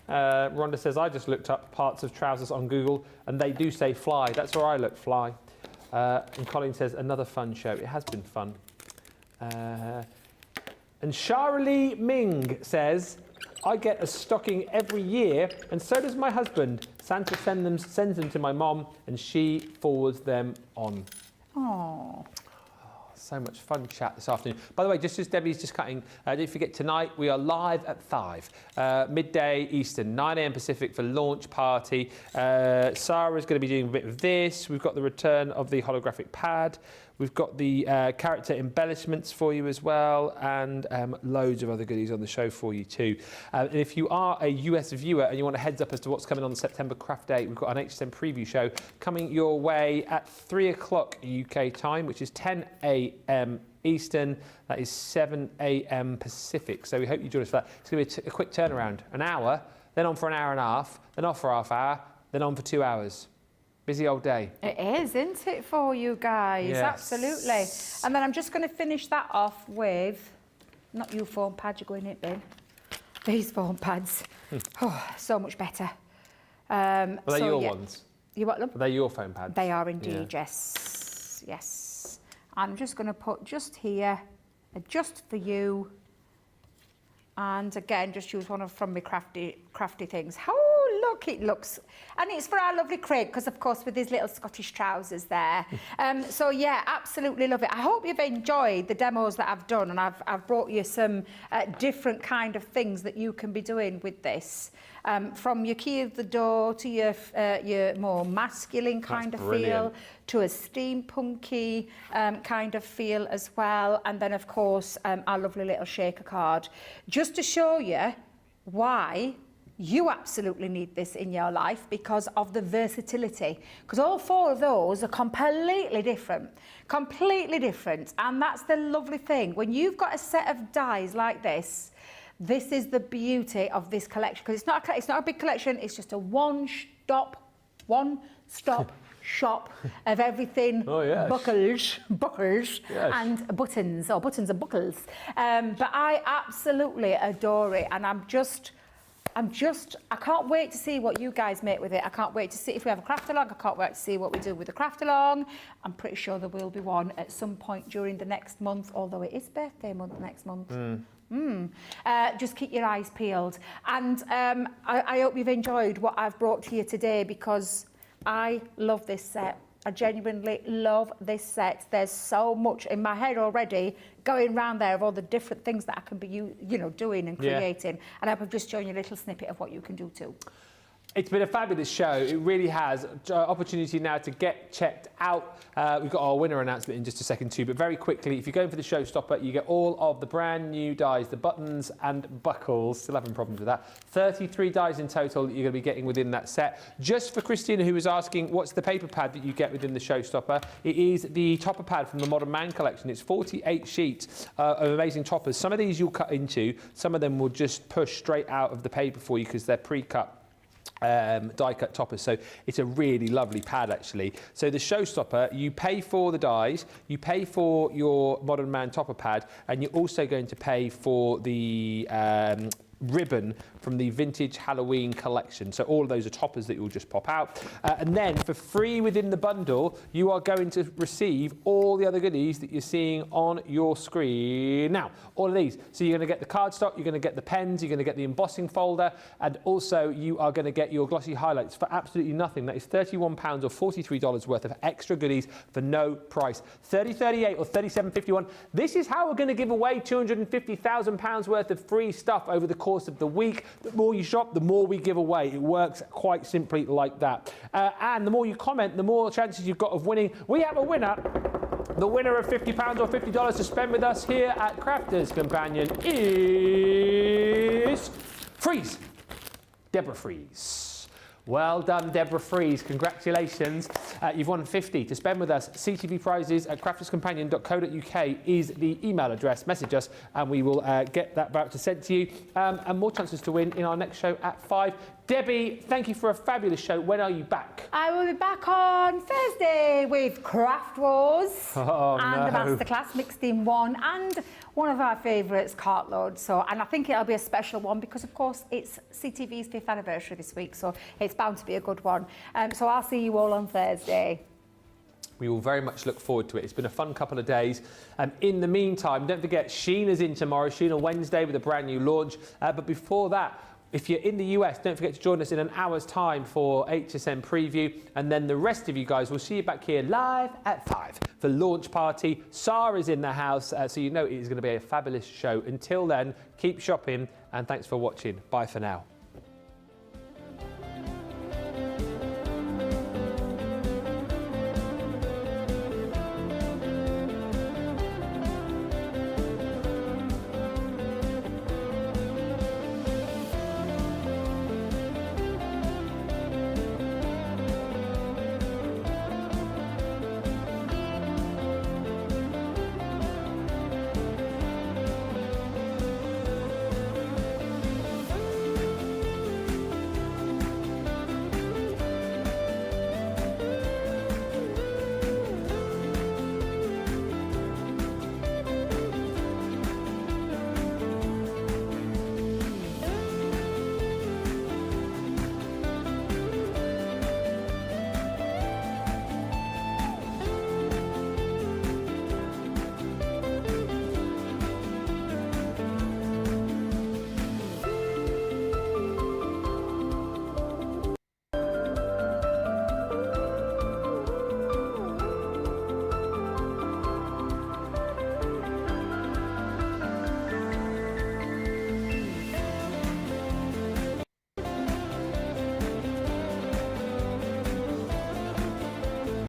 Rhonda says, I just looked up parts of trousers on Google and they do say fly. That's where I look, fly. And Colin says, another fun show. It has been fun. And Sharalee Ming says, I get a stocking every year and so does my husband. Santa sends them to my mom and she forwards them on. Oh. So much fun chat this afternoon. By the way, just as Debbie's just cutting, don't forget tonight we are live at 5, midday Eastern, 9 a.m. Pacific for launch party. Sarah's going to be doing a bit of this. We've got the return of the holographic pad. We've got the character embellishments for you as well, and loads of other goodies on the show for you too. And if you are a US viewer and you want a heads up as to what's coming on the September Craft Day, we've got an HSM preview show coming your way at 3 o'clock UK time, which is 10 a.m. Eastern. That is 7 a.m. Pacific. So we hope you join us for that. It's going to be a quick turnaround, an hour, then on for an hour and a half, then off for half hour, then on for 2 hours. Busy old day. It is, isn't it, for you guys? Yes. Absolutely. And then I'm just going to finish that off with, not you foam pads, you're going in bin. These foam pads. Oh, so much better. Are they your ones? You what, love? Are they your foam pads? They are indeed, yes. Yes. I'm just going to put just here, just for you. And again, just use one from my crafty things. Oh, look, it looks, and it's for our lovely Craig, because of course with his little Scottish trousers there. So yeah, absolutely love it. I hope you've enjoyed the demos that I've done, and I've brought you some different kind of things that you can be doing with this. From your key of the door to your more masculine kind of feel, to a steampunky kind of feel as well, and then of course our lovely little shaker card, just to show you why you absolutely need this in your life because of the versatility. Because all 4 of those are completely different, and that's the lovely thing. When you've got a set of dies like this, this is the beauty of this collection, because it's not a big collection, it's just a one-stop shop of everything. Oh, yes. buckles Yes. and buttons, or buttons and buckles. But I absolutely adore it, and I can't wait to see what you guys make with it. I can't wait to see if we have a craft along. I can't wait to see what we do with the craft along. I'm pretty sure there will be one at some point during the next month, although it is birthday month next month. Just keep your eyes peeled. And I hope you've enjoyed what I've brought to you today, because I love this set. I genuinely love this set. There's so much in my head already going round there of all the different things that I can be, doing and creating. And I've just shown you a little snippet of what you can do too. It's been a fabulous show. It really has. Opportunity now to get checked out. We've got our winner announcement in just a second too, but very quickly, if you're going for the Showstopper, you get all of the brand new dies, the buttons and buckles. Still having problems with that. 33 dies in total that you're going to be getting within that set. Just for Christina, who was asking, what's the paper pad that you get within the Showstopper? It is the topper pad from the Modern Man collection. It's 48 sheets of amazing toppers. Some of these you'll cut into, some of them will just push straight out of the paper for you because they're pre-cut. Die-cut toppers, so it's a really lovely pad actually. So the Showstopper, you pay for the dies, you pay for your Modern Man topper pad, and you're also going to pay for the ribbon from the vintage Halloween collection. So all of those are toppers that you'll just pop out. And then for free within the bundle, you are going to receive all the other goodies that you're seeing on your screen. Now, all of these. So you're going to get the cardstock, you're going to get the pens, you're going to get the embossing folder, and also you are going to get your glossy highlights for absolutely nothing. That is £31 or $43 worth of extra goodies for no price. $30.38 or $37.51. This is how we're going to give away £250,000 worth of free stuff over the course of the week. The more you shop, the more we give away. It works quite simply like that. And the more you comment, the more chances you've got of winning. We have a winner. The winner of £50 or $50 to spend with us here at Crafters Companion is Freeze. Deborah Freeze. Well done, Deborah Freeze. Congratulations. You've won 50 to spend with us. CTV prizes at crafterscompanion.co.uk is the email address. Message us and we will get that voucher sent to you. And more chances to win in our next show at 5. Debbie, thank you for a fabulous show. When are you back? I will be back on Thursday with Craft Wars and the Masterclass mixed in one, and one of our favourites, Cartload. So, and I think it'll be a special one because, of course, it's CTV's 5th anniversary this week, so it's bound to be a good one. So I'll see you all on Thursday. We will very much look forward to it. It's been a fun couple of days. In the meantime, don't forget, Sheena's in tomorrow. Sheena Wednesday with a brand new launch. But before that, if you're in the US, don't forget to join us in an hour's time for HSN Preview. And then the rest of you guys, we'll see you back here live at 5 for Launch Party. Sarah's in the house, so you know it is going to be a fabulous show. Until then, keep shopping and thanks for watching. Bye for now.